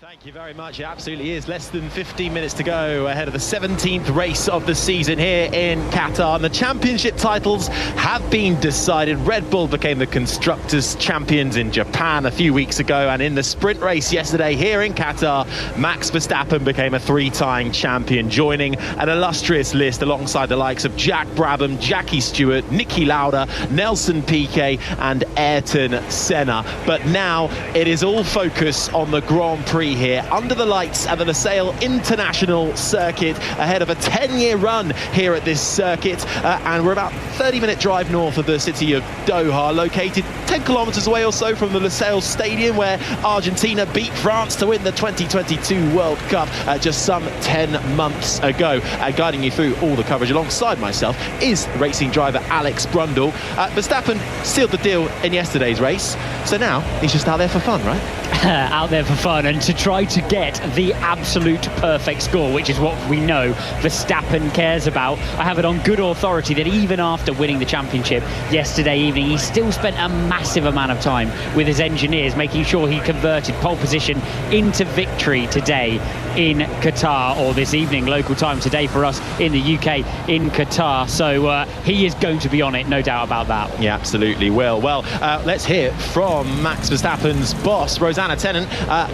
Thank you very much. It absolutely is. Less than 15 minutes to go ahead of the 17th race of the season here in Qatar. And the championship titles have been decided. Red Bull became the Constructors' champions in Japan a few weeks ago. And in the sprint race yesterday here in Qatar, Max Verstappen became a three-time champion, joining an illustrious list alongside the likes of Jack Brabham, Jackie Stewart, Niki Lauda, Nelson Piquet and Ayrton Senna. But now it is all focus on the Grand Prix here under the lights at the Lusail International Circuit ahead of a 10-year run here at this circuit, and we're about 30-minute drive north of the city of Doha, located 10 kilometers away or so from the Lusail Stadium where Argentina beat France to win the 2022 World Cup just some 10 months ago. Guiding you through all the coverage alongside myself is racing driver Alex Brundle. Verstappen sealed the deal in yesterday's race, so now he's just out there for fun, right? Out there for fun and to try to get the absolute perfect score, which is what we know Verstappen cares about. I have it on good authority that even after winning the championship yesterday evening, he still spent a massive amount of time with his engineers making sure he converted pole position into victory today in Qatar, or this evening local time today for us in the UK in Qatar. So he is going to be on it, no doubt about that. Yeah, absolutely will. Well, let's hear from Max Verstappen's boss, Rosanna Tennant,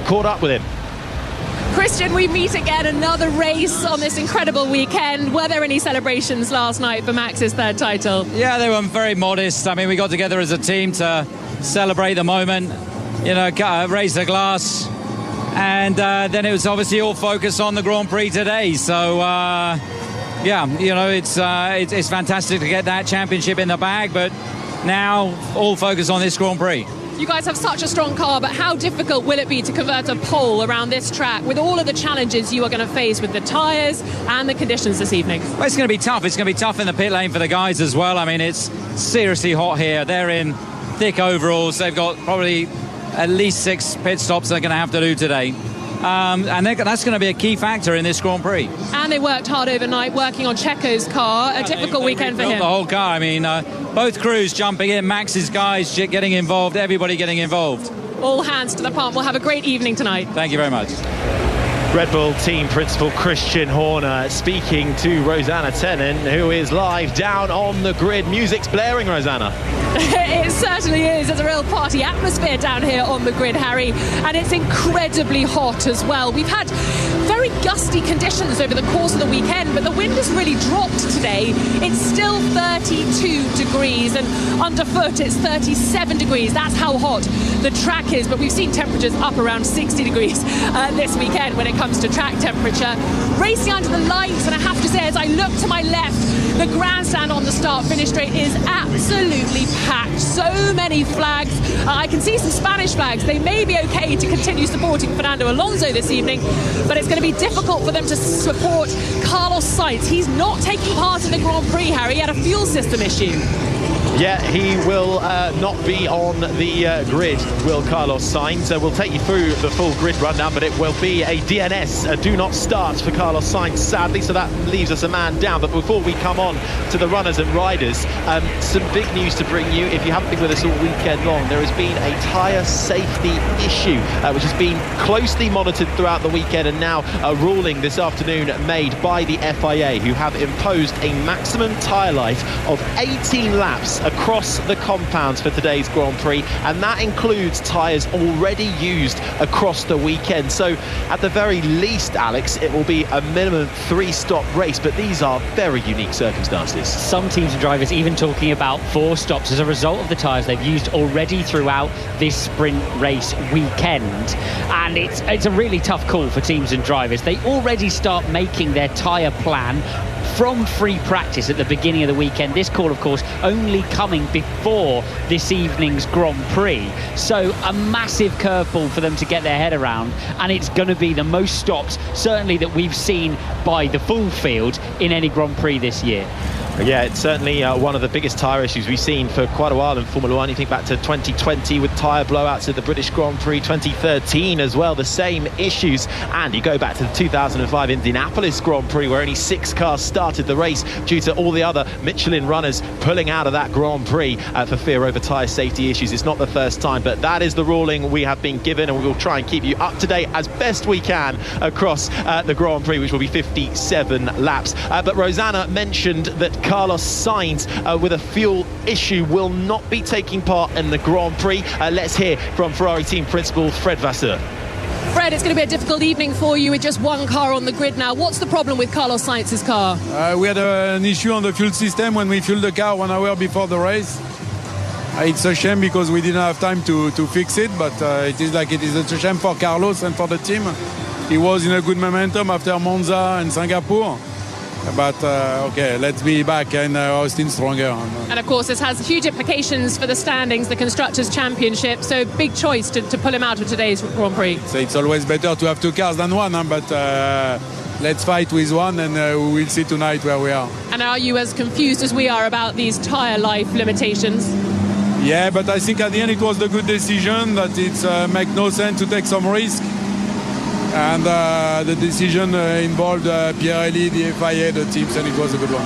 caught up with him. Christian, we meet again, another race on this incredible weekend. Were there any celebrations last night for Max's third title? Yeah, they were very modest. I mean, we got together as a team to celebrate the moment, you know, raise the glass, and then it was obviously all focused on the Grand Prix today. So, yeah, you know, it's fantastic to get that championship in the bag, but now all focus on this Grand Prix. You guys have such a strong car, but how difficult will it be to convert a pole around this track with all of the challenges you are going to face with the tyres and the conditions this evening? Well, it's going to be tough. It's going to be tough in the pit lane for the guys as well. I mean, it's seriously hot here. They're in thick overalls. They've got probably at least 6 pit stops they're going to have to do today. And that's going to be a key factor in this Grand Prix. And they worked hard overnight working on Checo's car. A typical weekend for him. The whole car. I mean, both crews jumping in, Max's guys getting involved, everybody getting involved. All hands to the pump. We'll have a great evening tonight. Thank you very much. Red Bull team principal Christian Horner speaking to Rosanna Tennant, who is live down on the grid. Music's blaring, Rosanna. It certainly is. There's a real party atmosphere down here on the grid, Harry, and it's incredibly hot as well. We've had very gusty conditions over the course of the weekend, but the wind has really dropped today. It's still 32 degrees, and underfoot it's 37 degrees. That's how hot the track is, but we've seen temperatures up around 60 degrees this weekend when it comes to track temperature. Racing under the lights, and I have to say, as I look to my left, the grandstand on the start-finish straight is absolutely packed. So many flags. I can see some Spanish flags. They may be okay to continue supporting Fernando Alonso this evening, but it's going to be difficult for them to support Carlos Sainz. He's not taking part in the Grand Prix, Harry. He had a fuel system issue. Yeah, he will not be on the grid, will Carlos Sainz. We'll take you through the full grid rundown, but it will be a DNS, a do not start for Carlos Sainz, sadly, so that leaves us a man down. But before we come on to the runners and riders, some big news to bring you. If you haven't been with us all weekend long, there has been a tyre safety issue, which has been closely monitored throughout the weekend, and now a ruling this afternoon made by the FIA, who have imposed a maximum tyre life of 18 laps across the compounds for today's Grand Prix, and that includes tyres already used across the weekend. So at the very least, Alex, it will be a minimum 3-stop race, but these are very unique circumstances. Some teams and drivers even talking about 4 stops as a result of the tyres they've used already throughout this sprint race weekend, and it's a really tough call for teams and drivers. They already start making their tyre plan from free practice at the beginning of the weekend. This call, of course, only coming before this evening's Grand Prix. So a massive curveball for them to get their head around, and it's going to be the most stops, certainly, that we've seen by the full field in any Grand Prix this year. Yeah, it's certainly one of the biggest tyre issues we've seen for quite a while in Formula One. You think back to 2020 with tyre blowouts at the British Grand Prix, 2013 as well, the same issues. And you go back to the 2005 Indianapolis Grand Prix where only 6 cars started the race due to all the other Michelin runners pulling out of that Grand Prix for fear over tyre safety issues. It's not the first time, but that is the ruling we have been given, and we will try and keep you up to date as best we can across the Grand Prix, which will be 57 laps. But Rosanna mentioned that Carlos Sainz with a fuel issue will not be taking part in the Grand Prix. Let's hear from Ferrari team principal Fred Vasseur. Fred, it's going to be a difficult evening for you with just one car on the grid now. What's the problem with Carlos Sainz's car? We had an issue on the fuel system when we fueled the car 1 hour before the race. It's a shame because we didn't have time to fix it, but it is a shame for Carlos and for the team. He was in a good momentum after Monza and Singapore. But okay, let's be back and Austin stronger. And of course, this has huge implications for the standings, the Constructors' Championship. So big choice to pull him out of today's Grand Prix. So it's always better to have 2 cars than one, but let's fight with one, and we will see tonight where we are. And are you as confused as we are about these tyre life limitations? Yeah, but I think at the end it was the good decision, that it makes no sense to take some risk. And the decision involved Pirelli, the FIA, the teams, and it was a good one.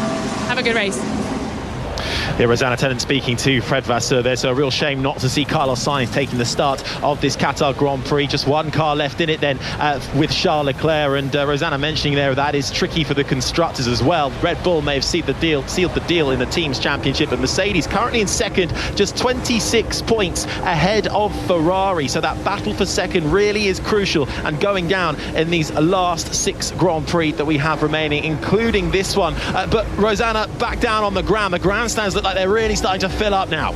Have a good race. Yeah, Rosanna Tennant speaking to Fred Vasseur. There's a real shame not to see Carlos Sainz taking the start of this Qatar Grand Prix. Just one car left in it then with Charles Leclerc, and Rosanna mentioning there that is tricky for the constructors as well. Red Bull may have sealed the deal in the team's championship, but Mercedes currently in second, just 26 points ahead of Ferrari. So that battle for second really is crucial and going down in these last 6 Grand Prix that we have remaining, including this one. But Rosanna, back down on the ground. The grandstands look like they're really starting to fill up now.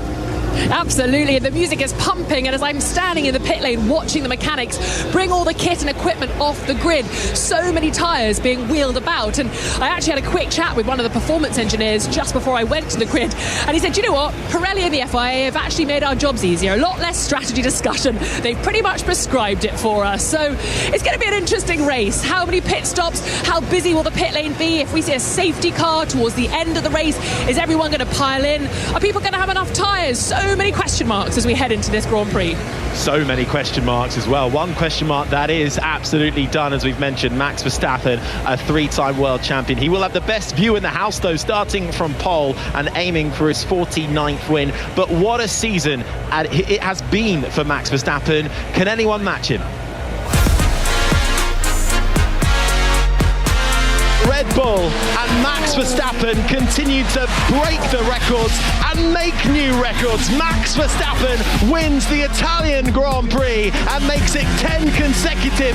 Absolutely, and the music is pumping, and as I'm standing in the pit lane watching the mechanics bring all the kit and equipment off the grid, so many tyres being wheeled about. And I actually had a quick chat with one of the performance engineers just before I went to the grid, and he said, you know what, Pirelli and the FIA have actually made our jobs easier, a lot less strategy discussion. They've pretty much prescribed it for us. So it's going to be an interesting race. How many pit stops? How busy will the pit lane be? If we see a safety car towards the end of the race, is everyone going to pile in? Are people going to have enough tyres? So many question marks as we head into this Grand Prix. So many question marks as well. One question mark that is absolutely done, as we've mentioned, Max Verstappen, a 3-time world champion. He will have the best view in the house, though, starting from pole and aiming for his 49th win. But what a season it has been for Max Verstappen. Can anyone match him? Red Bull and Max Verstappen continue to break the records and make new records. Max Verstappen wins the Italian Grand Prix and makes it 10 consecutive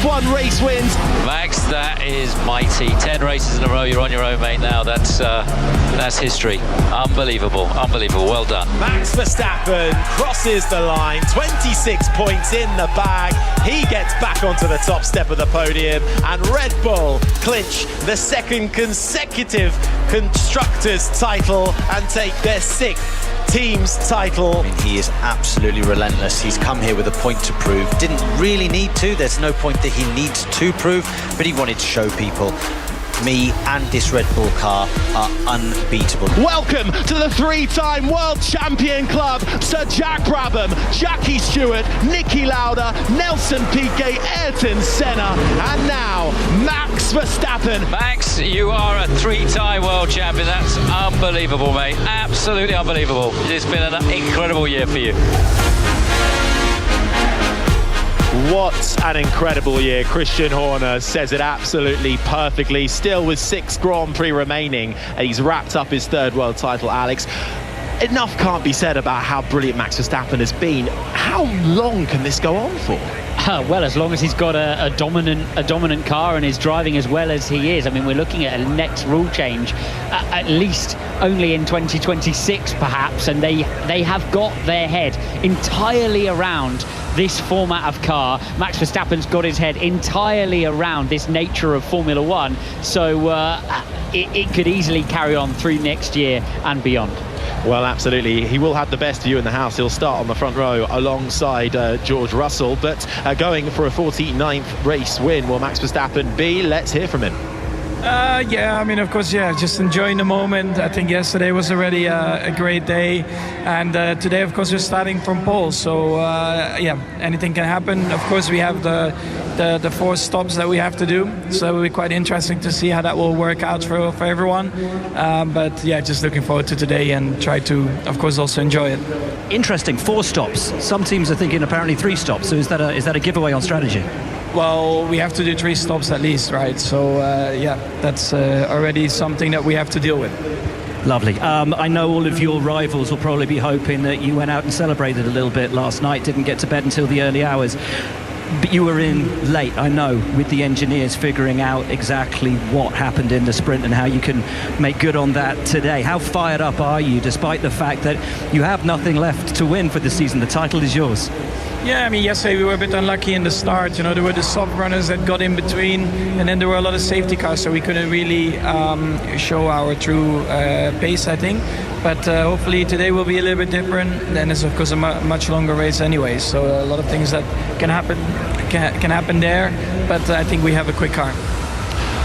F1 race wins. Max, that is mighty. 10 races in a row, you're on your own, mate, now. That's history. Unbelievable, unbelievable. Well done. Max Verstappen crosses the line, 26 points in the bag. He gets back onto the top step of the podium, and Red Bull clinch the 2nd consecutive Constructors title and take their 6th team's title. I mean, he is absolutely relentless. He's come here with a point to prove. Didn't really need to. There's no point that he needs to prove, but he wanted to show people, me and this Red Bull car are unbeatable. Welcome to the 3-time world champion club. Sir Jack Brabham, Jackie Stewart, Niki Lauda, Nelson Piquet, Ayrton Senna, and now Max Verstappen. Max, you are a 3-time world champion. That's unbelievable, mate. Absolutely unbelievable. It's been an incredible year for you. What an incredible year. Christian Horner says it absolutely perfectly. Still with 6 Grand Prix remaining, and he's wrapped up his 3rd world title, Alex. Enough can't be said about how brilliant Max Verstappen has been. How long can this go on for? Well, as long as he's got a dominant car and is driving as well as he is. I mean, we're looking at a next rule change, at least only in 2026 perhaps, and they have got their head entirely around this format of car. Max Verstappen's got his head entirely around this nature of Formula One, so it could easily carry on through next year and beyond. Well, absolutely. He will have the best view in the house. He'll start on the front row alongside George Russell, but going for a 49th race win will Max Verstappen be? Let's hear from him. Yeah, I mean, of course, yeah, just enjoying the moment. I think yesterday was already a great day, and today, of course, we're starting from pole, so yeah, anything can happen. Of course, we have the 4 stops that we have to do, so it will be quite interesting to see how that will work out for everyone. But yeah, just looking forward to today and try to, of course, also enjoy it. Interesting, 4 stops. Some teams are thinking apparently 3 stops. So is that a giveaway on strategy? Well, we have to do 3 stops at least, right? So yeah, that's already something that we have to deal with. Lovely. I know all of your rivals will probably be hoping that you went out and celebrated a little bit last night, didn't get to bed until the early hours. But you were in late, I know, with the engineers figuring out exactly what happened in the sprint and how you can make good on that today. How fired up are you, despite the fact that you have nothing left to win for the season? The title is yours. Yeah, I mean, yesterday we were a bit unlucky in the start. You know, there were the soft runners that got in between, and then there were a lot of safety cars, so we couldn't really show our true pace, I think. But hopefully today will be a little bit different. Then it's, of course, a much longer race anyway, so a lot of things that can happen there. But I think we have a quick car.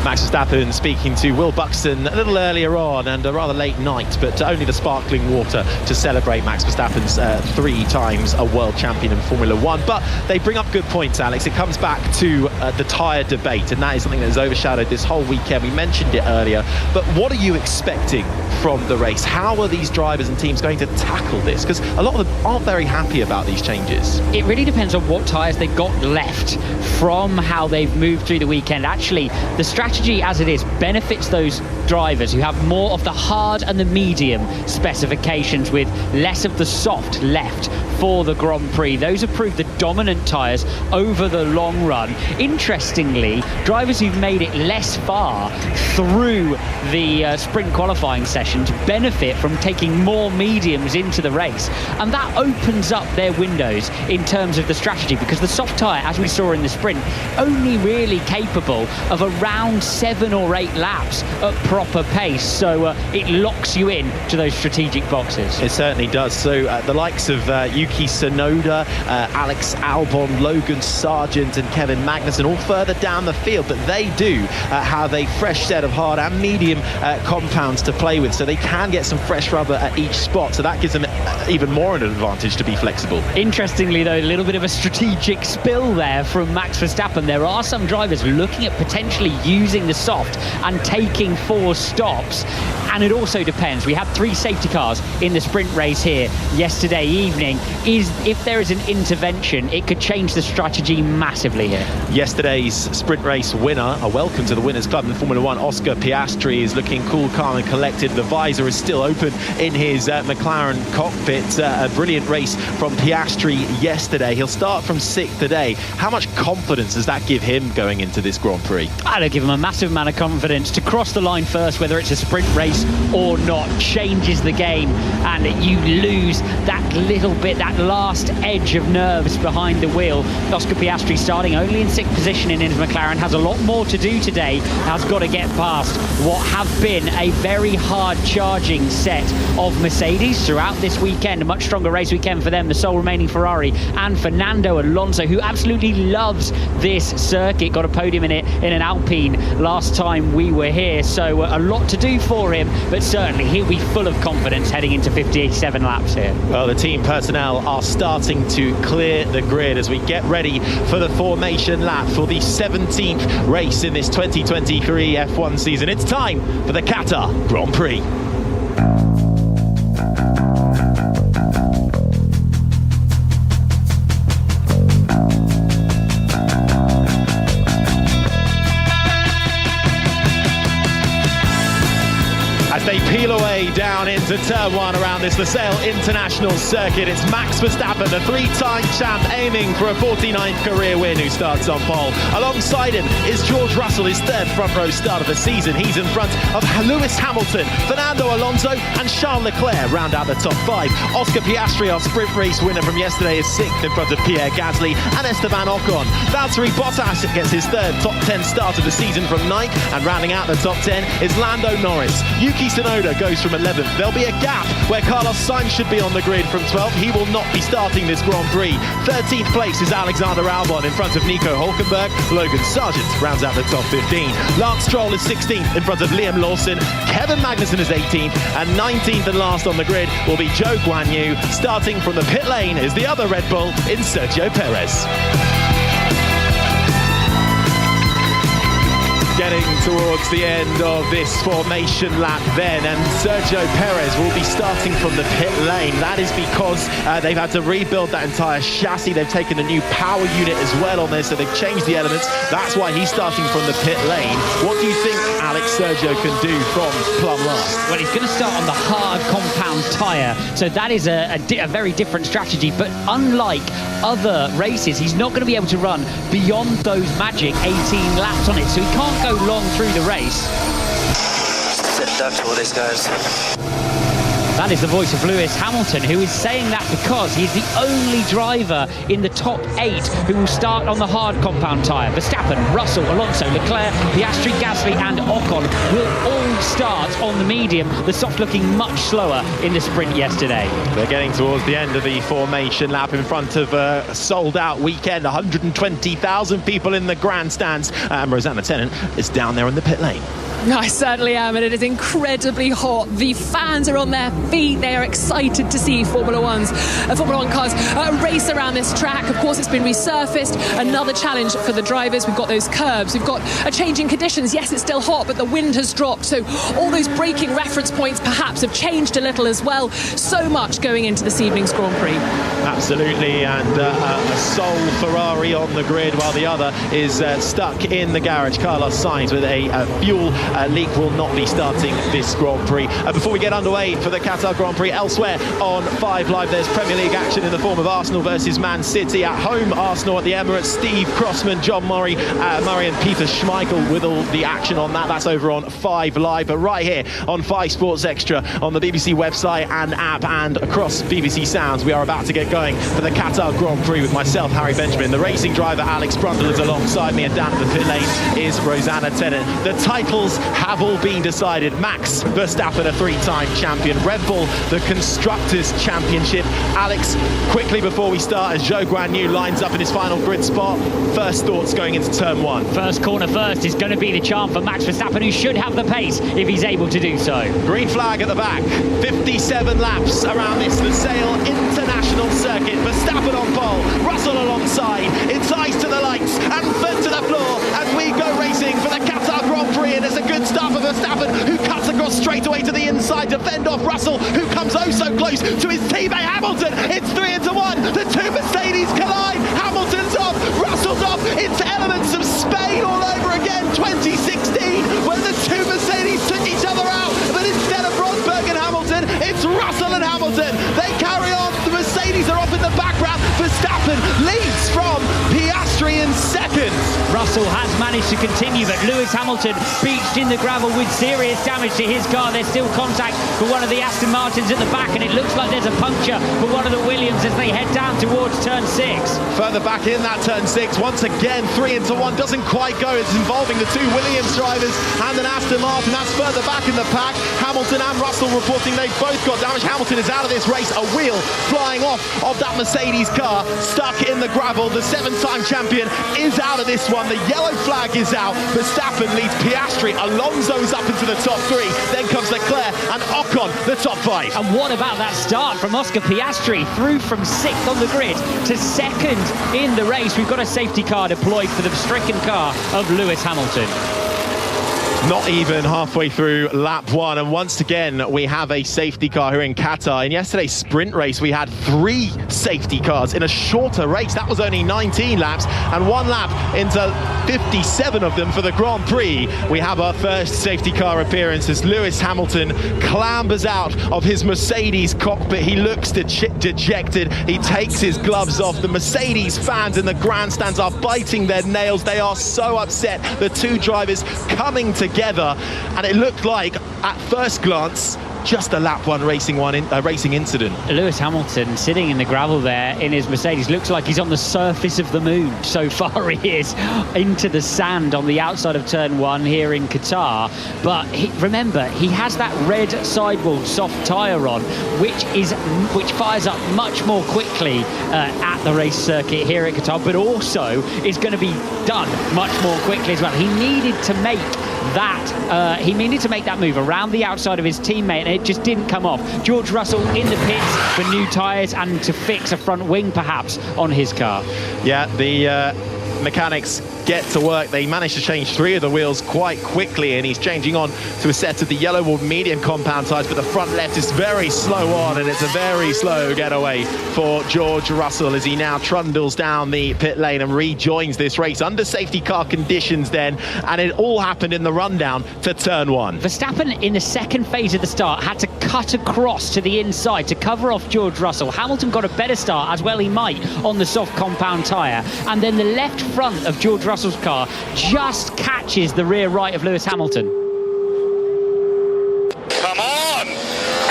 Max Verstappen speaking to Will Buxton a little earlier on, and a rather late night, but only the sparkling water to celebrate Max Verstappen's 3 times a world champion in Formula 1. But they bring up good points, Alex. It comes back to the tyre debate, and that is something that has overshadowed this whole weekend. We mentioned it earlier, but what are you expecting from the race? How are these drivers and teams going to tackle this? Because a lot of them aren't very happy about these changes. It really depends on what tyres they've got left from how they've moved through the weekend. Actually, the strategy as it is benefits those drivers who have more of the hard and the medium specifications with less of the soft left for the Grand Prix. Those have proved the dominant tyres over the long run. Interestingly, drivers who've made it less far through the sprint qualifying sessions benefit from taking more mediums into the race, and that opens up their windows in terms of the strategy, because the soft tyre, as we saw in the sprint, only really capable of around 7 or 8 laps at proper pace, so it locks you in to those strategic boxes. It certainly does. So the likes of Yuki Tsunoda, Alex Albon, Logan Sargent and Kevin Magnussen all further down the field, but they do have a fresh set of hard and medium compounds to play with, so they can get some fresh rubber at each spot, so that gives them even more an advantage to be flexible. Interestingly though, a little bit of a strategic spill there from Max Verstappen. There are some drivers looking at potentially using the soft and taking 4 stops, and it also depends. We had 3 safety cars in the sprint race here yesterday evening. If there is an intervention, it could change the strategy massively here. Yesterday's sprint race winner, a welcome to the Winners' Club in Formula 1, Oscar Piastri, is looking cool, calm and collected. The visor is still open in his McLaren cockpit. A brilliant race from Piastri yesterday. He'll start from 6th today. How much confidence does that give him going into this Grand Prix? I'd give him a massive amount of confidence. To cross the line first, whether it's a sprint race or not, changes the game, and you lose that little bit, that last edge of nerves behind the wheel. Oscar Piastri starting only in 6th position in his McLaren, has a lot more to do today, has got to get past what have been a very hard charging set of Mercedes throughout this weekend. A much stronger race weekend for them, the sole remaining Ferrari, and Fernando Alonso, who absolutely loves this circuit, got a podium in it in an Alpine last time we were here, so a lot to do for him, but certainly he'll be full of confidence heading into 57 laps here. Well, the team personnel are starting to clear the grid as we get ready for the formation lap for the 17th race in this 2023 F1 season. It's time for the Qatar Grand Prix. As they peel away down into turn 1 around this Losail International Circuit, it's Max Verstappen, the 3-time champ, aiming for a 49th career win, who starts on pole. Alongside him is George Russell, his 3rd front row start of the season. He's in front of Lewis Hamilton, Fernando Alonso and Charles Leclerc round out the top 5. Oscar Piastri, our sprint race winner from yesterday, is 6th in front of Pierre Gasly and Esteban Ocon. Valtteri Bottas gets his 3rd top 10 start of the season from 9th, and rounding out the top 10 is Lando Norris. Yuki Tsunoda Tsunoda goes from 11th. There'll be a gap where Carlos Sainz should be on the grid from 12th. He will not be starting this Grand Prix. 13th place is Alexander Albon in front of Nico Hulkenberg. Logan Sargent rounds out the top 15. Lance Stroll is 16th in front of Liam Lawson. Kevin Magnussen is 18th, and 19th and last on the grid will be Zhou Guanyu. Starting from the pit lane is the other Red Bull in Sergio Perez. Getting towards the end of this formation lap then, and Sergio Perez will be starting from the pit lane. That is because they've had to rebuild that entire chassis. They've taken a new power unit as well on this, so they've changed the elements. That's why he's starting from the pit lane. What do you think Alex Sergio can do from plumb last? Well, he's going to start on the hard compound tyre, so that is a very different strategy. But unlike other races, he's not going to be able to run beyond those magic 18 laps on it, so he can't go long through the race. Sit duck to all these guys. That is the voice of Lewis Hamilton, who is saying that because he's the only driver in the top 8 who will start on the hard compound tyre. Verstappen, Russell, Alonso, Leclerc, Piastri, Gasly and Ocon will all start on the medium. The soft looking much slower in the sprint yesterday. They're getting towards the end of the formation lap in front of a sold-out weekend. 120,000 people in the grandstands. Rosanna Tennant is down there in the pit lane. I certainly am, and it is incredibly hot. The fans are on their feet. They are excited to see Formula One cars race around this track. Of course, it's been resurfaced. Another challenge for the drivers. We've got those curbs. We've got a change in conditions. Yes, it's still hot, but the wind has dropped. So all those braking reference points perhaps have changed a little as well. So much going into this evening's Grand Prix. Absolutely, and a sole Ferrari on the grid while the other is stuck in the garage. Carlos Sainz with a fuel leak will not be starting this Grand Prix. Before we get underway for the Qatar Grand Prix, elsewhere on 5 Live, there's Premier League action in the form of Arsenal versus Man City. At home, Arsenal at the Emirates. Steve Crossman, John Murray and Peter Schmeichel with all the action on that. That's over on 5 Live. But right here on 5 Sports Extra, on the BBC website and app and across BBC Sounds, we are about to get going for the Qatar Grand Prix with myself, Harry Benjamin, the racing driver Alex Brundle is alongside me, and down at the pit lane is Rosanna Tennant. The titles have all been decided. Max Verstappen, a 3-time champion. Red Bull, the Constructors' Championship. Alex, quickly before we start, as Zhou Guanyu lines up in his final grid spot, first thoughts going into turn 1. First corner first is going to be the charm for Max Verstappen, who should have the pace if he's able to do so. Green flag at the back. 57 laps around this Lusail International Circuit. Verstappen on pole, Russell alongside. It's eyes to the lights and foot to the floor as we go racing for the Qatar Grand Prix. And it's a good start for Verstappen, who cuts across straight away to the inside to fend off Russell, who comes oh so close to his teammate Hamilton. It's 3-1. The two Mercedes collide. Hamilton's off, Russell's off. It's elements of Spain all over again. 2016, when the two Mercedes took each other out, but instead of Rosberg and Hamilton, it's Russell and Hamilton. They carry on. The Mercedes are off in the background. Verstappen leads from Piastri in second. Russell has managed to continue, but Lewis Hamilton beached in the gravel with serious damage to his car. There's still contact for one of the Aston Martins at the back, and it looks like there's a puncture for one of the Williams as they head down towards turn 6. Further back in that turn 6, once again 3-1, doesn't quite go. It's involving the two Williams drivers and an Aston Martin. That's further back in the pack. Hamilton and Russell reporting they've both got damage. Hamilton is out of this race. A wheel flying off of that Mercedes car, stuck in the gravel. The 7-time champion is out of this one. The yellow flag is out. Verstappen leads Piastri. Alonso's up into the top 3. Then comes Leclerc and Ocon, the top 5. And what about that start from Oscar Piastri, through from 6th on the grid to 2nd in the race? We've got a safety car deployed for the stricken car of Lewis Hamilton. Not even halfway through lap 1, and once again we have a safety car here in Qatar. In yesterday's sprint race we had 3 safety cars in a shorter race. That was only 19 laps, and 1 lap into 57 of them for the Grand Prix. We have our first safety car appearance as Lewis Hamilton clambers out of his Mercedes cockpit. He looks dejected. He takes his gloves off. The Mercedes fans in the grandstands are biting their nails. They are so upset. The two drivers coming together, and it looked like at first glance just a lap one racing incident. Lewis Hamilton sitting in the gravel there in his Mercedes looks like he's on the surface of the moon. So far he is into the sand on the outside of turn 1 here in Qatar. But remember, he has that red sidewall soft tyre on, which fires up much more quickly at the race circuit here at Qatar, but also is going to be done much more quickly as well. He needed to make that move around the outside of his teammate, and it just didn't come off. George Russell in the pits for new tyres and to fix a front wing perhaps on his car. Yeah, the mechanics get to work. They managed to change 3 of the wheels quite quickly, and he's changing on to a set of the yellow or medium compound tyres, but the front left is very slow on, and it's a very slow getaway for George Russell as he now trundles down the pit lane and rejoins this race under safety car conditions then, and it all happened in the rundown to turn 1. Verstappen in the second phase of the start had to cut across to the inside to cover off George Russell. Hamilton got a better start, as well he might, on the soft compound tyre, and then the left front of George Russell's car just catches the rear right of Lewis Hamilton. Come on!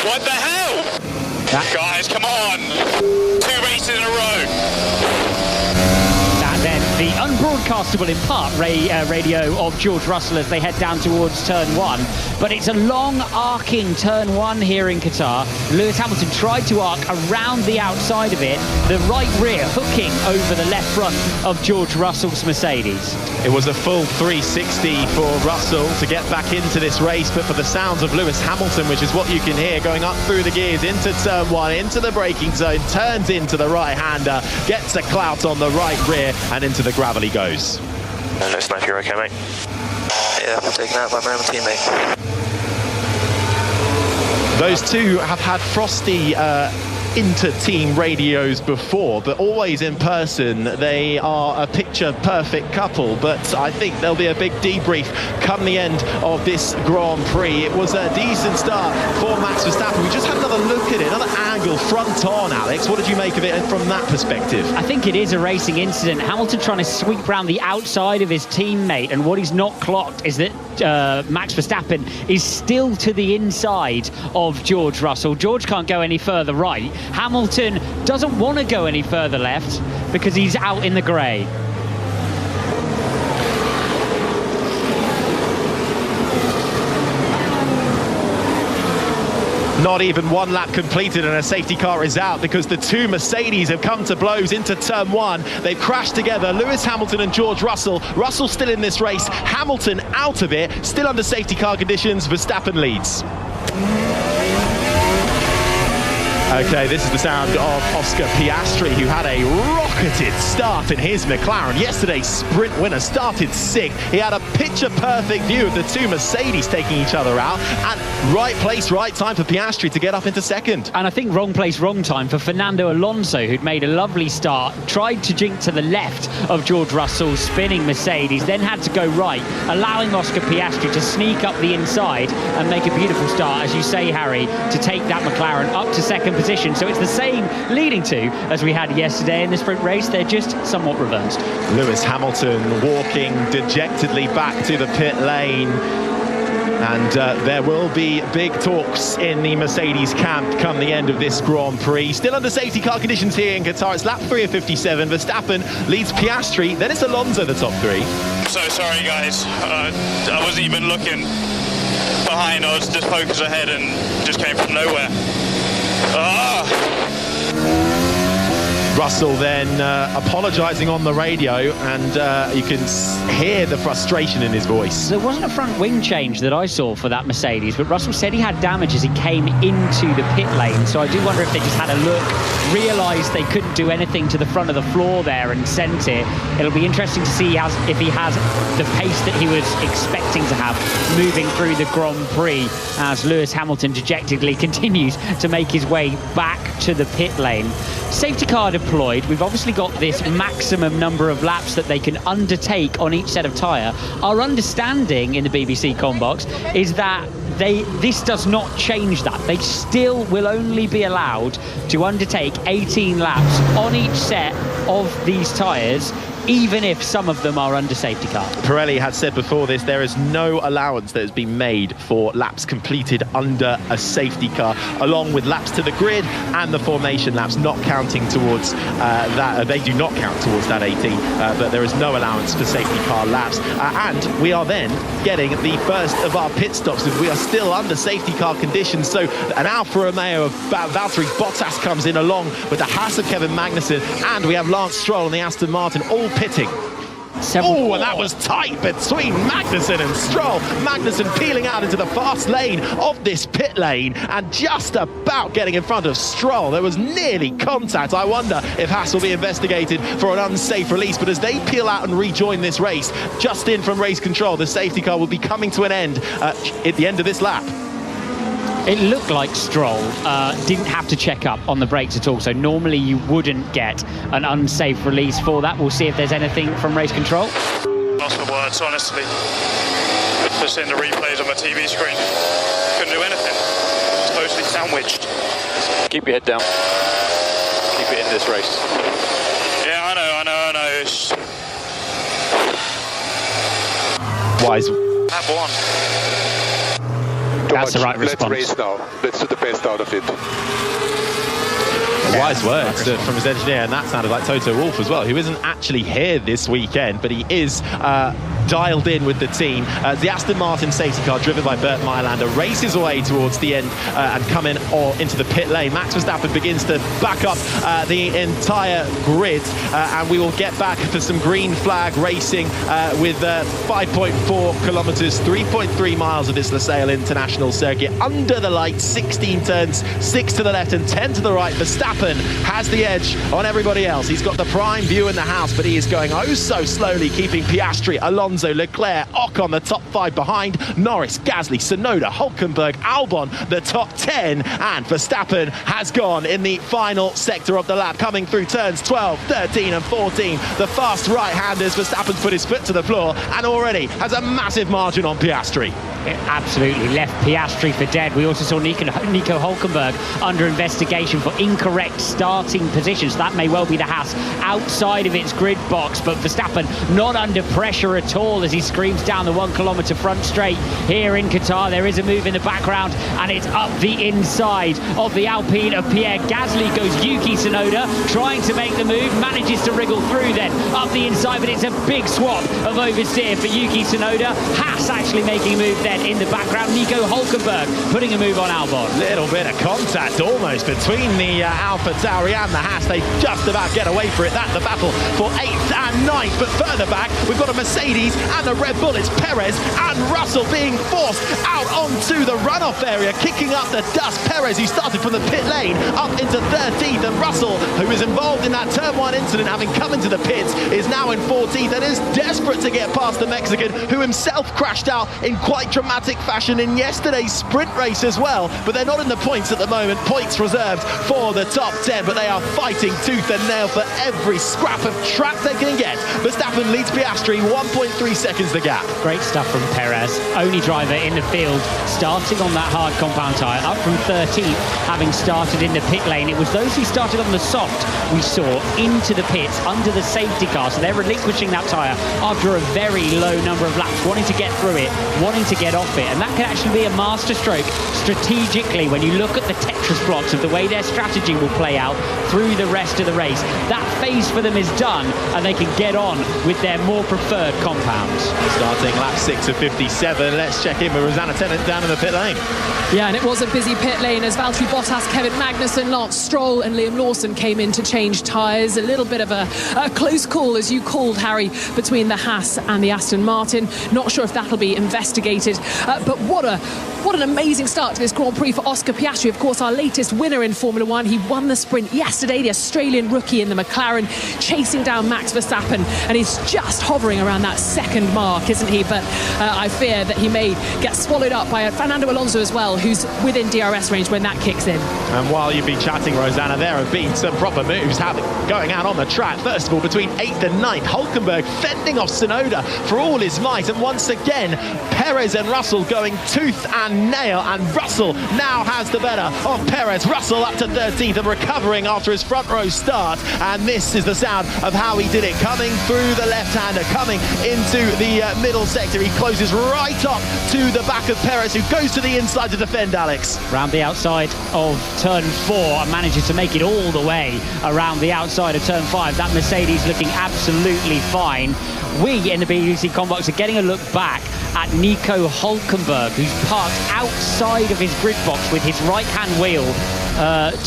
What the hell? Guys, come on! 2 races in a row. And then the unbroadcastable in part radio of George Russell as they head down towards turn 1. But it's a long arcing turn 1 here in Qatar. Lewis Hamilton tried to arc around the outside of it, the right rear hooking over the left front of George Russell's Mercedes. It was a full 360 for Russell to get back into this race, but for the sounds of Lewis Hamilton, which is what you can hear, going up through the gears into turn 1, into the braking zone, turns into the right-hander, gets the clout on the right rear, and into the gravel he goes. Let us know if you're okay, mate. Yeah, I'm taken out by my own teammate. Those two have had frosty inter-team radios before, but always in person they are a picture-perfect couple. But I think there'll be a big debrief come the end of this Grand Prix. It was a decent start for Max Verstappen. We just had another look at it, another angle front on. Alex, what did you make of it from that perspective? I think it is a racing incident. Hamilton trying to sweep round the outside of his teammate, and what he's not clocked is that Max Verstappen is still to the inside of George Russell. George can't go any further right. Hamilton doesn't want to go any further left because he's out in the grey. Not even 1 lap completed and a safety car is out because the 2 Mercedes have come to blows into turn 1. They've crashed together, Lewis Hamilton and George Russell. Russell still in this race, Hamilton out of it, still under safety car conditions. Verstappen leads. Okay, this is the sound of Oscar Piastri, who had a rocketed start in his McLaren. Yesterday's sprint winner started 6th. He had a picture-perfect view of the 2 Mercedes taking each other out. And right place, right time for Piastri to get up into 2nd. And I think wrong place, wrong time for Fernando Alonso, who'd made a lovely start, tried to jink to the left of George Russell's spinning Mercedes, then had to go right, allowing Oscar Piastri to sneak up the inside and make a beautiful start, as you say, Harry, to take that McLaren up to 2nd position. So it's the same leading to as we had yesterday in the sprint race. They're just somewhat reversed. Lewis Hamilton walking dejectedly back to the pit lane. And there will be big talks in the Mercedes camp come the end of this Grand Prix. Still under safety car conditions here in Qatar. It's lap 3 of 57. Verstappen leads Piastri. Then it's Alonso, the top 3. I'm so sorry, guys. I wasn't even looking behind. I was just focused ahead and just came from nowhere. Russell then apologising on the radio, and you can hear the frustration in his voice. There wasn't a front wing change that I saw for that Mercedes, but Russell said he had damage as he came into the pit lane. So I do wonder if they just had a look, realised they couldn't do anything to the front of the floor there and sent it. It'll be interesting to see if he has the pace that he was expecting to have moving through the Grand Prix as Lewis Hamilton dejectedly continues to make his way back to the pit lane. Safety car deployed. We've obviously got this maximum number of laps that they can undertake on each set of tyre. Our understanding in the BBC Combox is that this does not change that. They still will only be allowed to undertake 18 laps on each set of these tyres even if some of them are under safety car. Pirelli had said before this, there is no allowance that has been made for laps completed under a safety car, along with laps to the grid and the formation laps, not counting towards that. They do not count towards that 18, but there is no allowance for safety car laps. And we are then getting the first of our pit stops. We are still under safety car conditions, so an Alfa Romeo of Valtteri Bottas comes in along with the Haas of Kevin Magnussen, and we have Lance Stroll and the Aston Martin all pitting. Oh, and that was tight between Magnussen and Stroll. Magnussen peeling out into the fast lane of this pit lane and just about getting in front of Stroll. There was nearly contact. I wonder if Haas will be investigated for an unsafe release, but as they peel out and rejoin this race, just in from race control, the safety car will be coming to an end at the end of this lap. It looked like Stroll didn't have to check up on the brakes at all, so normally you wouldn't get an unsafe release for that. We'll see if there's anything from race control. Lost for words, honestly. Just seeing the replays on my TV screen. Couldn't do anything. Totally sandwiched. Keep your head down. Keep it in this race. Yeah, I know. It's... Wise. Lap one. That's the right response. Let's race now. Let's do the best out of it. Wise words from his engineer, and that sounded like Toto Wolff as well, who isn't actually here this weekend, but he is dialed in with the team. The Aston Martin safety car, driven by Bert Mailander, races away towards the end and come in or into the pit lane. Max Verstappen begins to back up the entire grid, and we will get back for some green flag racing with 5.4 kilometres, 3.3 miles of this Losail International Circuit. Under the lights, 16 turns, 6 to the left and 10 to the right. Verstappen has the edge on everybody else. He's got the prime view in the house, but he is going oh so slowly, keeping Piastri, Alonso, Leclerc, Ocon the top 5 behind. Norris, Gasly, Tsunoda, Hülkenberg, Albon the top 10, and Verstappen has gone in the final sector of the lap, coming through turns 12, 13 and 14. The fast right-handers, Verstappen's put his foot to the floor and already has a massive margin on Piastri. It absolutely left Piastri for dead. We also saw Nico Hülkenberg under investigation for incorrect starting positions. That may well be the Haas outside of its grid box, but Verstappen not under pressure at all as he screams down the 1 kilometre front straight here in Qatar. There is a move in the background, and it's up the inside of the Alpine of Pierre Gasly. Goes Yuki Tsunoda, trying to make the move, manages to wriggle through then up the inside, but it's a big swap of oversteer for Yuki Tsunoda. Haas actually making a move there in the background. Nico Hülkenberg putting a move on Albon. Little bit of contact almost between the AlphaTauri and the Haas. They just about get away for it. That's the battle for 8th and 9th. But further back, we've got a Mercedes and a Red Bull. It's Perez and Russell being forced out onto the runoff area, kicking up the dust. Perez, who started from the pit lane, up into 13th, and Russell, who was involved in that turn 1 incident, having come into the pits, is now in 14th and is desperate to get past the Mexican, who himself crashed out in quite dramatic fashion in yesterday's sprint race as well. But they're not in the points at the moment. Points reserved for the top 10, but they are fighting tooth and nail for every scrap of track they can get. Verstappen leads Piastri 1.3 seconds the gap. Great stuff from Perez, only driver in the field starting on that hard compound tyre, up from 13th, having started in the pit lane. It was those who started on the soft we saw into the pits under the safety car, so they're relinquishing that tyre after a very low number of laps, wanting to get through it, wanting to get off it, and that can actually be a masterstroke strategically when you look at the Tetris blocks of the way their strategy will play out through the rest of the race. That phase for them is done, and they can get on with their more preferred compounds. Starting lap 6 of 57. Let's check in with Rosanna Tennant down in the pit lane. Yeah, and it was a busy pit lane as Valtteri Bottas, Kevin Magnussen, Lance Stroll and Liam Lawson came in to change tyres. A little bit of a close call, as you called, Harry, between the Haas and the Aston Martin. Not sure if that'll be investigated, but what an amazing start to this Grand Prix for Oscar Piastri, of course, our latest winner in Formula One. He won the sprint yesterday, the Australian rookie in the McLaren, chasing down Max Verstappen, and he's just hovering around that second mark, isn't he? But I fear that he may get swallowed up by Fernando Alonso as well, who's within DRS range when that kicks in. And while you've been chatting, Rosanna, there have been some proper moves going out on the track. First of all, between 8th and 9th, Hülkenberg fending off Tsunoda for all his might, and once again Perez and Russell going tooth and nail, and Russell now has the better of Perez. Russell up to 13th and recovering after his front row start, and this is the sound of how he did it, coming through the left-hander, coming into the middle sector. He closes right up to the back of Perez, who goes to the inside to defend, Alex. Round the outside of turn 4 and manages to make it all the way around the outside of turn 5. That Mercedes looking absolutely fine. We in the BBC Combox are getting a look back at Nico Hülkenberg, who's parked outside of his grid box with his right-hand wheel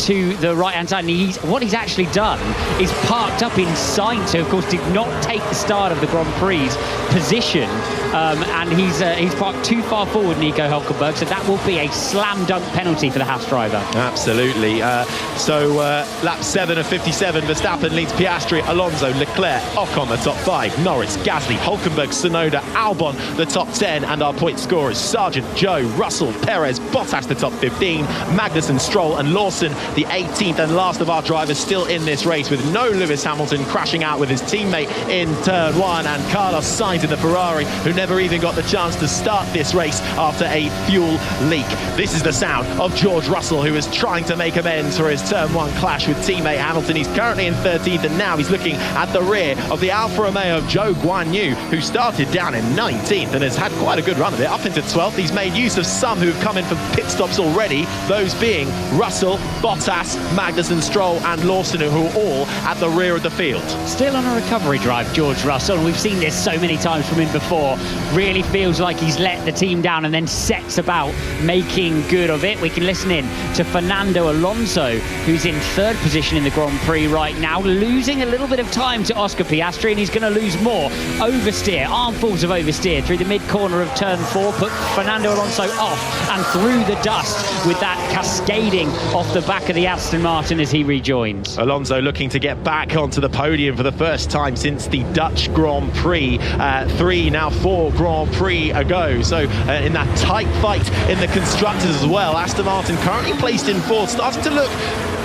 to the right-hand side. And what he's actually done is parked up in sight, so of course did not take the start of the Grand Prix position, and he's parked too far forward, Nico Hülkenberg, so that will be a slam-dunk penalty for the Haas driver. Absolutely. Lap 7 of 57, Verstappen leads Piastri, Alonso, Leclerc, Ocon the top 5, Norris, Gasly, Hülkenberg, Tsunoda, Albon the top 10, and our point scorers: Sargent, Joe, Russell, Perez, Bottas the top 15, Magnussen, Stroll and Lawson the 18th and last of our drivers still in this race, with no Lewis Hamilton crashing out with his teammate in turn 1, and Carlos Sainz in the Ferrari, who never even got the chance to start this race after a fuel leak. This is the sound of George Russell, who is trying to make amends for his turn 1 clash with teammate Hamilton. He's currently in 13th, and now he's looking at the rear of the Alfa Romeo of Zhou Guanyu, who started down in 19th and has had quite a good run of it up into 12th. He's made use of some who've come in for pit stops already, those being Russell, Bottas, Magnussen, Stroll and Lawson, who are all at the rear of the field. Still on a recovery drive, George Russell, and we've seen this so many times from him before. Really feels like he's let the team down and then sets about making good of it. We can listen in to Fernando Alonso, who's in 3rd position in the Grand Prix right now, losing a little bit of time to Oscar Piastri, and he's going to lose more. Oversteer, armfuls of oversteer through the mid-corner of turn 4, put Fernando Alonso off and through the dust with that cascading off the back of the Aston Martin as he rejoins. Alonso looking to get back onto the podium for the first time since the Dutch Grand Prix 3, now 4 Grand Prix ago. So in that tight fight in the constructors as well, Aston Martin currently placed in 4th, starting to look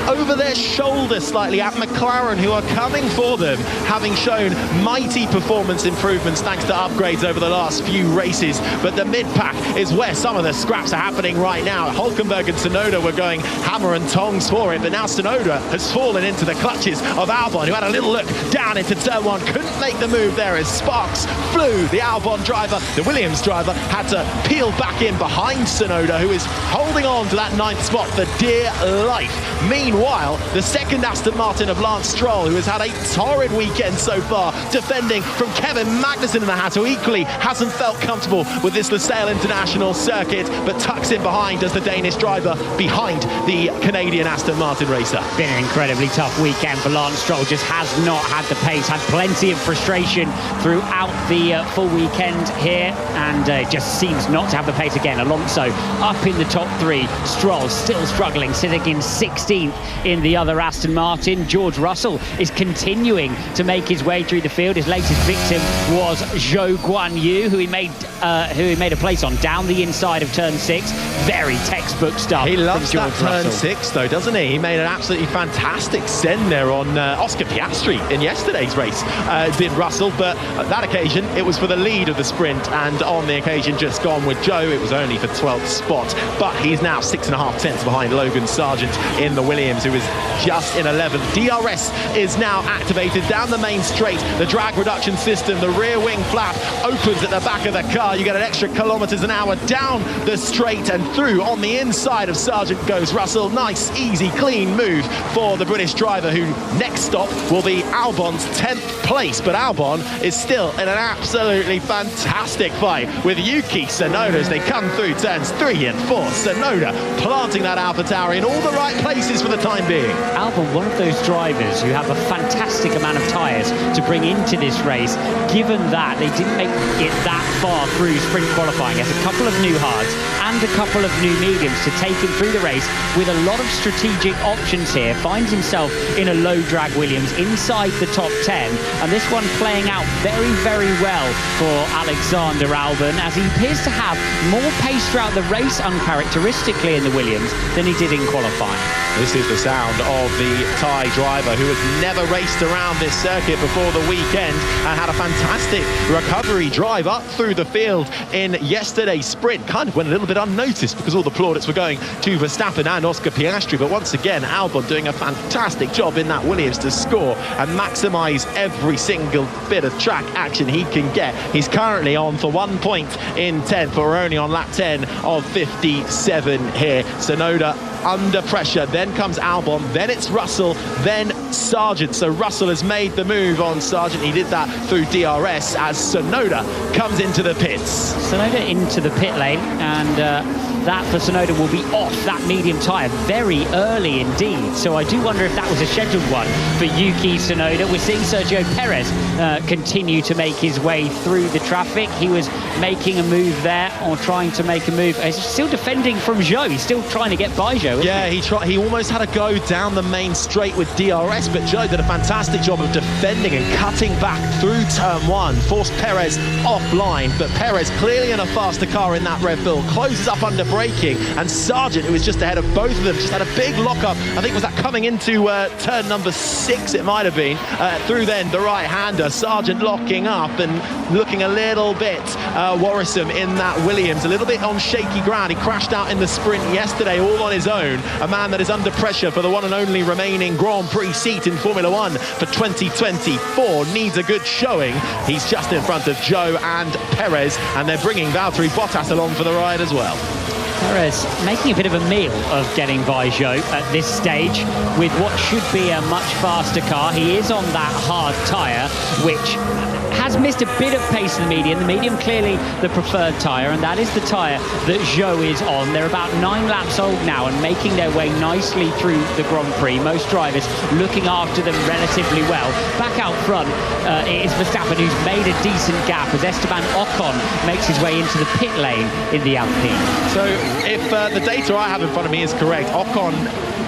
over their shoulder slightly at McLaren, who are coming for them, having shown mighty performance improvements thanks to upgrades over the last few races. But the mid-pack is where some of the scraps are happening right now. Hülkenberg and Tsunoda were going hammer and tongs for it, but now Tsunoda has fallen into the clutches of Albon, who had a little look down into turn 1, couldn't make the move there as sparks flew. The Albon driver, the Williams driver, had to peel back in behind Tsunoda, who is holding on to that 9th spot for dear life. Meanwhile, the second Aston Martin of Lance Stroll, who has had a torrid weekend so far, defending from Kevin Magnussen in the Haas, who equally hasn't felt comfortable with this Losail International circuit, but tucks in behind as the Danish driver behind the Canadian Aston Martin racer. Been an incredibly tough weekend for Lance Stroll, just has not had the pace, had plenty of frustration throughout the full weekend here, and just seems not to have the pace again. Alonso up in the top 3, Stroll still struggling, sitting in 16th in the other Aston Martin. George Russell is continuing to make his way through the field. His latest victim was Zhou Guanyu, who he made a place on down the inside of turn 6. Very textbook stuff. He loves from George that turn Russell. 6 though, doesn't he? He made an absolutely fantastic send there on Oscar Piastri in yesterday's race, did Russell, but at that occasion it was for the lead of the sprint, and on the occasion just gone with Joe, it was only for 12th spot, but he's now 6.5 tenths behind Logan Sargent in the Williams, who is just in 11th. DRS is now activated down the main straight. The drag reduction system, the rear wing flap opens at the back of the car. You get an extra kilometers an hour down the straight and through. On the inside of Sargent goes Russell. Nice, easy, clean move for the British driver, who next stop will be Albon's 10th place. But Albon is still in an absolutely fantastic fight with Yuki Tsunoda as they come through turns 3 and 4. Tsunoda planting that AlphaTauri in all the right places for the time being. Albon, one of those drivers who have a fantastic amount of tyres to bring into this race, given that they didn't make it that far through sprint qualifying. He has a couple of new hards and a couple of new mediums to take him through the race with a lot of strategic options here. Finds himself in a low drag Williams inside the top 10, and this one playing out very, very well for Alexander Albon, as he appears to have more pace throughout the race uncharacteristically in the Williams than he did in qualifying. This is the sound of the Thai driver who has never raced around this circuit before the weekend and had a fantastic recovery drive up through the field in yesterday's sprint. Kind of went a little bit unnoticed because all the plaudits were going to Verstappen and Oscar Piastri, but once again Albon doing a fantastic job in that Williams to score and maximise every single bit of track action he can get. He's currently on for 1 point in 10th, but we're only on lap 10 of 57 here. Tsunoda under pressure, then comes Albon, then it's Russell, then Sargent. So Russell has made the move on Sargent. He did that through DRS as Tsunoda comes into the pits. Tsunoda into the pit lane, and that for Tsunoda will be off that medium tyre very early indeed. So I do wonder if that was a scheduled one for Yuki Tsunoda. We're seeing Sergio Perez continue to make his way through the traffic. He was making a move there, or trying to make a move. He's still defending from Zhou. He's still trying to by Zhou. Yeah, he almost had a go down the main straight with DRS, but Zhou did a fantastic job of defending and cutting back through turn one, forced Perez offline, but Perez, clearly in a faster car in that Red Bull, closes up under braking, and Sargent, who was just ahead of both of them, just had a big lock-up. I think was that coming into turn number 6, it might have been, through then the right-hander. Sargent locking up and looking a little bit worrisome in that Williams, a little bit on shaky ground. He crashed out in the sprint yesterday all on his own. A man that is under pressure for the one and only remaining Grand Prix seat in Formula 1 for 2024, needs a good showing. He's just in front of Zhou and Perez, and they're bringing Valtteri Bottas along for the ride as well. Perez making a bit of a meal of getting by Zhou at this stage with what should be a much faster car. He is on that hard tyre, which has missed a bit of pace in the medium. The medium clearly the preferred tyre, and that is the tyre that Zhou is on. They're about 9 laps old now and making their way nicely through the Grand Prix. Most drivers looking after them relatively well. Back out front, it is Verstappen who's made a decent gap as Esteban Ocon makes his way into the pit lane in the Alpine. So if the data I have in front of me is correct, Ocon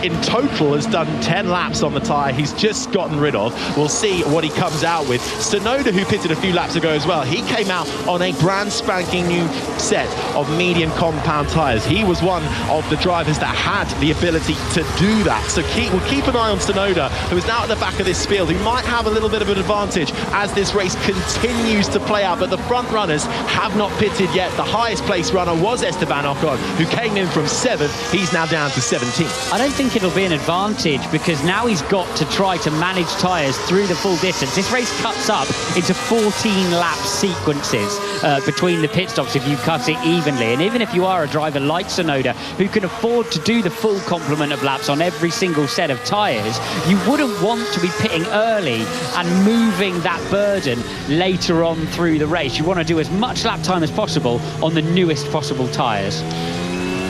in total has done 10 laps on the tyre he's just gotten rid of. We'll see what he comes out with. Tsunoda, who pitted a few laps ago as well, he came out on a brand spanking new set of medium compound tyres. He was one of the drivers that had the ability to do that. So we'll keep an eye on Tsunoda, who is now at the back of this field, who might have a little bit of an advantage as this race continues to play out, but the front runners have not pitted yet. The highest place runner was Esteban Ocon, who came in from 7th. He's now down to 17th. I don't think it'll be an advantage, because now he's got to try to manage tyres through the full distance. This race cuts up into 14 lap sequences between the pit stops if you cut it evenly, and even if you are a driver like Tsunoda who can afford to do the full complement of laps on every single set of tyres, you wouldn't want to be pitting early and moving that burden later on through the race. You want to do as much lap time as possible on the newest possible tyres.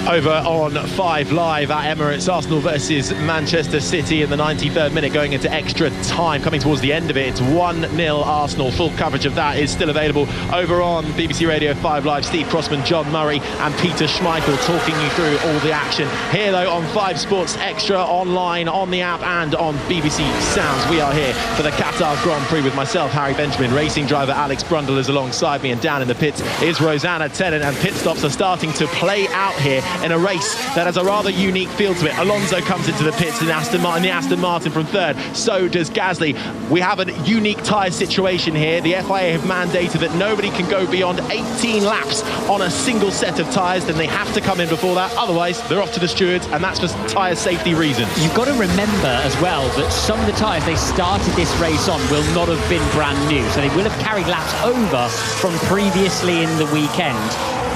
Over on 5 Live at Emirates, Arsenal versus Manchester City in the 93rd minute, going into extra time. Coming towards the end of it, it's 1-0 Arsenal. Full coverage of that is still available over on BBC Radio 5 Live. Steve Crossman, John Murray and Peter Schmeichel talking you through all the action. Here though on 5 Sports Extra, online, on the app and on BBC Sounds. We are here for the Qatar Grand Prix with myself, Harry Benjamin, racing driver Alex Brundle is alongside me, and down in the pits is Rosanna Tennant, and pit stops are starting to play out here in a race that has a rather unique feel to it. Alonso comes into the pits in the Aston Martin from 3rd. So does Gasly. We have a unique tyre situation here. The FIA have mandated that nobody can go beyond 18 laps on a single set of tyres. Then they have to come in before that. Otherwise, they're off to the stewards, and that's for tyre safety reasons. You've got to remember as well that some of the tyres they started this race on will not have been brand new. So they will have carried laps over from previously in the weekend.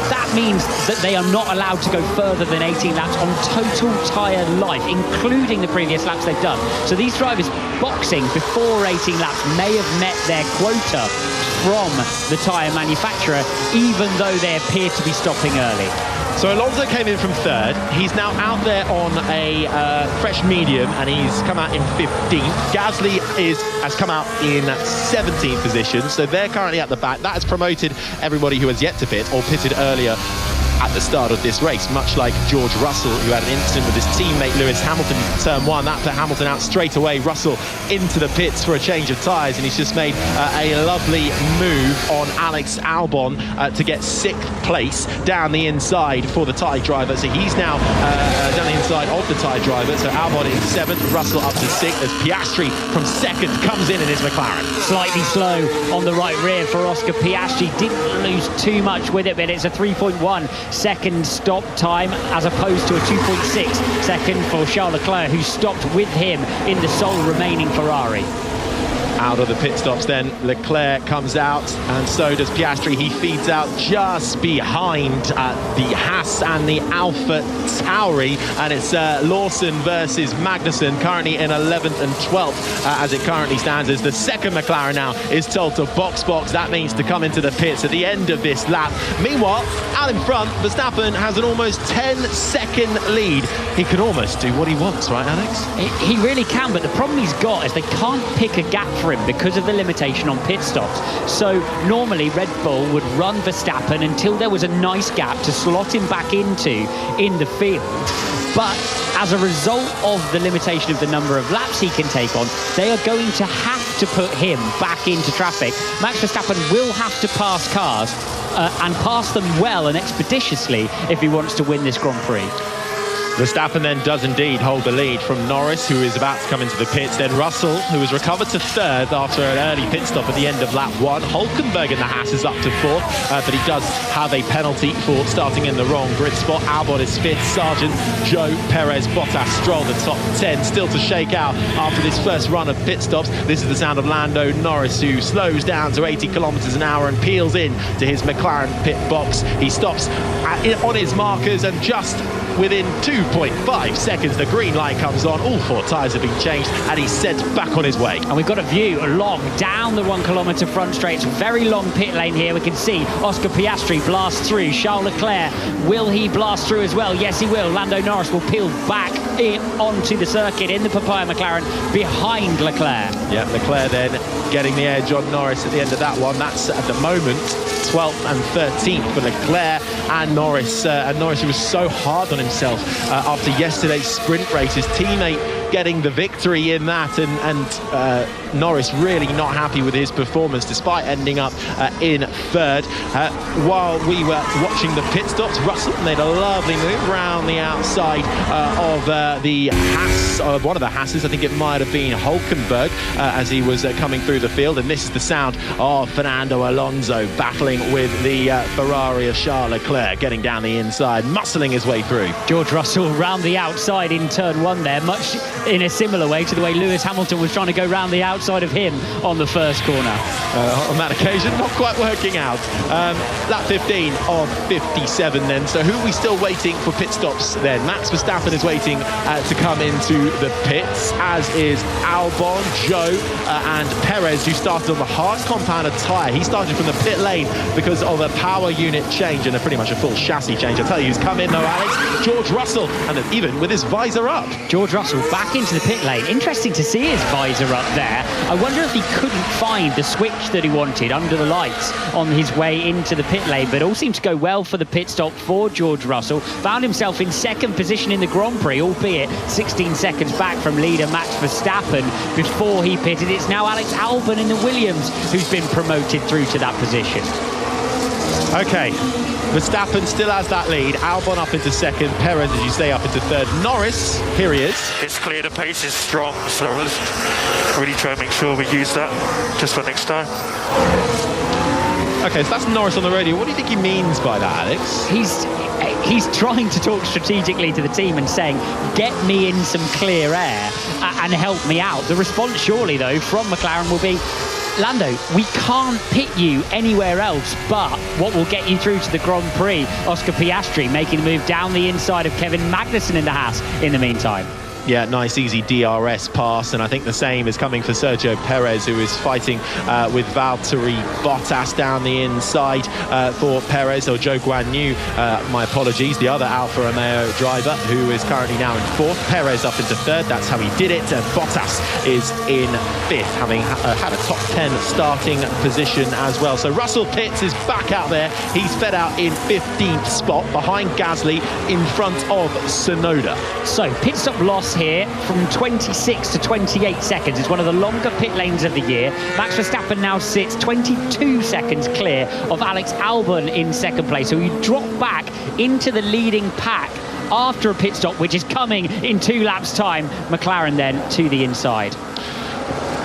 That means that they are not allowed to go further than 18 laps on total tyre life, including the previous laps they've done. So these drivers boxing before 18 laps may have met their quota from the tyre manufacturer, even though they appear to be stopping early. So Alonso came in from third. He's now out there on a fresh medium, and he's come out in 15th. Gasly has come out in 17th position, so they're currently at the back. That has promoted everybody who has yet to pit or pitted earlier at the start of this race, much like George Russell, who had an incident with his teammate Lewis Hamilton in turn one. That put Hamilton out straight away. Russell into the pits for a change of tyres, and he's just made a lovely move on Alex Albon to get 6th place down the inside for the tyre driver. So he's now down the inside of the tyre driver. So Albon in 7th, Russell up to 6th, as Piastri from 2nd comes in his McLaren. Slightly slow on the right rear for Oscar Piastri. Didn't lose too much with it, but it's a 3.1 second stop time as opposed to a 2.6 second for Charles Leclerc, who stopped with him in the sole remaining Ferrari. Out of the pit stops then, Leclerc comes out, and so does Piastri. He feeds out just behind the Haas and the Alpha Tauri, and it's Lawson versus Magnussen, currently in 11th and 12th as it currently stands, as the second McLaren now is told to box. That means to come into the pits at the end of this lap. Meanwhile, out in front, Verstappen has an almost 10-second lead. He can almost do what he wants, right, Alex? He really can, but the problem he's got is they can't pick a gap for him because of the limitation on pit stops. So normally Red Bull would run Verstappen until there was a nice gap to slot him back into in the field. But as a result of the limitation of the number of laps he can take on, they are going to have to put him back into traffic. Max Verstappen will have to pass cars and pass them well and expeditiously if he wants to win this Grand Prix. Verstappen then does indeed hold the lead from Norris, who is about to come into the pits. Then Russell, who has recovered to 3rd after an early pit stop at the end of lap 1. Hülkenberg in the Haas is up to 4th, but he does have a penalty for starting in the wrong grid spot. Albon is 5th, Sargent, Joe, Perez, Bottas, Stroll, the top 10 still to shake out after this first run of pit stops. This is the sound of Lando Norris, who slows down to 80 kilometers an hour and peels in to his McLaren pit box. He stops on his markers, and just within 2.5 seconds the green light comes on. All 4 tyres have been changed, and he's sent back on his way. And we've got a view along down the 1 kilometre front straight. It's a very long pit lane here. We can see Oscar Piastri blast through. Charles Leclerc, will he blast through as well? Yes, he will. Lando Norris will peel back onto the circuit in the Papaya McLaren behind Leclerc. Yeah, Leclerc then getting the edge on Norris at the end of that one. That's at the moment 12th and 13th for Leclerc and Norris. And Norris, who was so hard on himself after yesterday's sprint race, his teammate getting the victory in that, and Norris really not happy with his performance despite ending up in 3rd. While we were watching the pit stops, Russell made a lovely move around the outside of the Haas, one of the Haas's. I think it might have been Hülkenberg as he was coming through the field, and this is the sound of Fernando Alonso battling with the Ferrari of Charles Leclerc, getting down the inside, muscling his way through. George Russell round the outside in turn 1 there, much in a similar way to the way Lewis Hamilton was trying to go round the outside of him on the first corner. On that occasion, not quite working out. Lap 15 of 57 then. So who are we still waiting for pit stops then? Max Verstappen is waiting to come into the pits, as is Albon, Joe and Perez, who started on the hard compounded tyre. He started from the pit lane because of a power unit change and pretty much a full chassis change. I'll tell you who's come in though, Alex. George Russell, and even with his visor up. George Russell back into the pit lane. Interesting to see his visor up there. I wonder if he couldn't find the switch that he wanted under the lights on his way into the pit lane, but all seemed to go well for the pit stop for George Russell. Found himself in 2nd position in the Grand Prix, albeit 16 seconds back from leader Max Verstappen before he pitted. It's now Alex Albon in the Williams who's been promoted through to that position. Okay, Verstappen still has that lead. Albon up into 2nd, Perez, as you say, up into 3rd. Norris, here he is. It's clear the pace is strong, so let's really try and make sure we use that just for next time. Okay, so that's Norris on the radio. What do you think he means by that, Alex? He's trying to talk strategically to the team and saying, get me in some clear air and help me out. The response surely, though, from McLaren will be, Lando, we can't pit you anywhere else, but what will get you through to the Grand Prix? Oscar Piastri making the move down the inside of Kevin Magnussen in the Haas in the meantime. Yeah, nice easy DRS pass, and I think the same is coming for Sergio Perez, who is fighting with Valtteri Bottas down the inside for Perez, or Zhou Guanyu, my apologies, the other Alfa Romeo driver, who is currently now in 4th. Perez up into 3rd, that's how he did it, and Bottas is in 5th, having had a top 10 starting position as well. So Russell Pitts is back out there. He's fed out in 15th spot behind Gasly, in front of Tsunoda. So pit stop loss here from 26 to 28 seconds. It's one of the longer pit lanes of the year. Max Verstappen now sits 22 seconds clear of Alex Albon in 2nd place. So you drop back into the leading pack after a pit stop, which is coming in 2 laps time. McLaren then to the inside.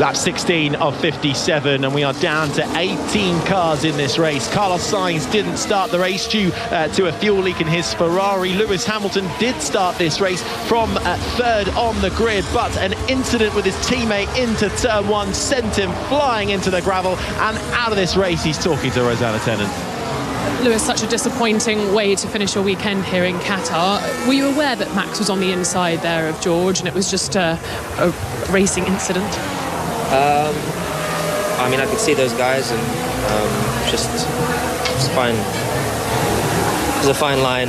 Lap 16 of 57, and we are down to 18 cars in this race. Carlos Sainz didn't start the race due to a fuel leak in his Ferrari. Lewis Hamilton did start this race from 3rd on the grid, but an incident with his teammate into turn 1 sent him flying into the gravel and out of this race. He's talking to Rosanna Tennant. Lewis, such a disappointing way to finish a weekend here in Qatar. Were you aware that Max was on the inside there of George and it was just a racing incident? I mean, I could see those guys, and it's fine. It's a fine line.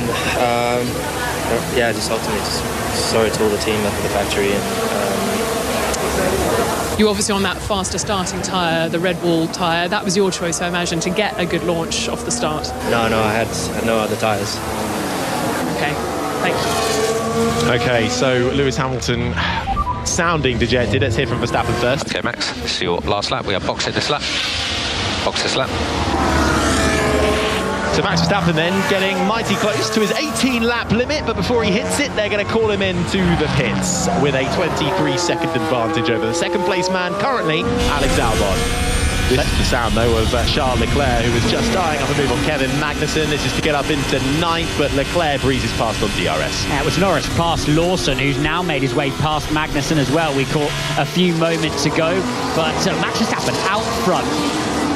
Yeah, just ultimately, sorry to all the team at the factory. And you were obviously on that faster starting tyre, the Red Bull tyre. That was your choice, I imagine, to get a good launch off the start. No, I had no other tyres. Okay, thank you. Okay, so Lewis Hamilton sounding dejected. Let's hear from Verstappen first. Okay, Max, this is your last lap. We are boxing this lap. Box this lap. So Max Verstappen then getting mighty close to his 18-lap limit, but before he hits it, they're going to call him into the pits with a 23-second advantage over the 2nd place man, currently Alex Albon. This is the sound, though, of Charles Leclerc, who was just eyeing up a move on Kevin Magnussen. This is to get up into 9th, but Leclerc breezes past on DRS. It was Norris past Lawson, who's now made his way past Magnussen as well. We caught a few moments ago, but Max Verstappen out front.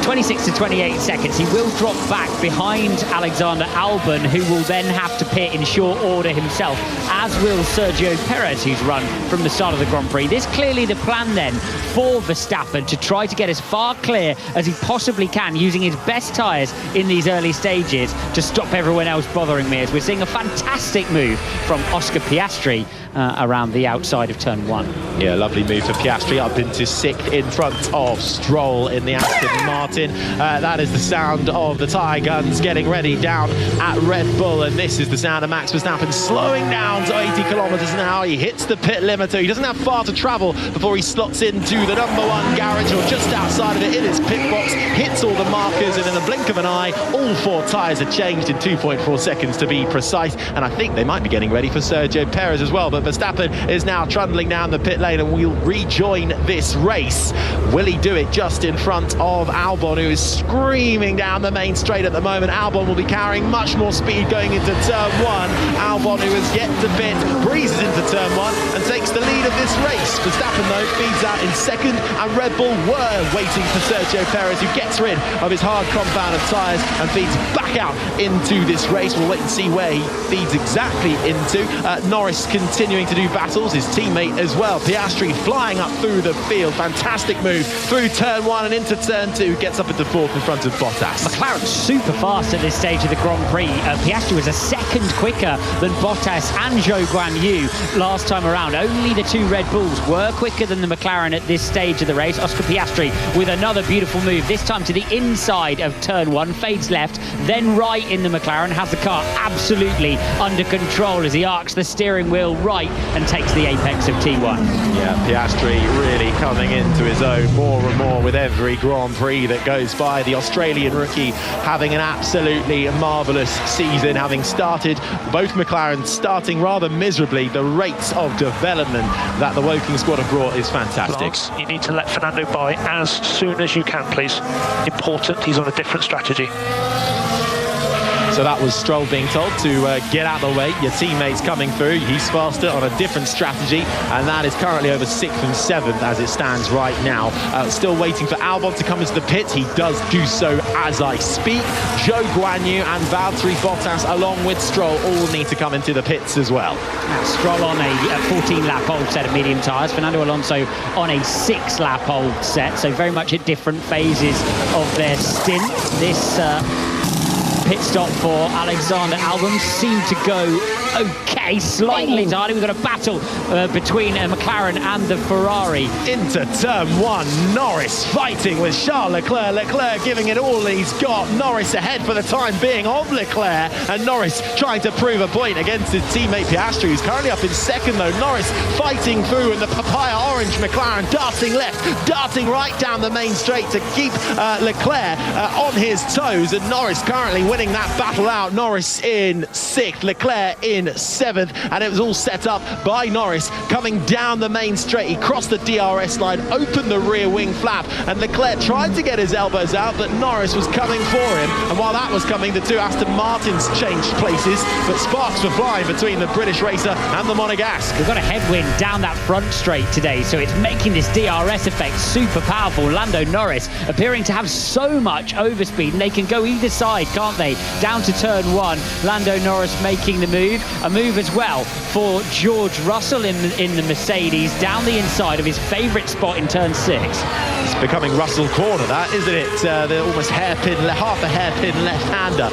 26 to 28 seconds. He will drop back behind Alexander Albon, who will then have to pit in short order himself, as will Sergio Perez, who's run from the start of the Grand Prix. This clearly the plan then for Verstappen, to try to get as far clear as he possibly can, using his best tyres in these early stages to stop everyone else bothering me, as we're seeing a fantastic move from Oscar Piastri around the outside of turn 1. Yeah, lovely move for Piastri up into 6th in front of Stroll in the Aston Martin. That is the sound of the tyre guns getting ready down at Red Bull, and this is the sound of Max Verstappen slowing down to 80 kilometres an hour. He hits the pit limiter. He doesn't have far to travel before he slots into the number 1 garage, or just outside of it in his pit box, hits all the markers, and in the blink of an eye, all 4 tyres are changed in 2.4 seconds to be precise, and I think they might be getting ready for Sergio Perez as well. But Verstappen is now trundling down the pit lane and will rejoin this race. Will he do it just in front of Albon, who is screaming down the main straight at the moment? Albon will be carrying much more speed going into turn 1. Albon, who has yet to pit, breezes into turn 1 and takes the lead of this race. Verstappen, though, feeds out in 2nd, and Red Bull were waiting for Sergio Perez, who gets rid of his hard compound of tyres and feeds back out into this race. We'll wait and see where he feeds exactly into. Norris continuing to do battles, his teammate as well. Piastri flying up through the field. Fantastic move through turn 1 and into turn 2. Gets up into 4th in front of Bottas. McLaren super fast at this stage of the Grand Prix. Piastri was a second quicker than Bottas and Zhou Guanyu last time around. Only the 2 Red Bulls were quicker than the McLaren at this stage of the race. Oscar Piastri with another beautiful move, this time to the inside of turn 1, fades left, then right in the McLaren, has the car absolutely under control as he arcs the steering wheel right and takes the apex of T1. Yeah, Piastri really coming into his own more and more with every Grand Prix that goes by. The Australian rookie having an absolutely marvellous season, having started, both McLaren starting rather miserably. The rates of development that the Woking squad have brought is fantastic. Lance, you need to let Fernando by as soon as you can, please. Important, he's on a different strategy. So So that was Stroll being told to get out of the way. Your teammate's coming through. He's faster on a different strategy, and that is currently over 6th and 7th as it stands right now. Still waiting for Albon to come into the pits. He does do so as I speak. Zhou Guanyu and Valtteri Bottas, along with Stroll, all need to come into the pits as well. Stroll on a 14-lap old set of medium tyres. Fernando Alonso on a 6-lap old set. So very much at different phases of their stint. This pit stop for Alexander Albon seemed to go okay, slightly tardy. We've got a battle between McLaren and the Ferrari. Into turn 1, Norris fighting with Charles Leclerc. Leclerc giving it all he's got. Norris ahead for the time being of Leclerc, and Norris trying to prove a point against his teammate Piastri, who's currently up in 2nd though. Norris fighting through, and the papaya orange McLaren darting left, darting right down the main straight to keep Leclerc on his toes, and Norris currently winning that battle out. Norris in 6th, Leclerc in 7th, and it was all set up by Norris coming down the main straight. He crossed the DRS line, opened the rear wing flap, and Leclerc tried to get his elbows out, but Norris was coming for him, and while that was coming, the two Aston Martins changed places, but sparks were flying between the British racer and the Monegasque. We've got a headwind down that front straight today, so it's making this DRS effect super powerful. Lando Norris appearing to have so much overspeed, and they can go either side, can't they? Down to turn 1, Lando Norris making the move. A move as well for George Russell in the Mercedes, down the inside of his favourite spot in turn 6. It's becoming Russell corner, that, isn't it? The almost half a hairpin left-hander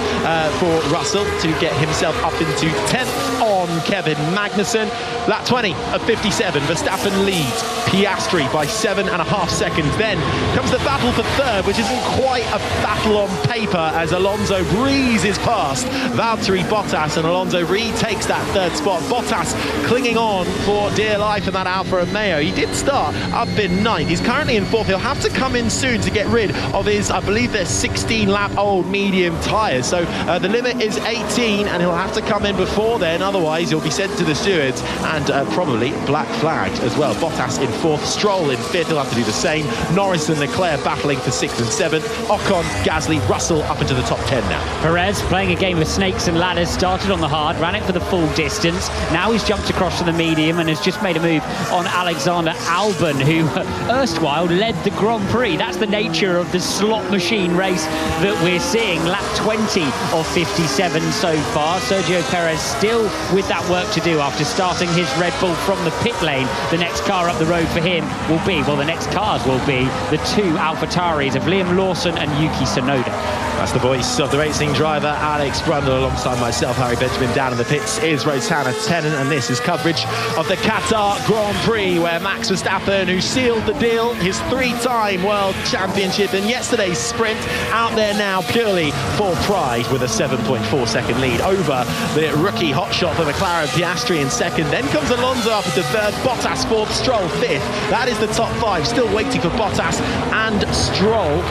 for Russell to get himself up into 10th on Kevin Magnussen. Lap 20 of 57, Verstappen leads Piastri by 7.5 seconds. Then comes the battle for 3rd, which isn't quite a battle on paper, as Alonso breezes past Valtteri Bottas, and Alonso retakes that 3rd spot. Bottas clinging on for dear life in that Alfa Romeo. He did start up in 9th. He's currently in 4th. He'll have to come in soon to get rid of his, I believe they're 16-lap old medium tyres. So the limit is 18, and he'll have to come in before then. Otherwise, he'll be sent to the stewards and probably black flagged as well. Bottas in 4th, Stroll in 5th. He'll have to do the same. Norris and Leclerc battling for 6th and 7th. Ocon, Gasly, Russell up into the top 10 now. Perez playing a game of snakes and ladders, started on the hard, ran it for the full distance. Now he's jumped across to the medium and has just made a move on Alexander Albon, who erstwhile led the Grand Prix. That's the nature of the slot machine race that we're seeing. Lap 20 of 57 so far. Sergio Perez still with that work to do after starting his Red Bull from the pit lane. The next car up the road for him will be, well, the next cars will be the two AlphaTauris of Liam Lawson and Yuki Tsunoda. That's the voice of the racing driver Alex Brundle, alongside myself, Harry Benjamin. Down in the pits is Rosanna Tennant, and this is coverage of the Qatar Grand Prix, where Max Verstappen, who sealed the deal, his 3-time World Championship in yesterday's sprint, out there now purely for pride with a 7.4 second lead over the rookie hotshot for McLaren, Piastri in 2nd. Then comes Alonso up into 3rd, Bottas 4th, Stroll 5th. That is the top 5. Still waiting for Bottas and Stroll.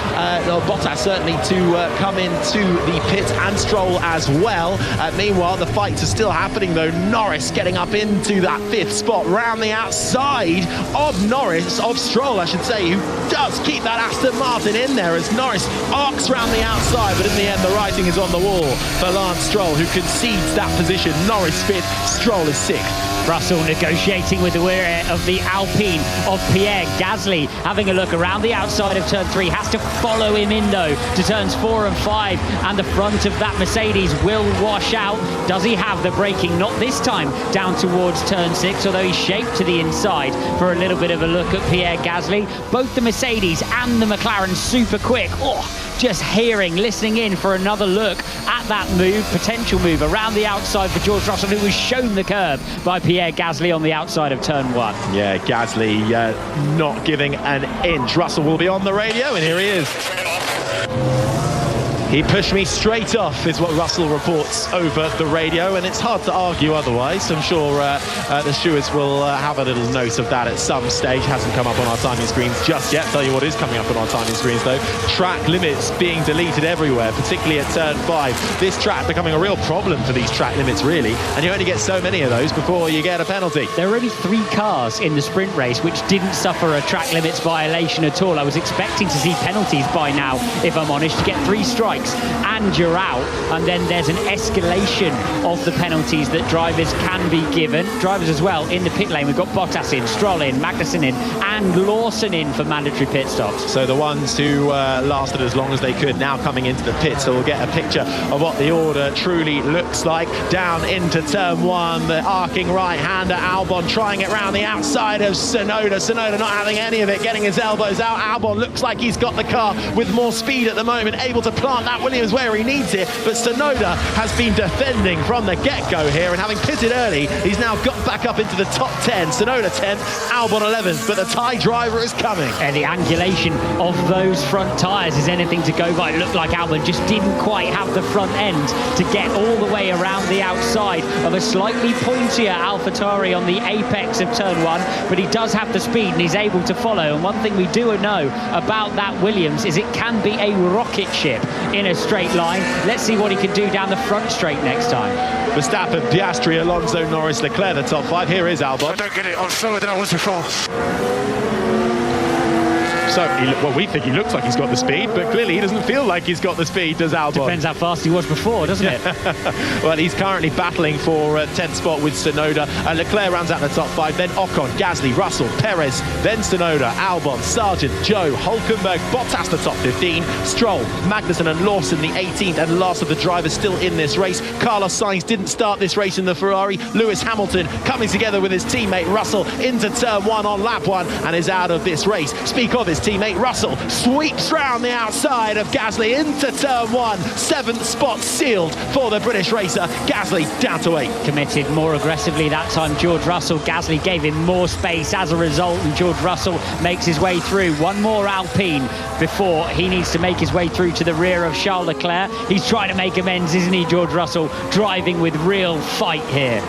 Bottas certainly to come into the pits, and Stroll as well. Meanwhile, the fights are still happening though. Norris getting up into that 5th spot, round the outside of Stroll, I should say, who does keep that Aston Martin in there as Norris arcs round the outside, but in the end the writing is on the wall for Lance Stroll, who concedes that position. Norris 5th, Stroll is 6th. Russell negotiating with the rear of the Alpine of Pierre Gasly, having a look around the outside of turn 3, has to follow him in though to turns 4 and 5, and the front of that Mercedes will wash out. Does he have the braking? Not this time down towards turn 6, although he's shaped to the inside for a little bit of a look at Pierre Gasly. Both the Mercedes and the McLaren super quick. Just listening in for another look at that move, potential move around the outside for George Russell, who was shown the curb by Pierre Gasly on the outside of turn 1. Yeah, Gasly not giving an inch. Russell will be on the radio, and here he is. He pushed me straight off, is what Russell reports over the radio, and it's hard to argue otherwise. I'm sure the stewards will have a little note of that at some stage. Hasn't come up on our timing screens just yet. Tell you what is coming up on our timing screens though. Track limits being deleted everywhere, particularly at turn 5. This track becoming a real problem for these track limits, really, and you only get so many of those before you get a penalty. There are only 3 cars in the sprint race which didn't suffer a track limits violation at all. I was expecting to see penalties by now, if I'm honest. To get 3 strikes strikes and you're out. And then there's an escalation of the penalties that drivers can be given. Drivers as well in the pit lane. We've got Bottas in, Stroll in, Magnussen in, and Lawson in for mandatory pit stops. So the ones who lasted as long as they could now coming into the pit. So we'll get a picture of what the order truly looks like. Down into turn one, the arcing right-hander Albon trying it round the outside of Tsunoda. Tsunoda not having any of it, getting his elbows out. Albon looks like he's got the car with more speed at the moment, able to plant that Williams where he needs it. But Tsunoda has been defending from the get-go here, and having pitted early, he's now got back up into the top 10. Tsunoda 10th, Albon 11th, but the Thai driver is coming. And the angulation of those front tyres is anything to go by. It looked like Albon just didn't quite have the front end to get all the way around the outside of a slightly pointier AlphaTauri on the apex of turn one, but he does have the speed and he's able to follow. And one thing we do know about that Williams is it can be a rocket ship in a straight line. Let's see what he can do down the front straight next time. Verstappen, Piastri, Alonso, Norris, Leclerc, the top five. Here is Albon. I don't get it. I'm slower than I was before. So, well, we think he looks like he's got the speed, but clearly he doesn't feel like he's got the speed, does Albon? Depends how fast he was before, doesn't it? Well, he's currently battling for 10th spot with Tsunoda. Leclerc rounds out the top five, then Ocon, Gasly, Russell, Perez, then Tsunoda, Albon, Sargent, Joe, Hulkenberg, Bottas the top 15, Stroll, Magnussen and Lawson the 18th and last of the drivers still in this race. Carlos Sainz didn't start this race in the Ferrari. Lewis Hamilton coming together with his teammate Russell into turn one on lap one and is out of this race. Speak of his teammate Russell, sweeps round the outside of Gasly into turn one. 7th spot sealed for the British racer. Gasly down to 8. Committed more aggressively that time, George Russell. Gasly gave him more space as a result, and George Russell makes his way through. One more Alpine before he needs to make his way through to the rear of Charles Leclerc. He's trying to make amends, isn't he, George Russell? Driving with real fight here.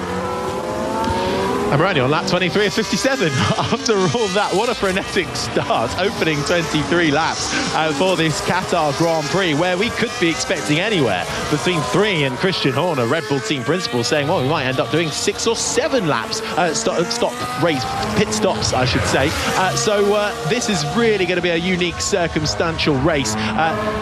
And we're only on lap 23 of 57. After all that, what a frenetic start. Opening 23 laps for this Qatar Grand Prix, where we could be expecting anywhere between 3 and Christian Horner, Red Bull team principal, saying, well, we might end up doing 6 or 7 laps, pit stops, I should say. So this is really going to be a unique circumstantial race.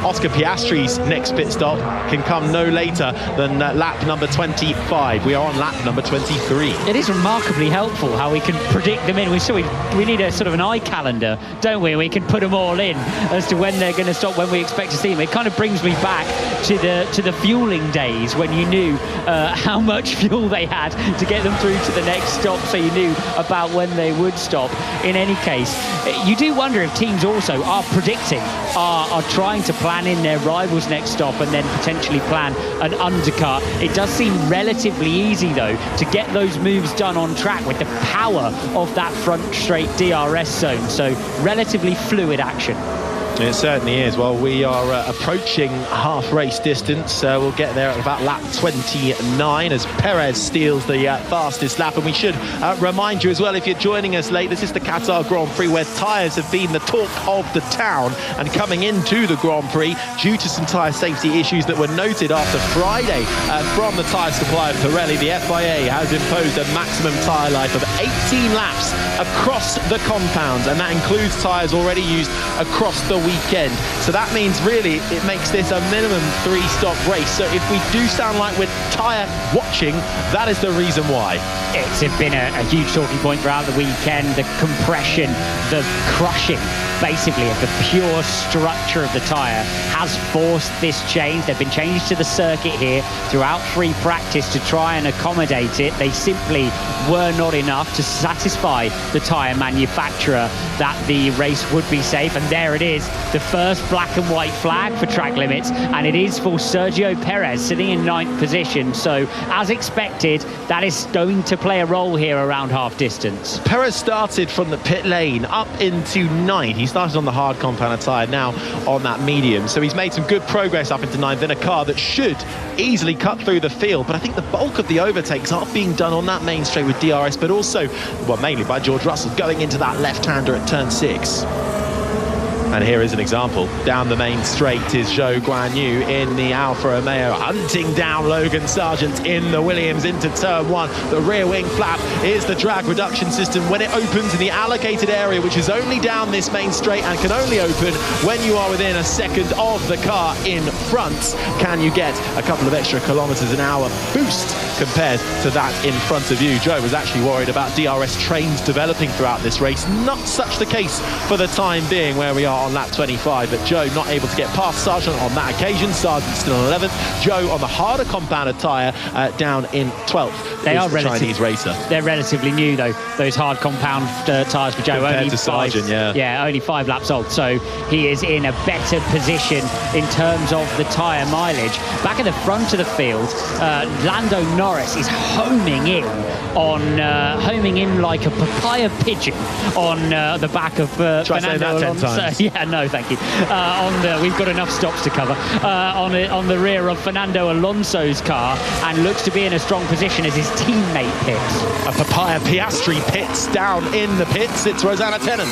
Oscar Piastri's next pit stop can come no later than lap number 25. We are on lap number 23. It is remarkably helpful how we can predict them in. We need a sort of an eye calendar, don't we? We can put them all in as to when they're going to stop, when we expect to see them. It kind of brings me back to the fueling days when you knew how much fuel they had to get them through to the next stop, so you knew about when they would stop. In any case, you do wonder if teams also are predicting, are trying to plan in their rivals' next stop and then potentially plan an undercut. It does seem relatively easy, though, to get those moves done on track with the power of that front straight DRS zone. So relatively fluid action. It certainly is. Well, we are approaching half race distance. We'll get there at about lap 29 as Perez steals the fastest lap. And we should remind you as well, if you're joining us late, this is the Qatar Grand Prix, where tyres have been the talk of the town. And coming into the Grand Prix, due to some tyre safety issues that were noted after Friday from the tyre supplier Pirelli, the FIA has imposed a maximum tyre life of 18 laps across the compounds, and that includes tyres already used across the weekend. So that means really it makes this a minimum 3-stop race. So if we do sound like we're tyre watching, that is the reason why. It's been a huge talking point throughout the weekend. The compression, the crushing basically of the pure structure of the tyre has forced this change. There have been changes to the circuit here throughout free practice to try and accommodate it. They simply were not enough to satisfy the tyre manufacturer that the race would be safe. And there it is, the first black and white flag for track limits, and it is for Sergio Perez sitting in 9th position. So as expected, that is going to play a role here around half distance. Perez started from the pit lane up into 9th. He started on the hard compound tyre, now on that medium. So he's made some good progress up into 9th in a car that should easily cut through the field. But I think the bulk of the overtakes are being done on that main straight with DRS, but also, well, mainly by George Russell going into that left-hander at turn 6. And here is an example. Down the main straight is Zhou Guanyu in the Alfa Romeo, hunting down Logan Sargent in the Williams into turn 1. The rear wing flap is the drag reduction system. When it opens in the allocated area, which is only down this main straight and can only open when you are within a second of the car in front, can you get a couple of extra kilometers an hour boost compared to that in front of you. Zhou was actually worried about DRS trains developing throughout this race. Not such the case for the time being, where we are on lap 25, but Zhou not able to get past Sargent on that occasion. Sargent still on 11th. Zhou on the harder compounded tyre down in 12th. They are the Chinese racer. They're relatively new though, those hard compound tyres for Zhou. Compared only to Sargent, only 5 laps old, so he is in a better position in terms of the tyre mileage. Back at the front of the field, Lando Norris is homing in like a papaya pigeon on the back of Fernando Alonso. Yeah, no, thank you. We've got enough stops to cover. On the rear of Fernando Alonso's car, and looks to be in a strong position as his teammate pits. A papaya Piastri pits down in the pits. It's Rosanna Tennant.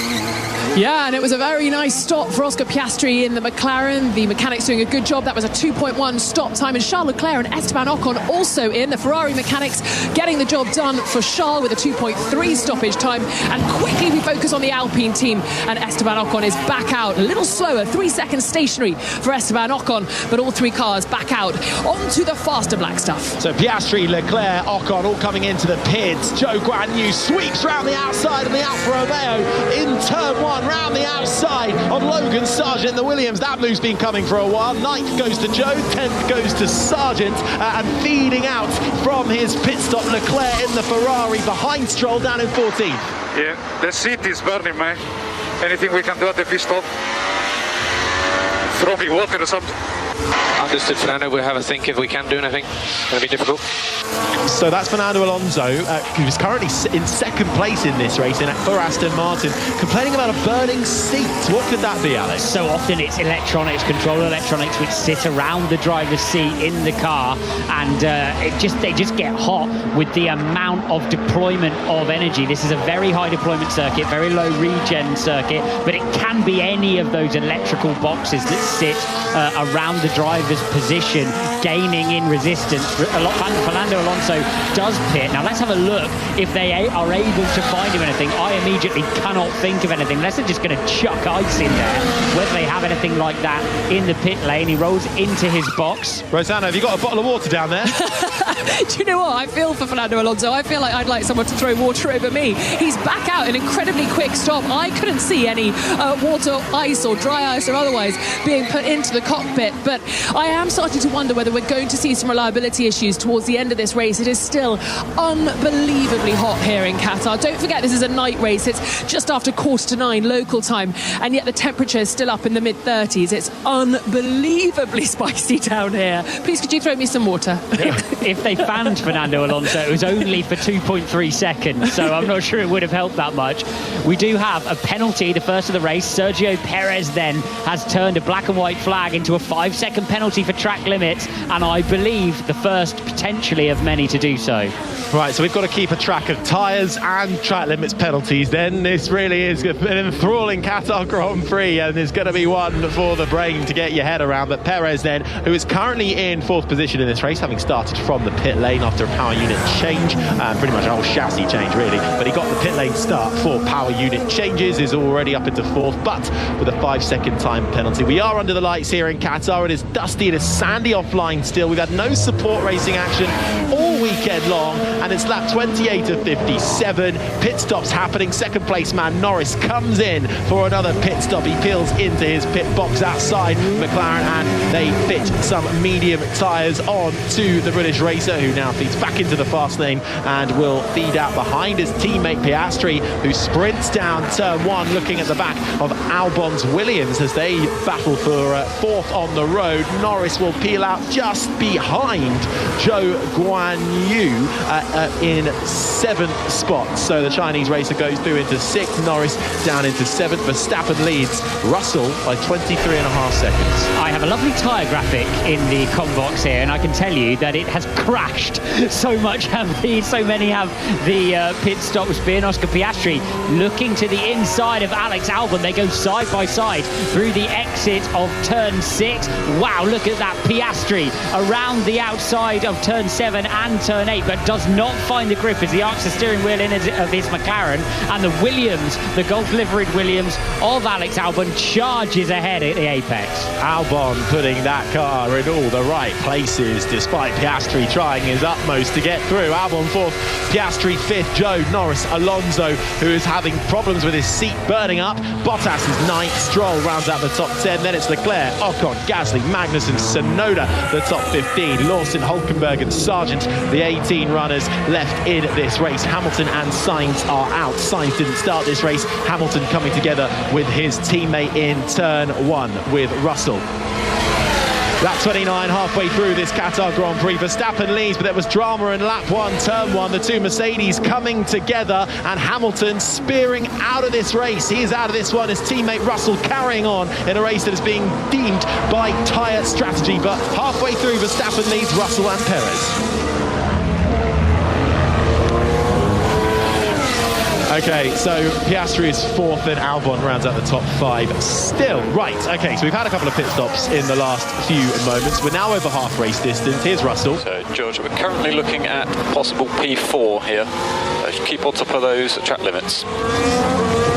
Yeah, and it was a very nice stop for Oscar Piastri in the McLaren. The mechanics doing a good job. That was a 2.1 stop time, and Charles Leclerc and Esteban Ocon also in. The Ferrari mechanics getting the job done for Charles with a 2.3 stoppage time. And quickly we focus on the Alpine team, and Esteban Ocon is back out. A little slower, 3 seconds stationary for Esteban Ocon, but all 3 cars back out onto the faster black stuff. So Piastri, Leclerc, Ocon all coming into the pits. Zhou Guanyu sweeps round the outside of the Alfa Romeo in turn 1. Round the outside of Logan Sargent, the Williams. That move's been coming for a while. 9th goes to Zhou, 10th goes to Sargent, and feeding out from his pit stop Leclerc in the Ferrari behind Stroll down in 14th. Yeah, the seat is burning, man. Anything we can do at the pit stop? Throw me water or something. Understood, Fernando. We'll have a think if we can do anything. It's going to be difficult. So that's Fernando Alonso, who is currently in 2nd place in this race for Aston Martin, complaining about a burning seat. What could that be, Alex? So often it's electronics, control electronics, which sit around the driver's seat in the car, and they just get hot with the amount of deployment of energy. This is a very high deployment circuit, very low regen circuit, but it can be any of those electrical boxes that sit around the driver's position, gaining in resistance. Fernando Alonso does pit. Now let's have a look if they are able to find him anything. I immediately cannot think of anything unless they're just going to chuck ice in there. Whether they have anything like that in the pit lane. He rolls into his box. Rosanna, have you got a bottle of water down there? Do you know what? I feel for Fernando Alonso. I feel like I'd like someone to throw water over me. He's back out, an incredibly quick stop. I couldn't see any water, ice or dry ice or otherwise being put into the cockpit, but I am starting to wonder whether we're going to see some reliability issues towards the end of this race. It is still unbelievably hot here in Qatar. Don't forget, this is a night race. It's just after 9:15 local time, and yet the temperature is still up in the mid-30s. It's unbelievably spicy down here. Please, could you throw me some water? If they fanned Fernando Alonso, it was only for 2.3 seconds, so I'm not sure it would have helped that much. We do have a penalty, the first of the race. Sergio Perez then has turned a black and white flag into a 5-second penalty for track limits, and I believe the first potentially of many to do so. Right, so we've got to keep a track of tyres and track limits penalties then. This really is an enthralling Qatar Grand Prix, and there's going to be one for the brain to get your head around. But Perez then, who is currently in 4th position in this race, having started from the pit lane after a power unit change, pretty much a whole chassis change really, but he got the pit lane start for power unit changes, is already up into 4th, but with a 5-second time penalty. We are under the lights here in Qatar. It is dusty, it is sandy offline still. We've had no support racing action all weekend long, and it's lap 28 of 57. Pit stops happening. 2nd place man Norris comes in for another pit stop. He peels into his pit box outside McLaren, and they fit some medium tyres on to the British racer, who now feeds back into the fast lane and will feed out behind his teammate Piastri, who sprints down turn 1, looking at the back of Albon's Williams as they battle for 4th on the road. Not Norris will peel out just behind Zhou Guanyu in 7th spot. So the Chinese racer goes through into 6th, Norris down into 7th. Verstappen leads Russell by 23.5 seconds. I have a lovely tyre graphic in the box here, and I can tell you that it has crashed so much. So many have the pit stops been. Oscar Piastri looking to the inside of Alex Albon. They go side by side through the exit of turn 6. Wow, look at that. Piastri around the outside of turn 7 and turn 8, but does not find the grip as he arcs the steering wheel in of his McLaren, and the Williams, the Gulf liveried Williams of Alex Albon, charges ahead at the apex. Albon putting that car in all the right places despite Piastri trying his utmost to get through. Albon 4th, Piastri 5th, Zhou, Norris, Alonso, who is having problems with his seat burning up. Bottas is 9th, Stroll rounds out the top 10, then it's Leclerc, Ocon, Gasly, Magnussen, Tsunoda, the top 15, Lawson, Hulkenberg and Sargent, the 18 runners left in this race. Hamilton and Sainz are out. Sainz didn't start this race. Hamilton coming together with his teammate in turn 1 with Russell. Lap 29, halfway through this Qatar Grand Prix. Verstappen leads, but there was drama in lap 1, turn 1. The two Mercedes coming together, and Hamilton spearing out of this race. He is out of this one. His teammate Russell carrying on in a race that is being deemed by tyre strategy. But halfway through, Verstappen leads Russell and Perez. Okay, so Piastri is 4th and Albon rounds out the top 5 still. Right, okay, so we've had a couple of pit stops in the last few moments. We're now over half race distance. Here's Russell. So, George, we're currently looking at possible P4 here. Keep on top of those track limits.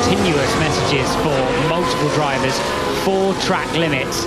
Continuous messages for multiple drivers. 4 track limits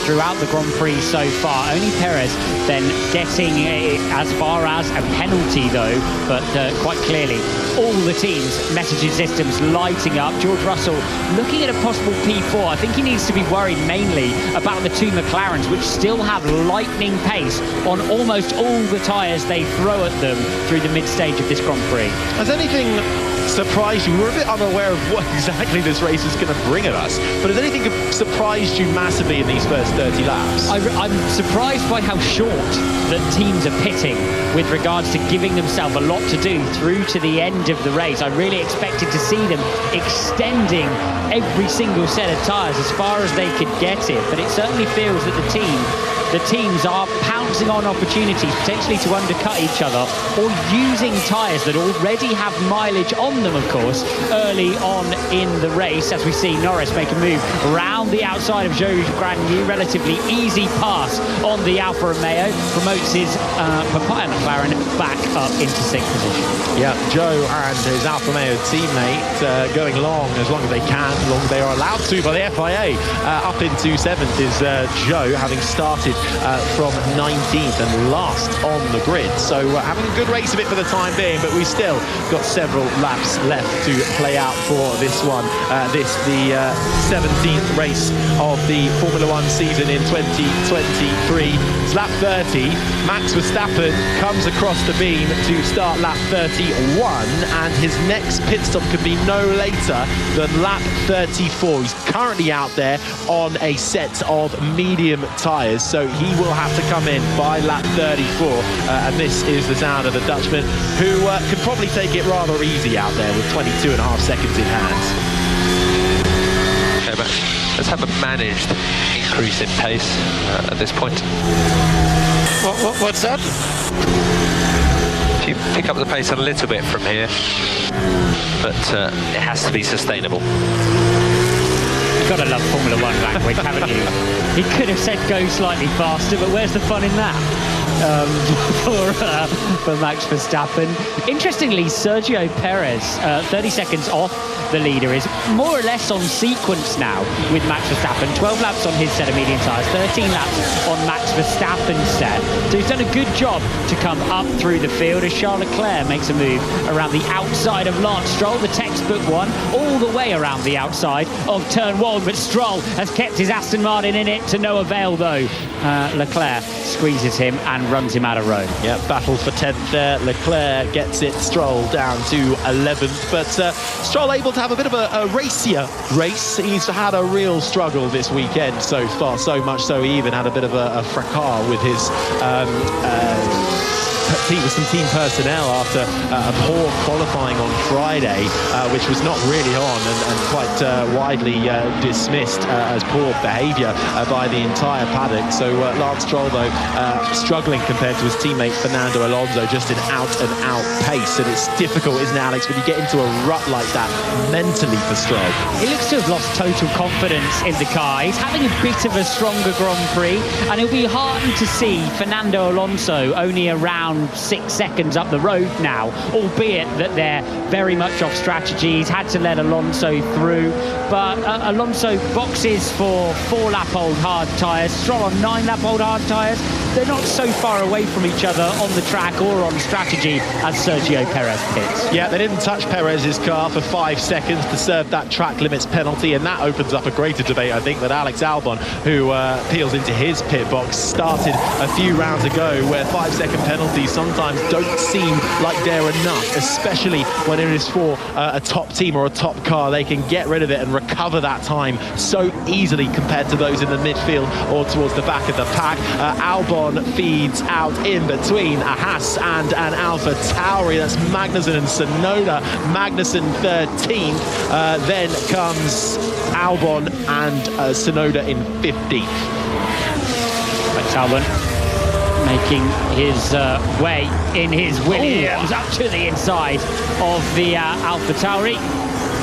throughout the Grand Prix so far. Only Perez then getting as far as a penalty though, but quite clearly all the teams' messaging systems lighting up. George Russell looking at a possible P4. I think he needs to be worried mainly about the two McLarens, which still have lightning pace on almost all the tyres they throw at them through the mid-stage of this Grand Prix. Has anything surprised you? We're a bit unaware of what exactly this race is going to bring at us, but has anything surprised you massively in these first 30 laps? I'm surprised by how short the teams are pitting with regards to giving themselves a lot to do through to the end of the race. I really expected to see them extending every single set of tyres as far as they could get it, but it certainly feels that the teams are pouncing on opportunities potentially to undercut each other, or using tyres that already have mileage on them, of course, early on in the race, as we see Norris make a move around the outside of Zhou Guanyu. Relatively easy pass on the Alfa Romeo, promotes his Papaya McLaren back up into 6th position. Yeah, Zhou and his Alfa Romeo teammate going long as they can, as long as they are allowed to by the FIA. Up into 7th is Zhou, having started from 19th and last on the grid. So having a good race of it for the time being, but we've still got several laps left to play out for this one. The 17th race of the Formula One season in 2023. It's lap 30. Max Verstappen comes across the beam to start lap 31, and his next pit stop could be no later than lap 34. He's currently out there on a set of medium tyres, so he will have to come in by lap 34, and this is the sound of the Dutchman, who can probably take it rather easy out there with 22.5 seconds in hand. Okay, but let's have a managed increase in pace at this point. What's that? If you pick up the pace a little bit from here, but it has to be sustainable. You've got to love Formula One language, haven't you? He could have said go slightly faster, but where's the fun in that? For Max Verstappen. Interestingly, Sergio Perez, 30 seconds off the leader, is more or less on sequence now with Max Verstappen. 12 laps on his set of medium tyres, 13 laps on Max Verstappen's set. So he's done a good job to come up through the field as Charles Leclerc makes a move around the outside of Lance Stroll, the textbook one, all the way around the outside of turn 1, but Stroll has kept his Aston Martin in it to no avail though. Leclerc squeezes him and and runs him out of Rome. Yeah, battle for 10th there. Leclerc gets it, Stroll down to 11th. But Stroll able to have a bit of a racier race. He's had a real struggle this weekend so far, so much so he even had a bit of a fracas with his with some team personnel after a poor qualifying on Friday, which was not really on and quite widely dismissed as poor behaviour by the entire paddock. So Lance Stroll, though, struggling compared to his teammate Fernando Alonso, just an out-and-out pace. And it's difficult, isn't it, Alex, when you get into a rut like that mentally for Stroll? He looks to have lost total confidence in the car. He's having a bit of a stronger Grand Prix, and it'll be heartened to see Fernando Alonso only around 6 seconds up the road now, albeit that they're very much off strategy. He's had to let Alonso through, but Alonso boxes for 4-lap-old hard tyres, Stroll on 9-lap-old hard tyres. They're not so far away from each other on the track or on strategy as Sergio Perez pits. Yeah, they didn't touch Perez's car for 5 seconds to serve that track limits penalty, and that opens up a greater debate, I think, that Alex Albon, who peels into his pit box, started a few rounds ago, where 5-second penalties sometimes don't seem like they're enough, especially when it is for a top team or a top car. They can get rid of it and recover that time so easily compared to those in the midfield or towards the back of the pack. Albon feeds out in between a Haas and an Alpha Tauri. That's Magnussen and Tsunoda. Magnussen 13th. Then comes Albon and Tsunoda in 15th. Alex Albon making his way in his Williams up to the inside of the Alpha Tauri.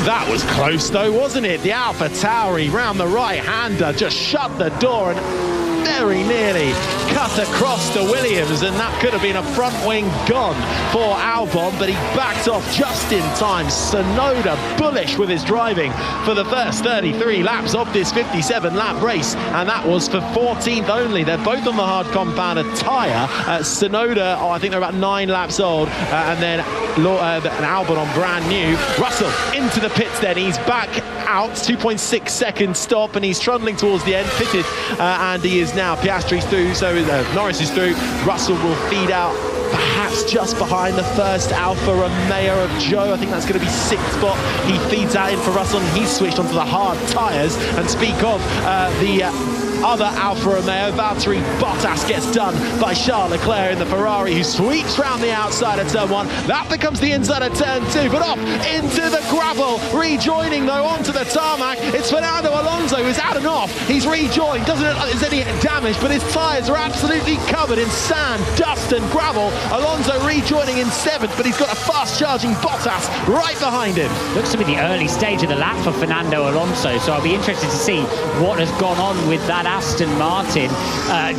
That was close though, wasn't it? The Alpha Tauri round the right-hander just shut the door and very nearly cut across the Williams, and that could have been a front wing gone for Albon, but he backed off just in time. Tsunoda bullish with his driving for the first 33 laps of this 57-lap race, and that was for 14th only. They're both on the hard compounded tyre. Tsunoda, I think they're about 9 laps old, and then Albon on brand new. Russell into the pits then, he's back out, 2.6 second stop, and he's trundling towards the end, pitted, and he is now, Piastri's through, so Norris is through. Russell will feed out perhaps just behind the first Alfa Romeo of Joe. I think that's going to be 6th spot. He feeds out in for Russell, and he's switched onto the hard tyres. And speak of the other Alfa Romeo, Valtteri Bottas gets done by Charles Leclerc in the Ferrari, who sweeps round the outside of turn 1. That becomes the inside of turn 2, but off into the gravel, rejoining though onto the tarmac. It's Fernando Alonso who's out and off. He's rejoined, doesn't look like there's any damage, but his tyres are absolutely covered in sand, dust and gravel. Alonso rejoining in 7th, but he's got a fast charging Bottas right behind him. Looks to be the early stage of the lap for Fernando Alonso, so I'll be interested to see what has gone on with that Aston Martin.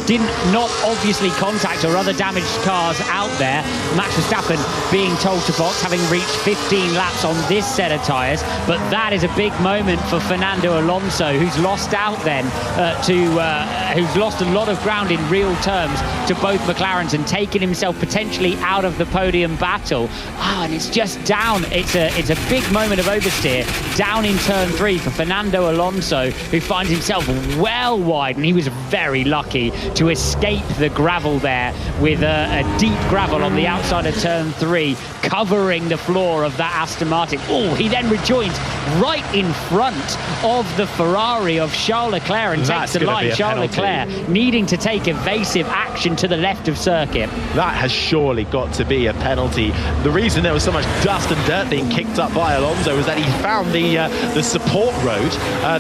Did not obviously contact or other damaged cars out there. Max Verstappen being told to box, having reached 15 laps on this set of tyres, but that is a big moment for Fernando Alonso, who's lost out then who's lost a lot of ground in real terms to both McLarens and taken himself potentially out of the podium battle. And it's just down. It's a big moment of oversteer down in turn 3 for Fernando Alonso, who finds himself well wide, and he was very lucky to escape the gravel there with a deep gravel on the outside of turn 3, covering the floor of that Aston Martin. He then rejoins right in front of the Ferrari of Charles Leclerc and takes the line. Charles Leclerc needing to take evasive action to the left of circuit. That has surely got to be a penalty. The reason there was so much dust and dirt being kicked up by Alonso was that he found the support road,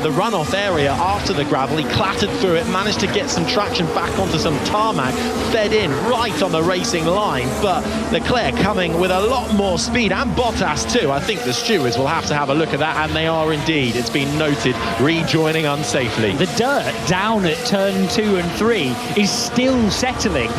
the runoff area after the gravel. He clattered through it, managed to get some traction back onto some tarmac, fed in right on the racing line, but Leclerc coming with a lot more speed, and Bottas too. I think the stewards will have to have a look at that, and they are indeed. It's been noted, rejoining unsafely. The dirt down at turn 2 and 3 is still settling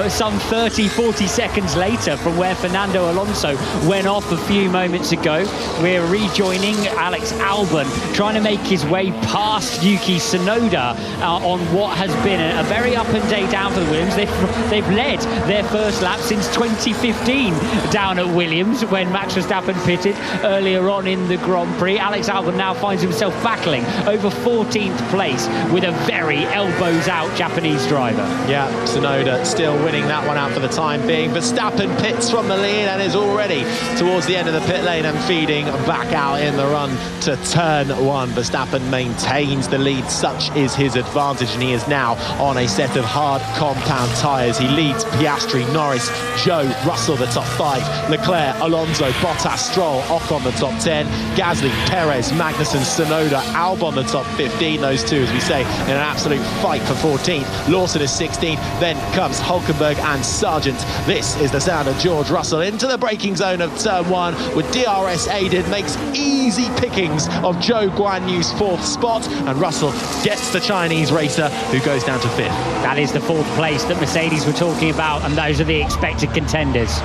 some 30-40 seconds later from where Fernando Alonso went off a few moments ago. We're rejoining Alex Albon, trying to make his way past Yuki Tsunoda on what has been a very up and day down for the Williams. They've led their first lap since 2015 down at Williams when Max Verstappen pitted earlier on in the Grand Prix. Alex Albon now finds himself battling over 14th place with a very elbows out Japanese driver. Yeah, Tsunoda still winning that one out for the time being. Verstappen pits from the lead and is already towards the end of the pit lane and feeding back out in the run to turn one. Verstappen maintains the lead. Such is his advantage, and he is now on a set of hard compound tyres. He leads Piastri, Norris, Joe, Russell the top 5, Leclerc, Alonso, Bottas, Stroll, Ocon the top 10, Gasly, Perez, Magnussen, Tsunoda, Albon the top 15. Those two, as we say, in an absolute fight for 14th. Lawson is 16th. Then comes Hülkenberg and Sargent. This is the sound of George Russell into the braking zone of turn 1 with DRS aided, makes easy pickings of Zhou Guanyu's 4th spot, and Russell gets the Chinese racer who goes down to 5th. That is the 4th place that Mercedes were talking about, and those are the expected contenders.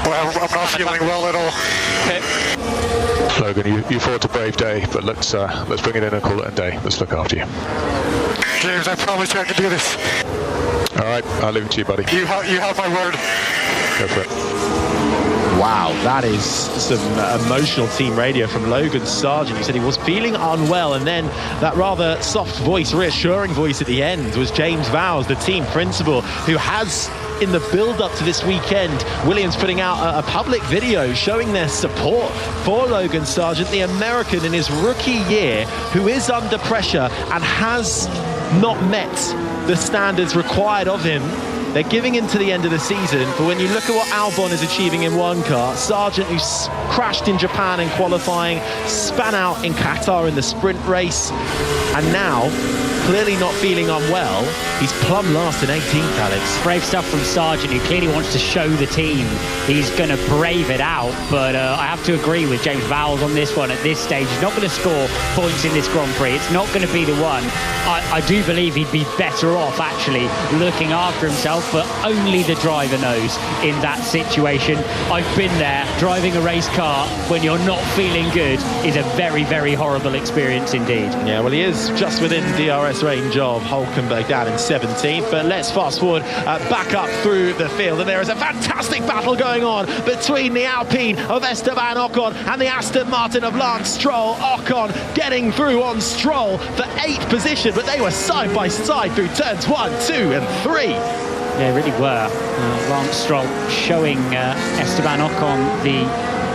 Well, I'm not feeling well at all. Logan, you fought a brave day, but let's bring it in and call it a day. Let's look after you. James, I promise you I can do this. All right, I'll leave it to you, buddy. You have my word. Go for it. Wow, that is some emotional team radio from Logan Sargent. He said he was feeling unwell, and then that rather soft voice, reassuring voice at the end was James Vowles, the team principal, who has, in the build-up to this weekend, Williams putting out a public video showing their support for Logan Sargent, the American in his rookie year, who is under pressure and has not met the standards required of him. They're giving in to the end of the season, but when you look at what Albon is achieving in one car, Sargent, who's crashed in Japan in qualifying, span out in Qatar in the sprint race, and now clearly not feeling unwell, he's plumb last in 18th, Alex. Brave stuff from Sargent, who clearly wants to show the team he's going to brave it out, but I have to agree with James Vowles on this one. At this stage, he's not going to score points in this Grand Prix. It's not going to be the one. I do believe he'd be better off actually looking after himself, but only the driver knows in that situation. I've been there. Driving a race car when you're not feeling good is a very, very horrible experience indeed. Yeah, well, he is just within DRS range of Hülkenberg down in 17th, but let's fast forward back up through the field, and there is a fantastic battle going on between the Alpine of Esteban Ocon and the Aston Martin of Lance Stroll. Ocon getting through on Stroll for 8th position, but they were side by side through turns 1, 2 and 3. They really were. Lance Stroll showing Esteban Ocon the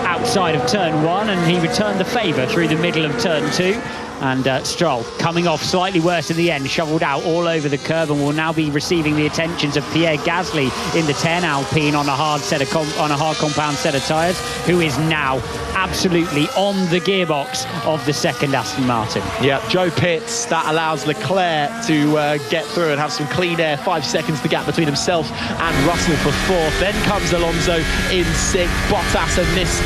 outside of turn 1, and he returned the favour through the middle of turn 2. And Stroll coming off slightly worse in the end, shoveled out all over the curb, and will now be receiving the attentions of Pierre Gasly in the 10 Alpine on a hard compound set of tyres, who is now absolutely on the gearbox of the second Aston Martin. Yeah, Joe pits. That allows Leclerc to get through and have some clean air. 5 seconds the gap between himself and Russell for 4th. Then comes Alonso in 6th. Bottas, and this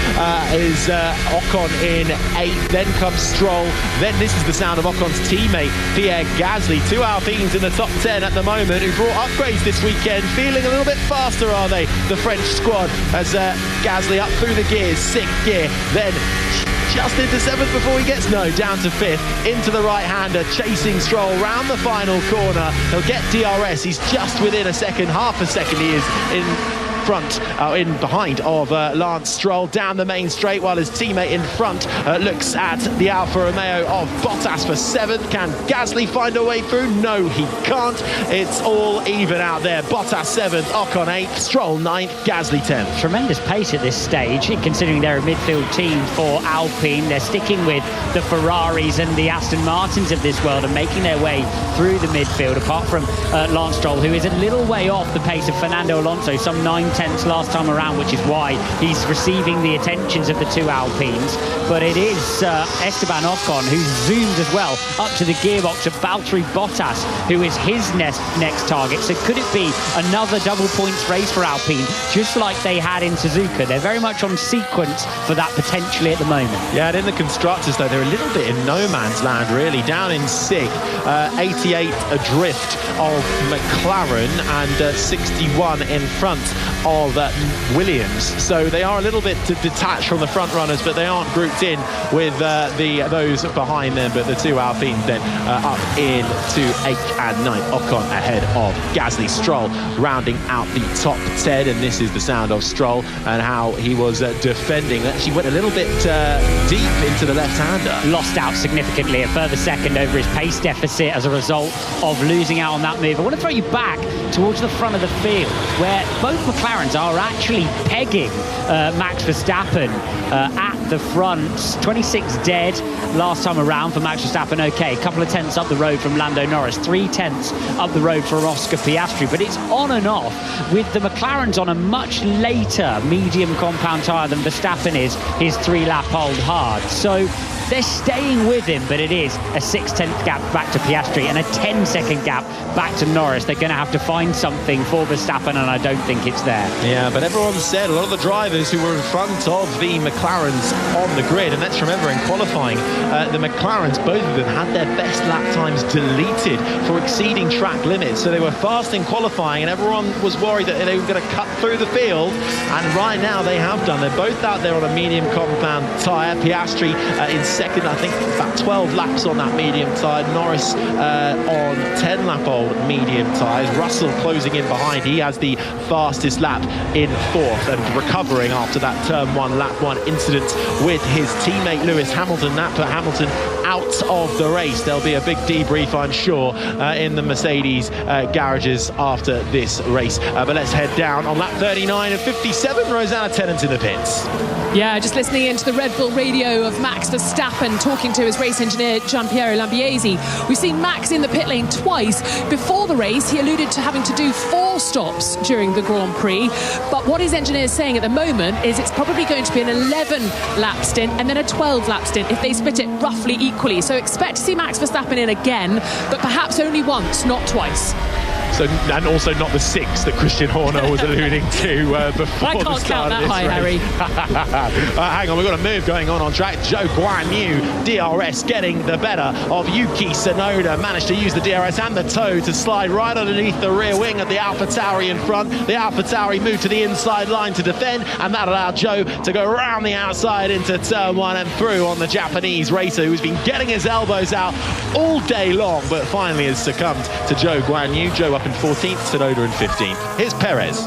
is Ocon in 8th. Then comes Stroll. Then this is the sound of Ocon's teammate, Pierre Gasly. 2 Alpines in the top 10 at the moment, who brought upgrades this weekend. Feeling a little bit faster, are they, the French squad, as Gasly up through the gears, 6th gear, then just into 7th before he gets down to 5th, into the right-hander, chasing Stroll round the final corner. He'll get DRS. He's just within a second, half a second he is in behind of Lance Stroll down the main straight, while his teammate in front looks at the Alfa Romeo of Bottas for 7th. Can Gasly find a way through? No, he can't. It's all even out there. Bottas 7th, Ocon 8th, Stroll 9th, Gasly 10th. Tremendous pace at this stage, considering they're a midfield team for Alpine. They're sticking with the Ferraris and the Aston Martins of this world and making their way through the midfield, apart from Lance Stroll, who is a little way off the pace of Fernando Alonso, some 9/10 last time around, which is why he's receiving the attentions of the 2 Alpines. But it is Esteban Ocon who's zoomed as well up to the gearbox of Valtteri Bottas, who is his next target. So could it be another double points race for Alpine, just like they had in Suzuka? They're very much on sequence for that potentially at the moment. Yeah, and in the constructors, though, they're a little bit in no man's land, really. Down in 6th, 88 adrift of McLaren, and 61 in front of Williams. So they are a little bit detached from the front runners, but they aren't grouped in with those behind them. But the two Alpines then up into 8th and 9th. Ocon ahead of Gasly. Stroll rounding out the top 10, and this is the sound of Stroll and how he was defending. Actually went a little bit deep into the left-hander. Lost out significantly, a further second over his pace deficit as a result of losing out on that move. I want to throw you back towards the front of the field, where both McLarens are actually pegging Max Verstappen at the front. 26 dead last time around for Max Verstappen. Okay, a couple of tenths up the road from Lando Norris, 3 tenths up the road for Oscar Piastri, but it's on and off with the McLarens on a much later medium compound tyre than Verstappen is his 3-lap-old hard. So they're staying with him, but it is a 6/10 gap back to Piastri and a 10-second gap back to Norris. They're going to have to find something for Verstappen, and I don't think it's there. Yeah, but everyone said, a lot of the drivers who were in front of the McLarens on the grid, and let's remember in qualifying, the McLarens, both of them had their best lap times deleted for exceeding track limits. So they were fast in qualifying, and everyone was worried that they were going to cut through the field, and right now they have done. They're both out there on a medium compound tyre. Piastri in second, I think about 12 laps on that medium tyre. Norris on 10-lap-old medium tyres. Russell closing in behind. He has the fastest lap in 4th and recovering after that turn 1, lap 1 incident with his teammate Lewis Hamilton. That put Hamilton out of the race. There'll be a big debrief, I'm sure, in the Mercedes garages after this race. But let's head down on lap 39 and 57. Rosanna Tennant in the pits. Yeah, just listening into the Red Bull radio of Max Verstappen talking to his race engineer Gianpiero Lambiase. We've seen Max in the pit lane twice. Before the race, he alluded to having to do 4 stops during the Grand Prix. But what his engineer is saying at the moment is it's probably going to be an 11-lap stint and then a 12-lap stint if they split it roughly equally. So expect to see Max Verstappen in again, but perhaps only once, not twice. So, and also not the 6 that Christian Horner was alluding to before I can't the start count that of this high, race. Harry. Hang on, we've got a move going on track. Zhou Guanyu, DRS getting the better of Yuki Tsunoda. Managed to use the DRS and the toe to slide right underneath the rear wing of the AlphaTauri in front. The AlphaTauri moved to the inside line to defend, and that allowed Zhou to go around the outside into turn 1 and through on the Japanese racer, who's been getting his elbows out all day long, but finally has succumbed to Zhou Guanyu. Zhou up in 14th, Tsunoda in 15th. Here's Perez.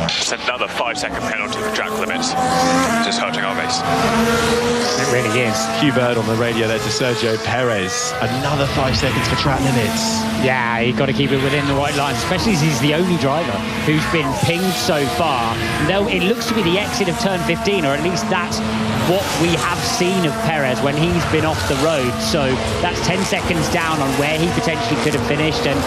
It's another 5-second penalty for track limits. Just hurting our race. It really is. Hugh Bird on the radio there to Sergio Perez. Another 5 seconds for track limits. Yeah, you've got to keep it within the white lines, especially as he's the only driver who's been pinged so far. Though it looks to be the exit of turn 15, or at least that's what we have seen of Perez when he's been off the road. So that's 10 seconds down on where he potentially could have finished, and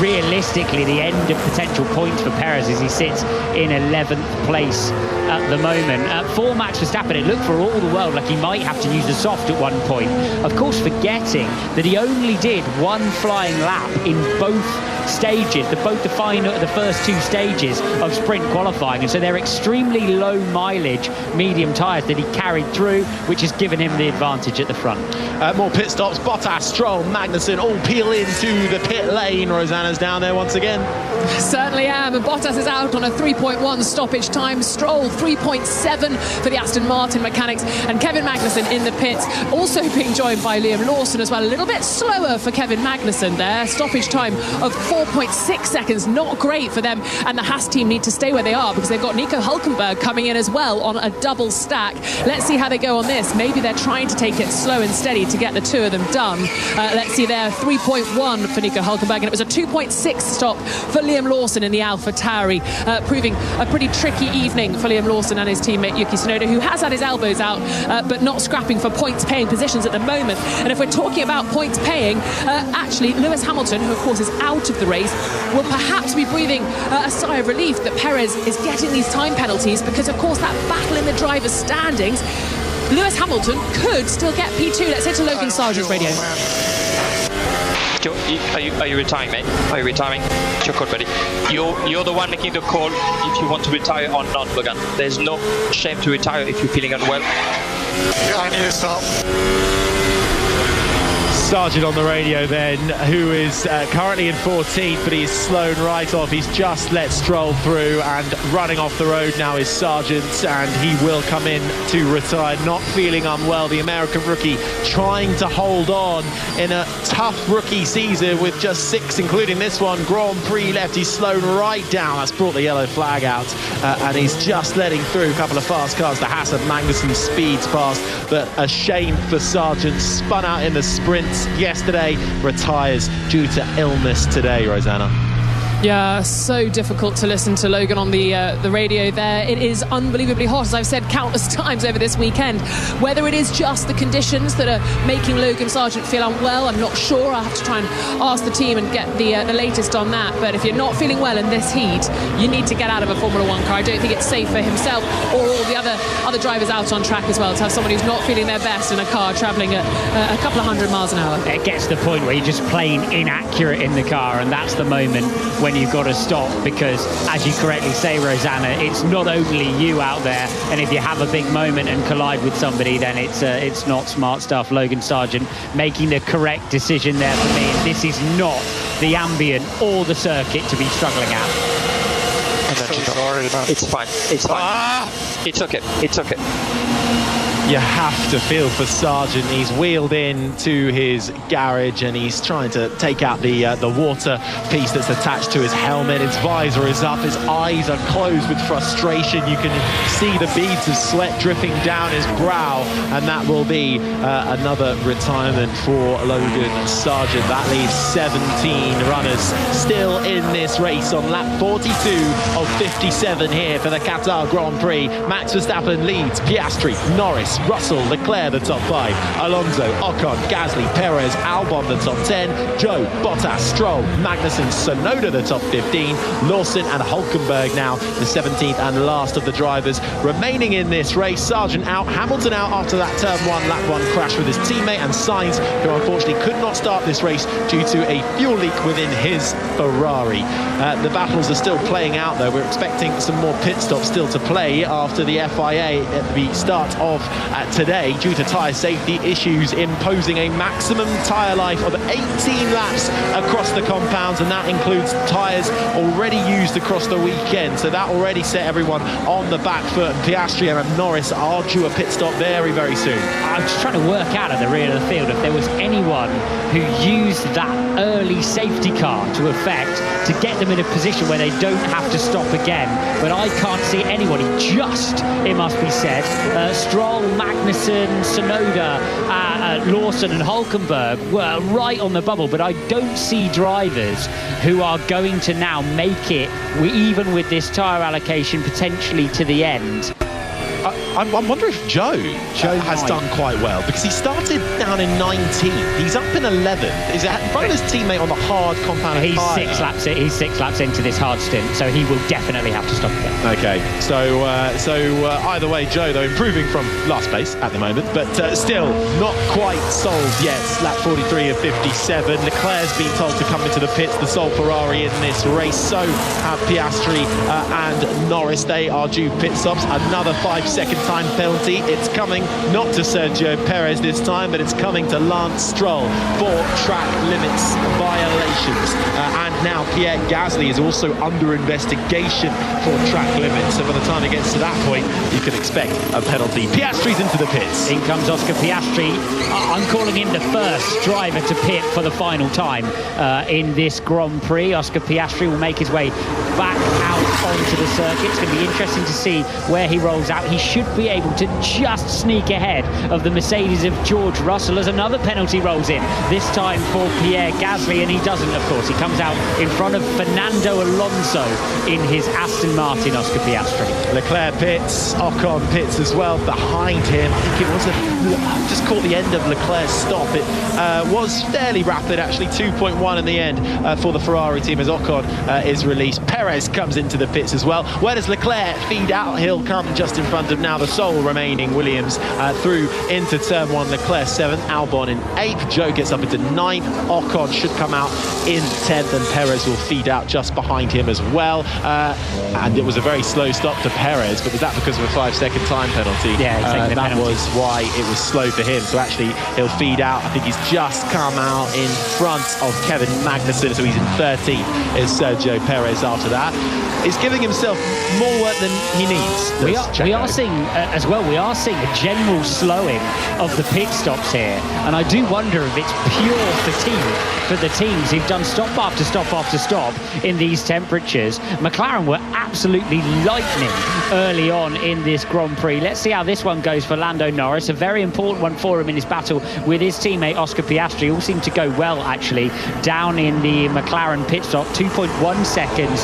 realistically the end of potential points for Perez as he sits in 11th place at the moment. For Max Verstappen, it looked for all the world like he might have to use the soft at one point. Of course, forgetting that he only did 1 flying lap in both stages, the first 2 stages of sprint qualifying, and so they're extremely low mileage medium tyres that he carried through, which has given him the advantage at the front. More pit stops. Bottas, Stroll, Magnussen all peel into the pit lane. Rosanna's down there once again. Certainly am, and Bottas is out on a 3.1 stoppage time. Stroll 3.7 for the Aston Martin mechanics, and Kevin Magnussen in the pits, also being joined by Liam Lawson as well. A little bit slower for Kevin Magnussen there. Stoppage time of 4.6 seconds, not great for them, and the Haas team need to stay where they are because they've got Nico Hülkenberg coming in as well on a double stack. Let's see how they go on this. Maybe they're trying to take it slow and steady to get the 2 of them done. Let's see there, 3.1 for Nico Hülkenberg, and it was a 2.6 stop for Liam Lawson in the AlphaTauri, proving a pretty tricky evening for Liam Lawson and his teammate Yuki Tsunoda, who has had his elbows out, but not scrapping for points-paying positions at the moment. And if we're talking about points-paying, actually Lewis Hamilton, who of course is out of the race, will perhaps be breathing a sigh of relief that Perez is getting these time penalties, because of course that battle in the driver's standings, Lewis Hamilton could still get P2. Let's head to Logan Sargent's radio. Are you retiring, mate? Are you retiring? It's your call, buddy. You're the one making the call if you want to retire or not, Logan. There's no shame to retire if you're feeling unwell. Yeah, I need to stop. Sargent on the radio then, who is currently in 14th, but he's slown right off. He's just let Stroll through, and running off the road now is Sargent, and he will come in to retire, not feeling unwell. The American rookie trying to hold on in a tough rookie season with just 6, including this one, Grand Prix left. He's slowed right down. That's brought the yellow flag out, and he's just letting through a couple of fast cars. The Haas of Magnussen speeds past, but a shame for Sargent. Spun out in the sprint yesterday, retires due to illness today, Rosanna. Yeah, so difficult to listen to Logan on the radio there. It is unbelievably hot, as I've said countless times over this weekend. Whether it is just the conditions that are making Logan Sargent feel unwell, I'm not sure. I'll have to try and ask the team and get the latest on that. But if you're not feeling well in this heat, you need to get out of a Formula One car. I don't think it's safe for himself or all the other drivers out on track as well to have someone who's not feeling their best in a car travelling at a couple of 100 miles an hour. It gets to the point where you're just plain inaccurate in the car, and that's the moment when you've got to stop, because as you correctly say, Rosanna, it's not only you out there, and if you have a big moment and collide with somebody, then it's not smart stuff. Logan Sargent making the correct decision there for me, and this is not the ambient or the circuit to be struggling at. It's fine. It's fine. It's okay. It's okay. You have to feel for Sargent. He's wheeled in to his garage and he's trying to take out the water piece that's attached to his helmet. His visor is up, his eyes are closed with frustration. You can see the beads of sweat dripping down his brow, and that will be another retirement for Logan Sargent. That leaves 17 runners still in this race on lap 42 of 57 here for the Qatar Grand Prix. Max Verstappen leads, Piastri, Norris, Russell, Leclerc the top 5, Alonso, Ocon, Gasly, Perez, Albon the top 10, Joe, Bottas, Stroll, Magnussen, Tsunoda the top 15, Lawson and Hulkenberg now the 17th and last of the drivers remaining in this race. Sargent out, Hamilton out after that turn 1, lap 1 crash with his teammate, and Sainz, who unfortunately could not start this race due to a fuel leak within his Ferrari. The battles are still playing out though. We're expecting some more pit stops still to play after the FIA at the start of today, due to tyre safety issues, imposing a maximum tyre life of 18 laps across the compounds, and that includes tyres already used across the weekend. So that already set everyone on the back foot, and Piastri and Norris are due a pit stop very, very soon. I'm just trying to work out at the rear of the field if there was anyone who used that early safety car to effect to get them in a position where they don't have to stop again, but I can't see anybody. Just, it must be said, Stroll, Magnussen, Tsunoda, Lawson and Hulkenberg were right on the bubble, but I don't see drivers who are going to now make it, even with this tyre allocation, potentially to the end. I wonder if Joe has done quite well, because he started down in 19th. He's up in 11th. He's in front of his teammate on the hard compound. He's six laps into this hard stint, so he will definitely have to stop again. Okay, so either way, Joe though improving from last place at the moment, but still not quite solved yet. Lap 43 of 57. Leclerc's been told to come into the pits, the sole Ferrari in this race. So have Piastri and Norris. They are due pit stops. Another 5-second time penalty. It's coming not to Sergio Perez this time, but it's coming to Lance Stroll for track limits violations. And now Pierre Gasly is also under investigation for track limits. So by the time it gets to that point, you can expect a penalty. Piastri's into the pits. In comes Oscar Piastri. I'm calling him the first driver to pit for the final time in this Grand Prix. Oscar Piastri will make his way back out onto the circuit. It's going to be interesting to see where he rolls out. He should be able to just sneak ahead of the Mercedes of George Russell as another penalty rolls in, this time for Pierre Gasly, and he doesn't, of course. He comes out in front of Fernando Alonso in his Aston Martin, Oscar Piastri. Leclerc pits, Ocon pits as well behind him. I think it was just caught the end of Leclerc's stop. It was fairly rapid, actually, 2.1 in the end for the Ferrari team as Ocon is released. Perez comes into the pits as well. Where does Leclerc feed out? He'll come just in front of of now the sole remaining Williams through into turn 1. Leclerc 7th, Albon in 8th, Joe gets up into 9th, Ocon should come out in 10th, and Perez will feed out just behind him as well. And it was a very slow stop to Perez, but was that because of a 5-second time penalty? Yeah, that was why it was slow for him. So actually he'll feed out. I think he's just come out in front of Kevin Magnussen, so he's in 13th is Sergio Perez after that. He's giving himself more work than he needs. We are seeing as well, we are seeing a general slowing of the pit stops here, and I do wonder if it's pure fatigue for the teams who've done stop after stop after stop in these temperatures. McLaren were absolutely lightning early on in this Grand Prix. Let's see how this one goes for Lando Norris. A very important one for him in his battle with his teammate Oscar Piastri. All seemed to go well, actually, down in the McLaren pit stop. 2.1 seconds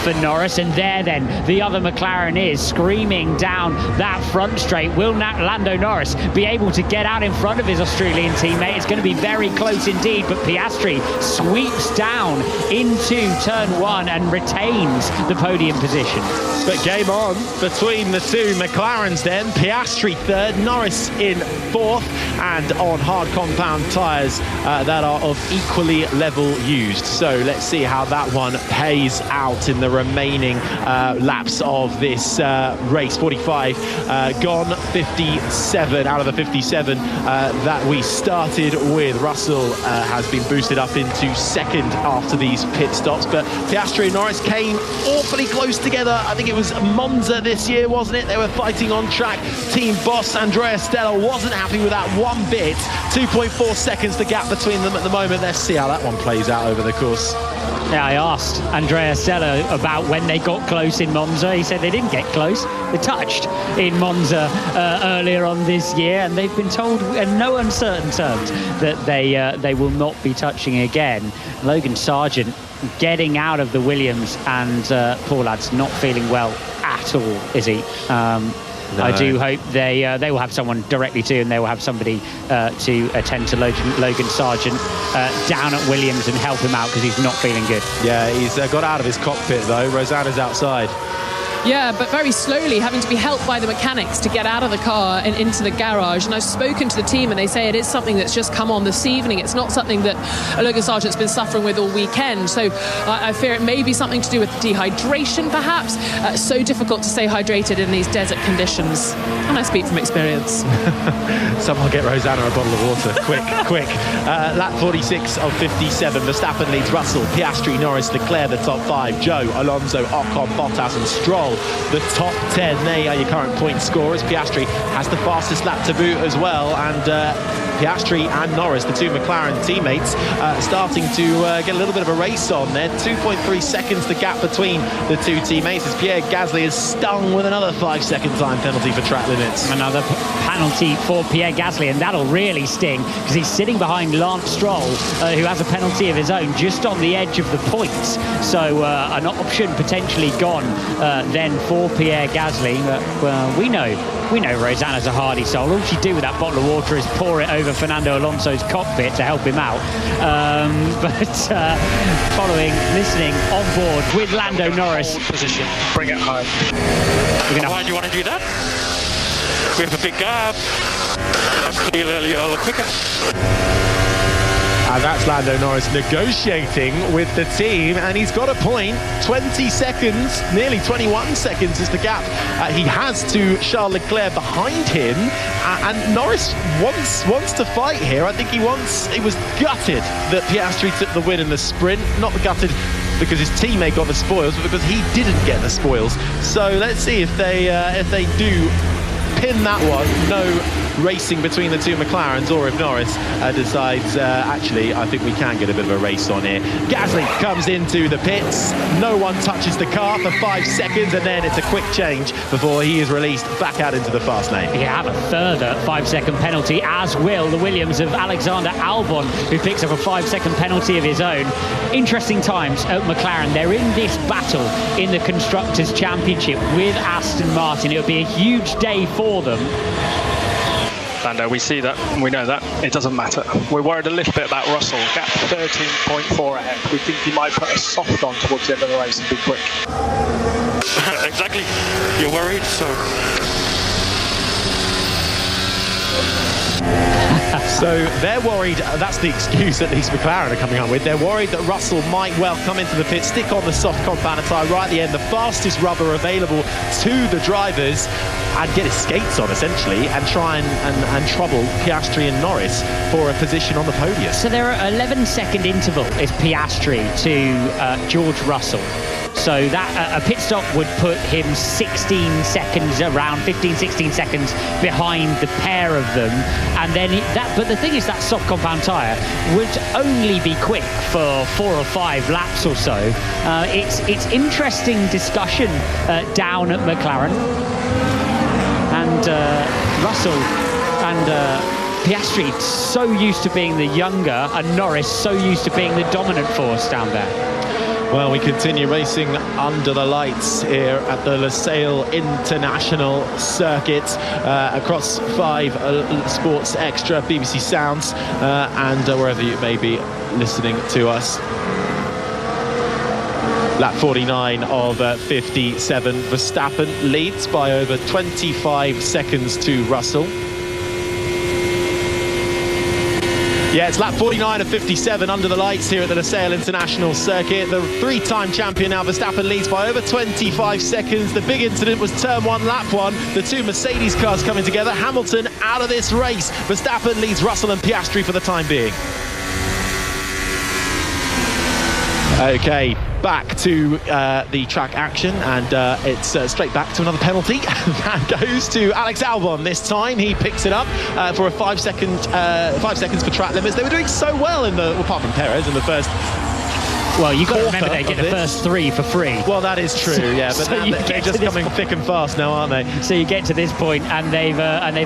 for Norris, and there then the other McLaren is screaming down that front straight. Will Lando Norris be able to get out in front of his Australian teammate? It's going to be very close indeed, but Piastri sweeps down into turn 1 and retains the podium position. But game on between the two McLarens then. Piastri 3rd, Norris in 4th, and on hard compound tyres that are of equally level used. So let's see how that one pays out in the remaining laps of this race. 45 gone, 57 out of the 57 that we started with. Russell has been boosted up into 2nd after these pit stops, but Piastri and Norris came awfully close together. I think it was Monza this year, wasn't it? They were fighting on track. Team boss Andrea Stella wasn't happy with that one bit. 2.4 seconds the gap between them at the moment. Let's see how that one plays out over the course. Yeah, I asked Andrea Stella about when they got close in Monza. He said they didn't get close. They touched in Monza earlier on this year, and they've been told in no uncertain terms that they will not be touching again. Logan Sargent getting out of the Williams, and poor lad's not feeling well at all, is he? No. I do hope they will have someone directly to him. They will have somebody to attend to Logan Sargent down at Williams and help him out, because he's not feeling good. Yeah, he's got out of his cockpit though. Rosanna's outside. Yeah, but very slowly, having to be helped by the mechanics to get out of the car and into the garage. And I've spoken to the team, and they say it is something that's just come on this evening. It's not something that Logan Sargent's been suffering with all weekend. So I fear it may be something to do with dehydration, perhaps. So difficult to stay hydrated in these desert conditions. And I speak from experience. Someone get Rosanna a bottle of water. Quick. Lap 46 of 57. Verstappen leads Russell, Piastri, Norris, Leclerc, the top 5. Joe, Alonso, Ocon, Bottas and Stroll, the top 10. They are your current point scorers. Piastri has the fastest lap to boot as well, and Piastri and Norris, the two McLaren teammates, starting to get a little bit of a race on there. 2.3 seconds the gap between the two teammates, as Pierre Gasly is stung with another 5-second time penalty for track limits. Another penalty for Pierre Gasly, and that'll really sting, because he's sitting behind Lance Stroll, who has a penalty of his own just on the edge of the points. So an option potentially gone then for Pierre Gasly. But we know Rosanna's a hardy soul. All she'd do with that bottle of water is pour it over Fernando Alonso's cockpit to help him out. Listening on board with Lando Norris. Position, bring it home. Why do you want to do that? We have a big gap. Clearly a little quicker. And that's Lando Norris negotiating with the team, and he's got a point. 20 seconds, nearly 21 seconds is the gap he has to Charles Leclerc behind him, and Norris wants to fight here. I think he was gutted that Piastri took the win in the sprint, not gutted because his teammate got the spoils, but because he didn't get the spoils. So let's see if they do pin that one. No racing between the two McLarens, or if Norris decides actually I think we can get a bit of a race on here. Gasly comes into the pits, no one touches the car for 5 seconds, and then it's a quick change before he is released back out into the fast lane. You have a further 5-second penalty, as will the Williams of Alexander Albon, who picks up a 5-second penalty of his own. Interesting times at McLaren. They're in this battle in the Constructors' Championship with Aston Martin. It'll be a huge day for them. Lando, we see that, we know that, it doesn't matter. We're worried a little bit about Russell, gap 13.4 ahead. We think he might put a soft on towards the end of the race and be quick. Exactly, you're worried, so So they're worried, that's the excuse at least McLaren are coming up with, they're worried that Russell might well come into the pit, stick on the soft compound tyre right at the end, the fastest rubber available to the drivers, and get his skates on essentially, and try and trouble Piastri and Norris for a position on the podium. So there are 11-second interval is Piastri to George Russell. So that a pit stop would put him 16 seconds, around 15-16 seconds behind the pair of them, and then but the thing is that soft compound tyre would only be quick for 4 or 5 laps or so. It's interesting discussion down at McLaren, and Russell and Piastri so used to being the younger, and Norris so used to being the dominant force down there. Well, we continue racing under the lights here at the Losail International Circuit across 5 Sports Extra, BBC Sounds, and wherever you may be listening to us. Lap 49 of 57. Verstappen leads by over 25 seconds to Russell. Yeah, it's lap 49 of 57 under the lights here at the Losail International Circuit. The 3-time champion now, Verstappen, leads by over 25 seconds. The big incident was turn 1, lap 1. The 2 Mercedes cars coming together. Hamilton out of this race. Verstappen leads Russell and Piastri for the time being. Okay, back to the track action, and it's straight back to another penalty. That goes to Alex Albon this time. He picks it up for a 5 seconds for track limits. They were doing so well in the, apart from Perez, in the first. Well, you've got to remember they get the first 3 for free. Well, that is true, yeah, but so they're just coming thick and fast now, aren't they? So you get to this point, and they've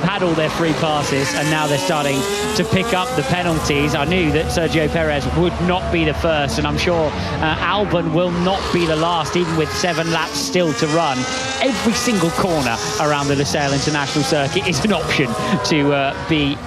had all their free passes, and now they're starting to pick up the penalties. I knew that Sergio Perez would not be the first, and I'm sure Albon will not be the last, even with 7 laps still to run. Every single corner around the Losail International Circuit is an option to be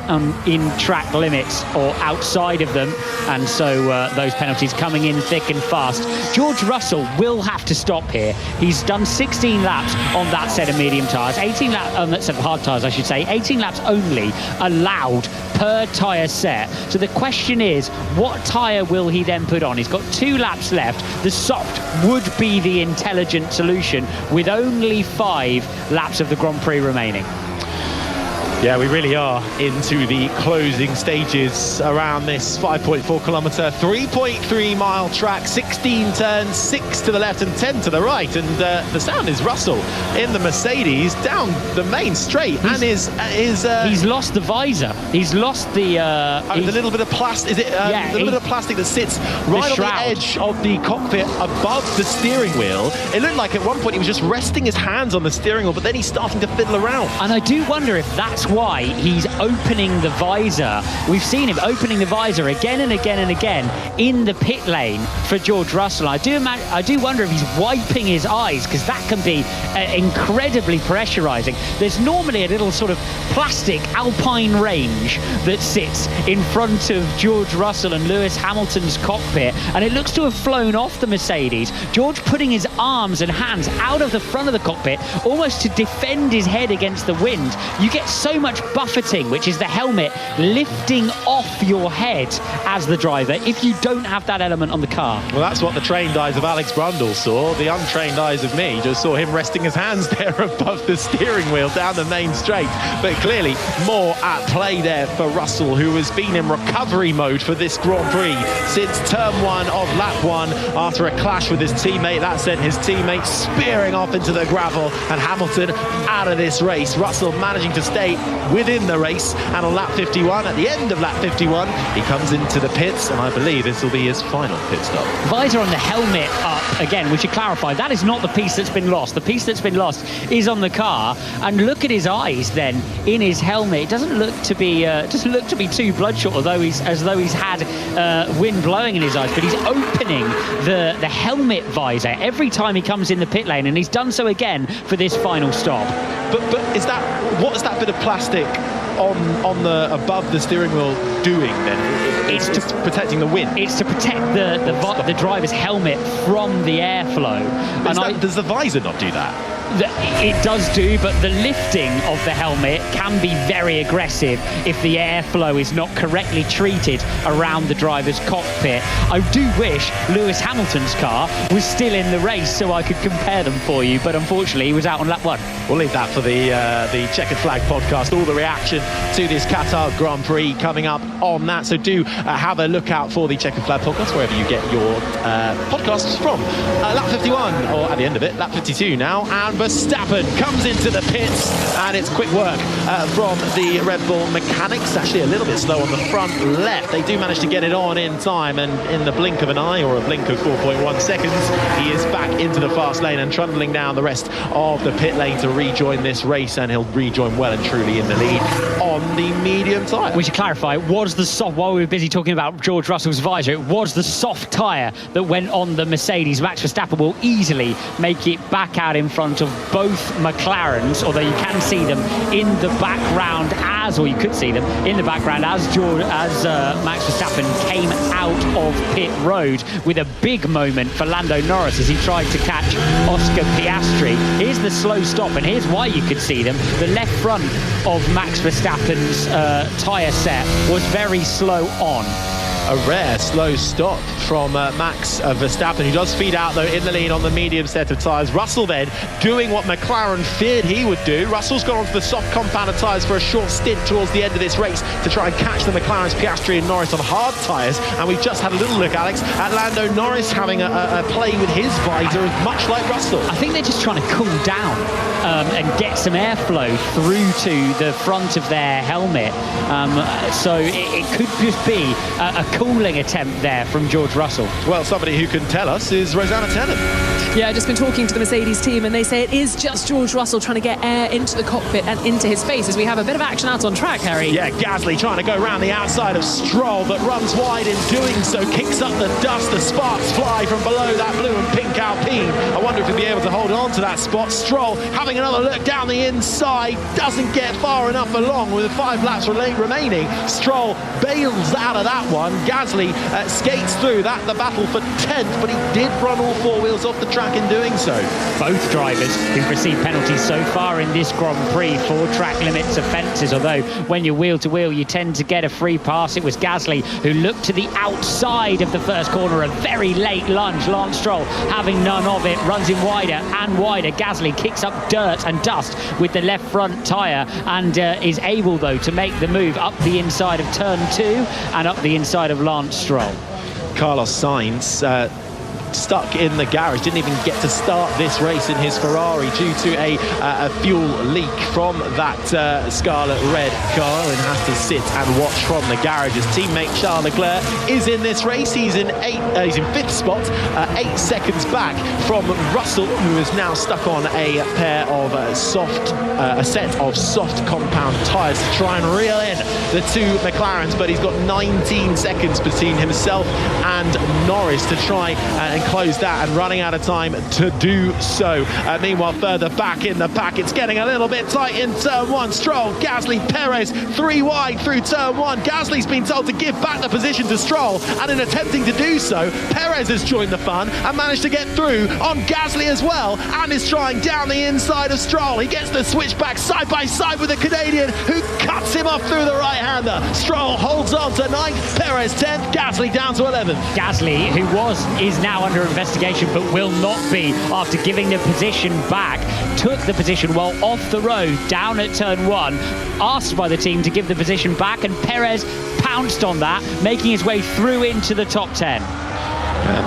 in track limits or outside of them, and so those penalties coming in thick and fast. George Russell will have to stop here. He's done 16 laps on that set of medium tyres, 18 laps on that set of hard tyres, I should say. 18 laps only allowed per tyre set. So the question is, what tyre will he then put on? He's got 2 laps left. The soft would be the intelligent solution with only 5 laps of the Grand Prix remaining. Yeah, we really are into the closing stages around this 5.4 kilometre, 3.3 mile track, 16 turns, 6 to the left and 10 to the right. And the sound is Russell in the Mercedes down the main straight. He's lost the visor. He's lost the little bit of plastic. Is it the little bit of plastic that sits right on the edge of the cockpit above the steering wheel? It looked like at one point he was just resting his hands on the steering wheel, but then he's starting to fiddle around. And I do wonder if that's why he's opening the visor. We've seen him opening the visor again and again and again in the pit lane for George Russell. I do wonder if he's wiping his eyes, because that can be incredibly pressurizing. There's normally a little sort of plastic alpine range that sits in front of George Russell and Lewis Hamilton's cockpit, and it looks to have flown off the Mercedes. George putting his arms and hands out of the front of the cockpit almost to defend his head against the wind. You get so much buffeting, which is the helmet lifting off your head as the driver, if you don't have that element on the car. Well, that's what the trained eyes of Alex Brundle saw. The untrained eyes of me just saw him resting his hands there above the steering wheel down the main straight. But clearly more at play there for Russell, who has been in recovery mode for this Grand Prix since turn 1 of lap 1 after a clash with his teammate. That sent his teammate spearing off into the gravel, and Hamilton out of this race. Russell managing to stay within the race, and on lap 51, at the end of lap 51, he comes into the pits, and I believe this will be his final pit stop. Visor on the helmet up again. We should clarify, that is not the piece that's been lost. The piece that's been lost is on the car, and look at his eyes then in his helmet. It doesn't look to be too bloodshot, although he's had wind blowing in his eyes, but he's opening the helmet visor every time he comes in the pit lane, and he's done so again for this final stop. But what is that bit of plastic on the above the steering wheel doing then? It's protecting the wind. It's to protect the driver's helmet from the airflow. Does the visor not do that? It does do, but the lifting of the helmet can be very aggressive if the airflow is not correctly treated around the driver's cockpit. I do wish Lewis Hamilton's car was still in the race so I could compare them for you, but unfortunately he was out on lap 1. We'll leave that for the Checkered Flag podcast. All the reaction to this Qatar Grand Prix coming up on that. So do have a look out for the Checkered Flag podcast wherever you get your podcasts from. Lap 51, or at the end of it, lap 52 now, and Verstappen comes into the pits, and it's quick work from the Red Bull mechanics. Actually a little bit slow on the front left. They do manage to get it on in time, and in the blink of an eye, or a blink of 4.1 seconds, he is back into the fast lane and trundling down the rest of the pit lane to rejoin this race, and he'll rejoin well and truly in the lead on the medium tyre. We should clarify, it was the soft, while we were busy talking about George Russell's visor, it was the soft tyre that went on the Mercedes. Max Verstappen will easily make it back out in front of both McLarens, although you can see them in the background or you could see them in the background as Max Verstappen came out of pit road, with a big moment for Lando Norris as he tried to catch Oscar Piastri. Here's the slow stop, and here's why you could see them. The left front of Max Verstappen's tyre set was very slow on. A rare slow stop from Max Verstappen, who does feed out though in the lead on the medium set of tyres. Russell then doing what McLaren feared he would do. Russell's gone onto the soft compounded tyres for a short stint towards the end of this race to try and catch the McLaren's Piastri and Norris on hard tyres. And we've just had a little look, Alex, at Lando Norris having a play with his visor, much like Russell. I think they're just trying to cool down and get some airflow through to the front of their helmet. So it could just be a cooling attempt there from George Russell. Well, somebody who can tell us is Rosanna Tennant. Yeah, I've just been talking to the Mercedes team, and they say it is just George Russell trying to get air into the cockpit and into his face, as we have a bit of action out on track, Harry. Yeah, Gasly trying to go around the outside of Stroll, but runs wide in doing so, kicks up the dust, the sparks fly from below that blue and pink Alpine. I wonder if he'll be able to hold on to that spot. Stroll having another look down the inside, doesn't get far enough along with 5 laps remaining. Stroll bails out of that one. Gasly skates through that, the battle for 10th, but he did run all 4 wheels off the track in doing so. Both drivers who've received penalties so far in this Grand Prix for track limits offences, although when you're wheel to wheel you tend to get a free pass. It was Gasly who looked to the outside of the first corner, a very late lunge. Lance Stroll having none of it, runs in wider and wider. Gasly kicks up dirt and dust with the left front tyre, and is able though to make the move up the inside of turn 2 and up the inside of Lance Stroll. Carlos Sainz stuck in the garage, didn't even get to start this race in his Ferrari due to a fuel leak from that scarlet red car, and has to sit and watch from the garage. His teammate Charles Leclerc is in this race. He's in 5th spot, 8 seconds back from Russell, who is now stuck on a pair of a set of soft compound tyres to try and reel in the 2 McLarens, but he's got 19 seconds between himself and Norris to try and close that, and running out of time to do so. Meanwhile, further back in the pack, it's getting a little bit tight in turn 1. Stroll, Gasly, Perez, 3 wide through turn 1. Gasly's been told to give back the position to Stroll, and in attempting to do so, Perez has joined the fun and managed to get through on Gasly as well, and is trying down the inside of Stroll. He gets the switch back side by side with the Canadian, who cuts him off through the right-hander. Stroll holds on to 9th, Perez 10th, Gasly down to 11th. Gasly, who is now under investigation but will not be after giving the position back, took the position while off the road down at turn 1, asked by the team to give the position back, and Perez pounced on that, making his way through into the top 10.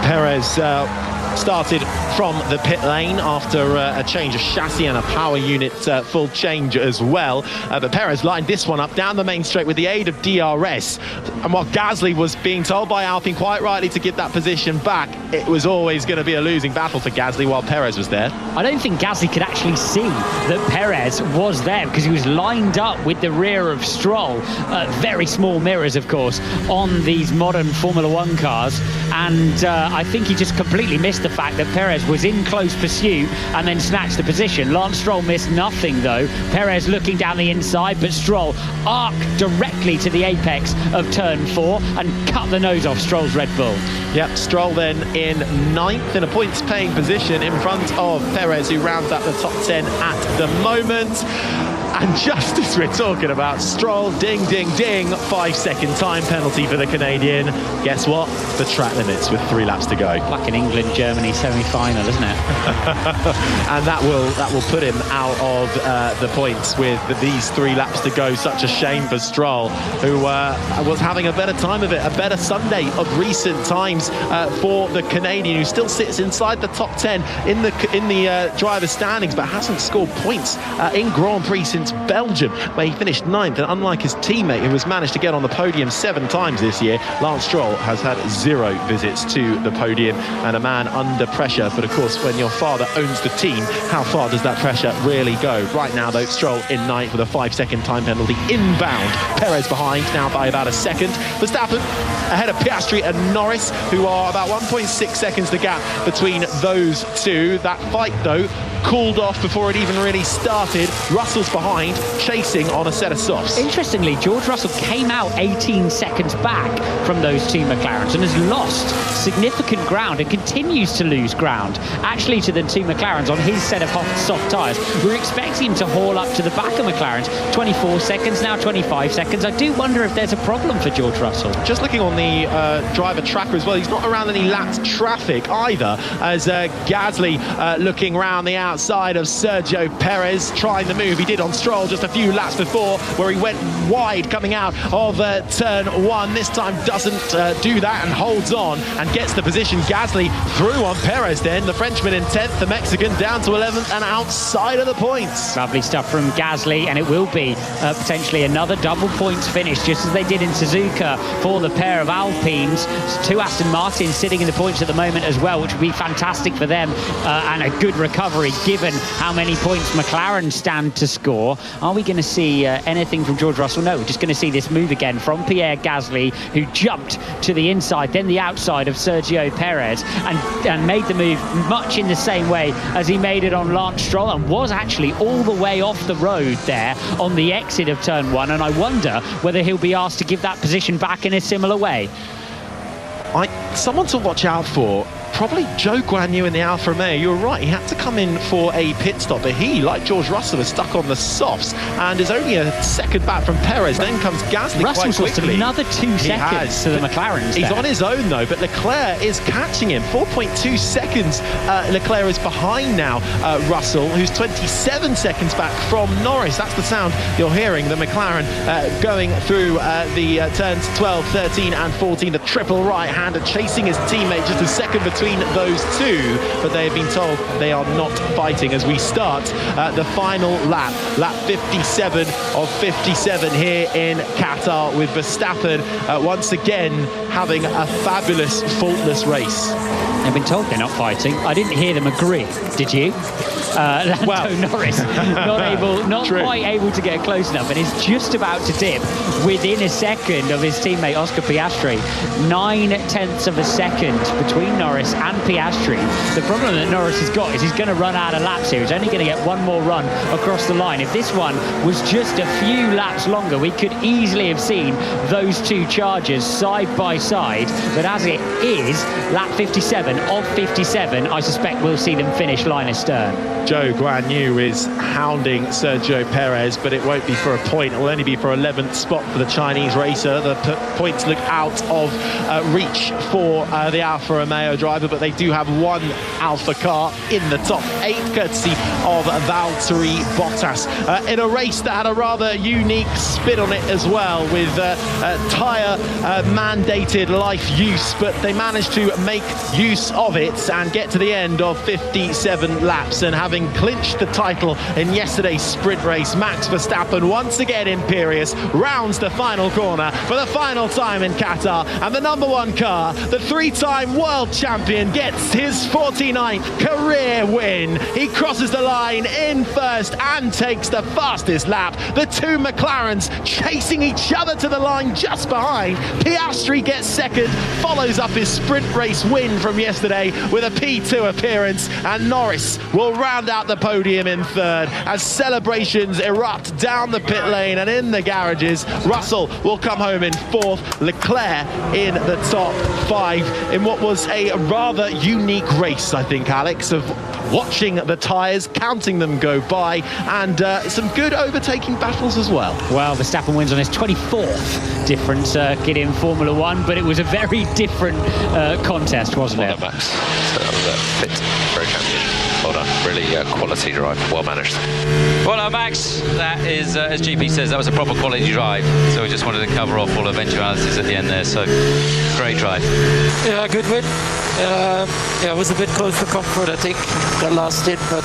Perez started from the pit lane after a change of chassis and a power unit full change as well, but Perez lined this one up down the main straight with the aid of DRS, and while Gasly was being told by Alpine quite rightly to give that position back, it was always going to be a losing battle for Gasly while Perez was there. I don't think Gasly could actually see that Perez was there because he was lined up with the rear of Stroll. Very small mirrors, of course, on these modern Formula 1 cars, and I think he just completely missed the fact that Perez was in close pursuit and then snatched the position. Lance Stroll missed nothing though. Perez looking down the inside, but Stroll arced directly to the apex of turn 4 and cut the nose off Stroll's Red Bull. Yep, Stroll then in 9th in a points-paying position in front of Perez, who rounds out the top 10 at the moment. And just as we're talking about Stroll, ding, ding, ding, 5-second time penalty for the Canadian. Guess what? The track limits with 3 laps to go. Like an England-Germany semi-final, isn't it? And that will put him out of the points with these 3 laps to go. Such a shame for Stroll, who was having a better time of it, a better Sunday of recent times for the Canadian, who still sits inside the top 10 in the driver's standings, but hasn't scored points in Grand Prix since Belgium, where he finished 9th. And unlike his teammate, who has managed to get on the podium 7 times this year, Lance Stroll has had 0 visits to the podium, and a man under pressure. But of course, when your father owns the team, how far does that pressure really go? Right now, though, Stroll in 9th with a 5-second time penalty inbound. Perez behind now by about a second. Verstappen ahead of Piastri and Norris, who are about 1.6 seconds the gap between those two. That fight, though, cooled off before it even really started. Russell's behind, chasing on a set of softs. Interestingly, George Russell came out 18 seconds back from those two McLarens and has lost significant ground and continues to lose ground, actually, to the two McLarens on his set of soft tyres. We're expecting him to haul up to the back of McLaren's. 24 seconds now, 25 seconds. I do wonder if there's a problem for George Russell. Just looking on the driver tracker as well, he's not around any lapped traffic either, as Gasly looking around the outside of Sergio Perez, trying the move he did on Stroll just a few laps before, where he went wide coming out of turn 1. This time doesn't do that and holds on and gets the position. Gasly through on Perez then, the Frenchman in 10th, the Mexican down to 11th and outside of the points. Lovely stuff from Gasly, and it will be potentially another double points finish, just as they did in Suzuka for the pair of Alpines. 2 Aston Martins sitting in the points at the moment as well, which would be fantastic for them, and a good recovery given how many points McLaren stand to score. Are we going to see anything from George Russell? No, we're just going to see this move again from Pierre Gasly, who jumped to the inside, then the outside of Sergio Perez, and made the move much in the same way as he made it on Lance Stroll, and was actually all the way off the road there on the exit of turn 1. And I wonder whether he'll be asked to give that position back in a similar way. Someone to watch out for, probably Zhou Guanyu in the Alfa Romeo. You're right, he had to come in for a pit stop, but he, like George Russell, is stuck on the softs and is only a second back from Perez. Then comes Gasly Russell's quite quickly. Another 2 seconds to the McLarens. He's on his own though, but Leclerc is catching him. 4.2 seconds Leclerc is behind now Russell, who's 27 seconds back from Norris. That's the sound you're hearing, the McLaren going through the turns 12, 13 and 14. The triple right-hander chasing his teammate just a second between those two, but they have been told they are not fighting as we start the final lap 57 of 57 here in Qatar, with Verstappen once again having a fabulous faultless race. They've been told they're not fighting. I didn't hear them agree, did you? Lando Norris not quite able to get close enough, and is just about to dip within a second of his teammate Oscar Piastri. 9/10 of a second between Norris and Piastri. The problem that Norris has got is he's going to run out of laps here. He's only going to get one more run across the line. If this one was just a few laps longer, we could easily have seen those two chargers side by side, but as it is, lap 57 of 57, I suspect we'll see them finish line astern. Zhou Guanyu is hounding Sergio Perez, but it won't be for a point. It will only be for 11th spot for the Chinese racer. The points look out of reach for the Alfa Romeo driver, but they do have one Alfa car in the top 8, courtesy of Valtteri Bottas, in a race that had a rather unique spin on it as well, with tyre mandated life use, but they managed to make use of it and get to the end of 57 laps, and having clinched the title in yesterday's sprint race, Max Verstappen, once again imperious, rounds the final corner for the final time in Qatar, and the number 1 car, the 3-time world champion, gets his 49th career win. He crosses the line in first and takes the fastest lap. The two McLarens chasing each other to the line just behind. Piastri gets gets second, follows up his sprint race win from yesterday with a P2 appearance, and Norris will round out the podium in third as celebrations erupt down the pit lane and in the garages. Russell will come home in fourth, Leclerc in the top 5 in what was a rather unique race, I think, Alex, of watching the tyres, counting them go by, and some good overtaking battles as well. Well, Verstappen wins on his 24th different circuit in Formula 1, but it was a very different contest, wasn't it? Well done, Max. So that was a fit for a champion. Well done. Really quality drive. Well managed. Well done, Max. That is, as GP says, that was a proper quality drive. So we just wanted to cover off all eventualities at the end there. So great drive. Yeah, good win. Yeah, it was a bit close for comfort, I think, that last stint, but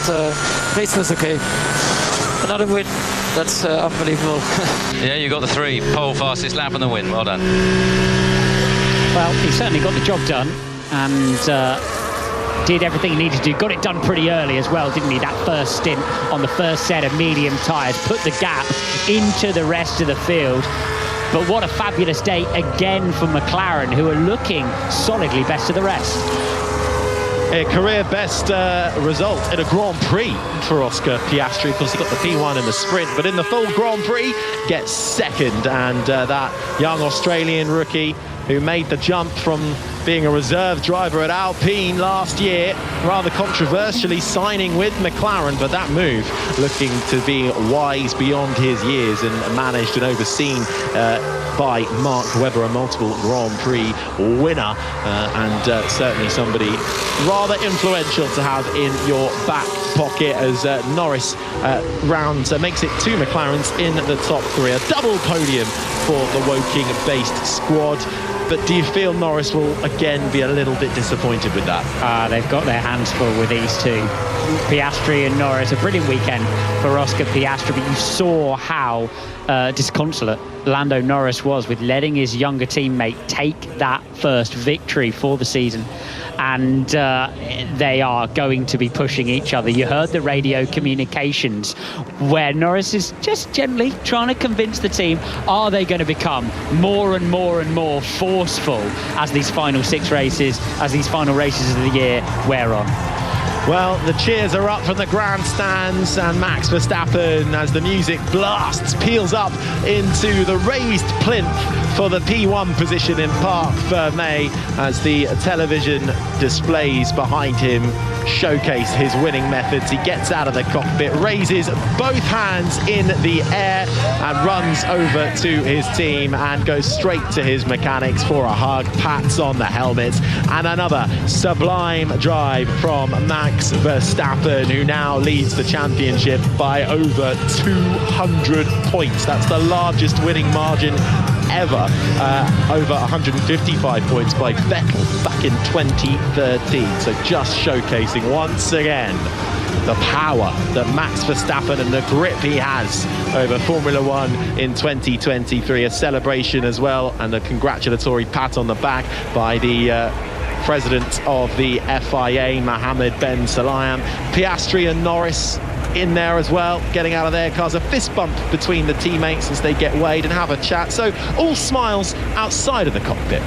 race was okay. Another win. That's unbelievable. Yeah, you got the 3. Pole, fastest lap and the win. Well done. Well, he certainly got the job done and did everything he needed to do. Got it done pretty early as well, didn't he? That first stint on the first set of medium tyres put the gap into the rest of the field. But what a fabulous day again for McLaren, who are looking solidly best of the rest. A career best result in a Grand Prix for Oscar Piastri. Of course, he got the P1 in the sprint, but in the full Grand Prix, gets second. And that young Australian rookie who made the jump from being a reserve driver at Alpine last year, rather controversially signing with McLaren, but that move looking to be wise beyond his years and managed and overseen by Mark Webber, a multiple Grand Prix winner, and certainly somebody rather influential to have in your back pocket as Norris makes it 2 McLarens in the top 3. A double podium for the Woking-based squad. But do you feel Norris will again be a little bit disappointed with that? They've got their hands full with these two. Piastri and Norris, a brilliant weekend for Oscar Piastri, but you saw how disconsolate Lando Norris was with letting his younger teammate take that first victory for the season. And they are going to be pushing each other. You heard the radio communications where Norris is just gently trying to convince the team, are they going to become more and more and more forceful as these final 6 races, as these final races of the year wear on? Well, the cheers are up from the grandstands, and Max Verstappen, as the music blasts, peels up into the raised plinth for the P1 position in Parc Fermé, as the television displays behind him showcase his winning methods. He gets out of the cockpit, raises both hands in the air and runs over to his team and goes straight to his mechanics for a hug, pats on the helmets, and another sublime drive from Max Verstappen, who now leads the championship by over 200 points. That's the largest winning margin ever, over 155 points by Vettel back in 2013. So just showcasing once again the power that Max Verstappen and the grip he has over Formula 1 in 2023. A celebration as well, and a congratulatory pat on the back by the president of the FIA, Mohammed Ben Sulayem. Piastri and Norris in there as well, getting out of their cars. A fist bump between the teammates as they get weighed and have a chat. So all smiles outside of the cockpit.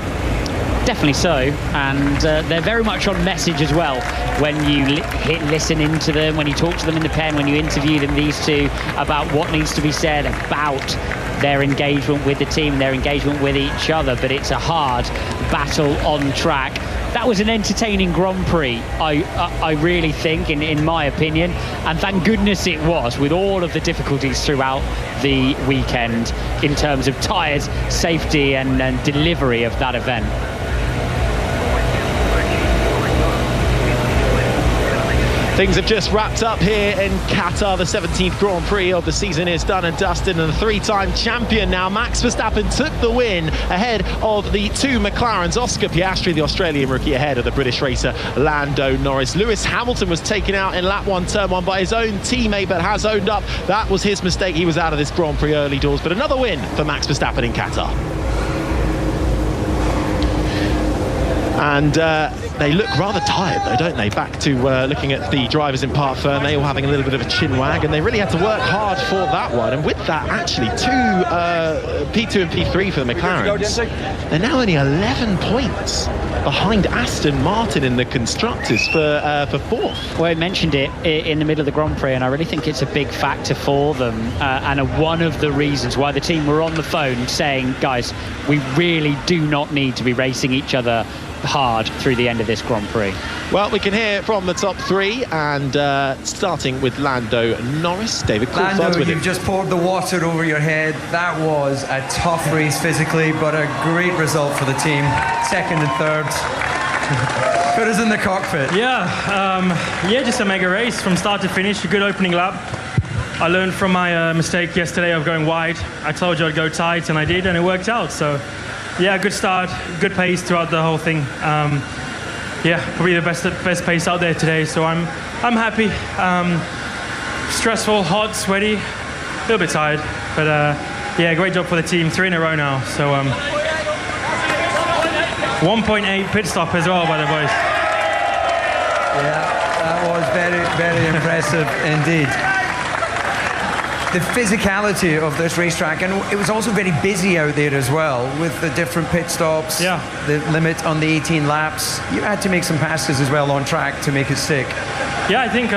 Definitely so, and they're very much on message as well when you listen into them, when you talk to them in the pen, when you interview them, these two, about what needs to be said about their engagement with the team, their engagement with each other. But it's a hard battle on track. That was an entertaining Grand Prix, I really think, in my opinion, and thank goodness it was, with all of the difficulties throughout the weekend in terms of tyres, safety and delivery of that event. Things have just wrapped up here in Qatar. The 17th Grand Prix of the season is done and dusted, and the 3-time champion now, Max Verstappen, took the win ahead of the 2 McLarens. Oscar Piastri, the Australian rookie, ahead of the British racer Lando Norris. Lewis Hamilton was taken out in lap 1, turn 1 by his own teammate, but has owned up that was his mistake. He was out of this Grand Prix early doors, but another win for Max Verstappen in Qatar. And they look rather tired, though, don't they? Back to looking at the drivers in Parc Fermé, all having a little bit of a chin wag, and they really had to work hard for that one. And with that, actually, P2 and P3 for the McLarens. They're now only 11 points behind Aston Martin in the constructors for fourth. Well, I mentioned it in the middle of the Grand Prix, and I really think it's a big factor for them, and one of the reasons why the team were on the phone saying, guys, we really do not need to be racing each other hard through the end of this Grand Prix. Well, we can hear from the top three, and starting with Lando Norris. David Coulthard's Lando, with you've him. just poured the water over your head. That was a tough race physically, but a great result for the team. Second and third. Put us in the cockpit. Yeah, just a mega race from start to finish. A good opening lap. I learned from my mistake yesterday of going wide. I told you I'd go tight, and I did, and it worked out. So, yeah, good start, good pace throughout the whole thing. Yeah, probably the best pace out there today. So I'm happy. Stressful, hot, sweaty, a little bit tired, but yeah, great job for the team. 3 in a row now. So 1.8 pit stop as well by the boys. Yeah, that was very, very impressive indeed. The physicality of this racetrack, and it was also very busy out there as well with the different pit stops, the limit on the 18 laps. You had to make some passes as well on track to make it stick. Yeah, I think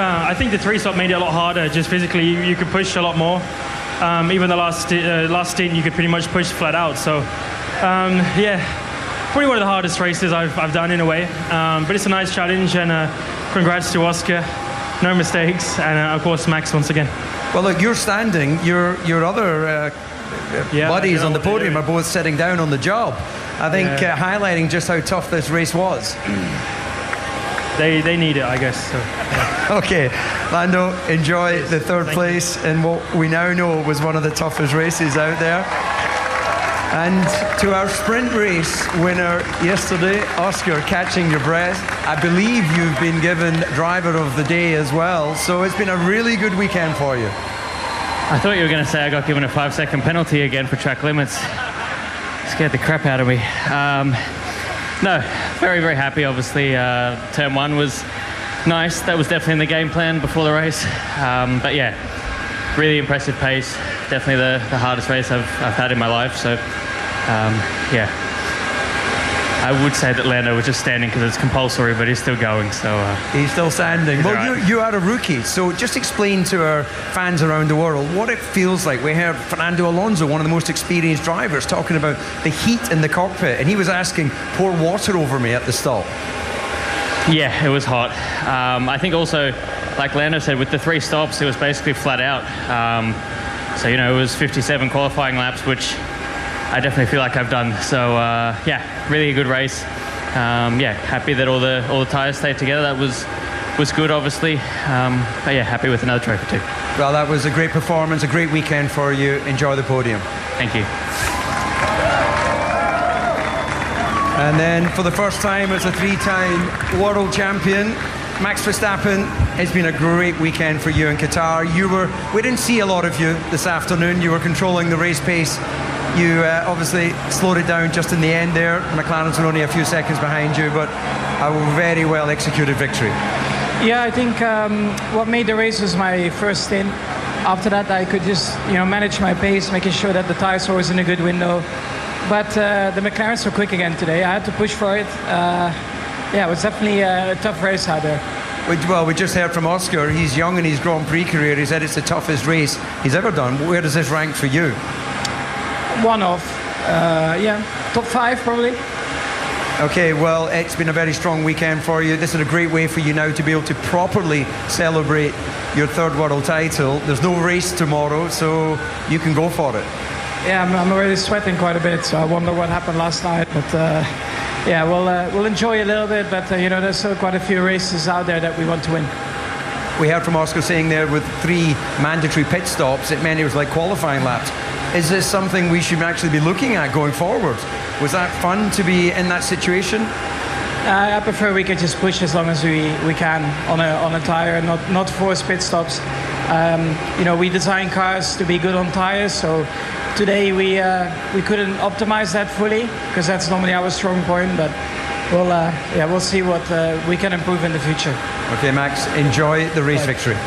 the 3-stop made it a lot harder. Just physically, you could push a lot more. Even the last stint, you could pretty much push flat out. So, yeah, probably one of the hardest races I've done in a way. But it's a nice challenge, and congrats to Oscar. No mistakes, and of course Max once again. Well, look, you're standing. Your other buddies on the podium are both sitting down on the job. I think highlighting just how tough this race was. They need it, I guess. So, yeah. Okay, Lando, enjoy the third place in what we now know was one of the toughest races out there. And to our sprint race winner yesterday, Oscar, catching your breath. I believe you've been given driver of the day as well, so it's been a really good weekend for you. I thought you were going to say I got given a 5-second penalty again for track limits. Scared the crap out of me. No, very, very happy, obviously. Turn 1 was nice. That was definitely in the game plan before the race. But yeah, really impressive pace. Definitely the hardest race I've had in my life. So, yeah. I would say that Lando was just standing because it's compulsory, but he's still going. So he's still standing. Well, right. you are a rookie, so just explain to our fans around the world what it feels like. We heard Fernando Alonso, one of the most experienced drivers, talking about the heat in the cockpit, and he was asking, pour water over me at the stop. Yeah, it was hot. I think also, like Lando said, with the 3 stops, it was basically flat out. So, you know, it was 57 qualifying laps, which I definitely feel like I've done. So, yeah, really a good race. Yeah, happy that all the tyres stayed together. That was good, obviously. But yeah, happy with another trophy too. Well, that was a great performance, a great weekend for you. Enjoy the podium. Thank you. And then for the first time as a 3-time world champion, Max Verstappen, it's been a great weekend for you in Qatar. We didn't see a lot of you this afternoon. You were controlling the race pace. You obviously slowed it down just in the end there. McLaren's were only a few seconds behind you, but a very well executed victory. Yeah, I think what made the race was my first stint. After that, I could just manage my pace, making sure that the tires were always in a good window. But the McLarens were quick again today. I had to push for it. Yeah, it was definitely a tough race out there. Well, we just heard from Oscar. He's young in his Grand Prix career. He said it's the toughest race he's ever done. Where does this rank for you? One off. Yeah, top 5 probably. Okay, well, it's been a very strong weekend for you. This is a great way for you now to be able to properly celebrate your 3rd world title. There's no race tomorrow, so you can go for it. Yeah, I'm already sweating quite a bit, so I wonder what happened last night. But yeah, we'll enjoy a little bit, but there's still quite a few races out there that we want to win. We heard from Oscar saying there with 3 mandatory pit stops, it meant it was like qualifying laps. Is this something we should actually be looking at going forward? Was that fun to be in that situation? I prefer we could just push as long as we can on a tire, not force pit stops. We design cars to be good on tires, so today we couldn't optimize that fully because that's normally our strong point. But we'll see what we can improve in the future. Okay, Max, enjoy the race victory.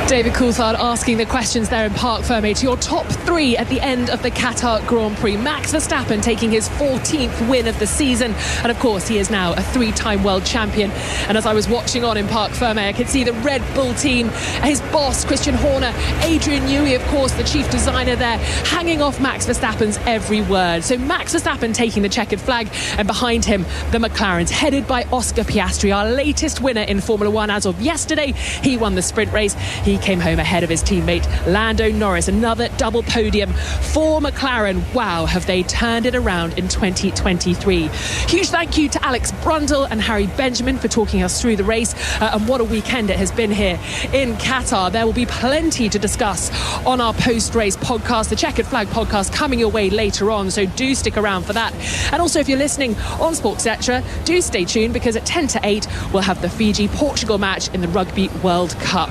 David Coulthard asking the questions there in Parc Fermé to your top three at the end of the Qatar Grand Prix. Max Verstappen taking his 14th win of the season, and of course he is now a three-time world champion. And as I was watching on in Parc Fermé, I could see the Red Bull team, his boss Christian Horner, Adrian Newey, of course the chief designer there, hanging off Max Verstappen's every word. So Max Verstappen taking the checkered flag, and behind him the McLarens headed by Oscar Piastri, our latest winner in Formula One as of yesterday. He won the sprint race. He came home ahead of his teammate Lando Norris. Another double podium for McLaren. Wow, have they turned it around in 2023. Huge thank you to Alex Brundle and Harry Benjamin for talking us through the race, and what a weekend it has been here in Qatar. There will be plenty to discuss on our post-race podcast, the Checkered Flag podcast, coming your way later on, so do stick around for that. And also, if you're listening on Sports Etc, do stay tuned, because at 10 to 8 we'll have the Fiji-Portugal match in the Rugby World Cup.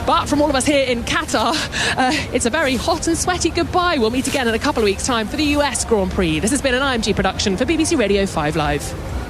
But from all of us here in Qatar, it's a very hot and sweaty goodbye. We'll meet again in a couple of weeks' time for the US Grand Prix. This has been an IMG production for BBC Radio 5 Live.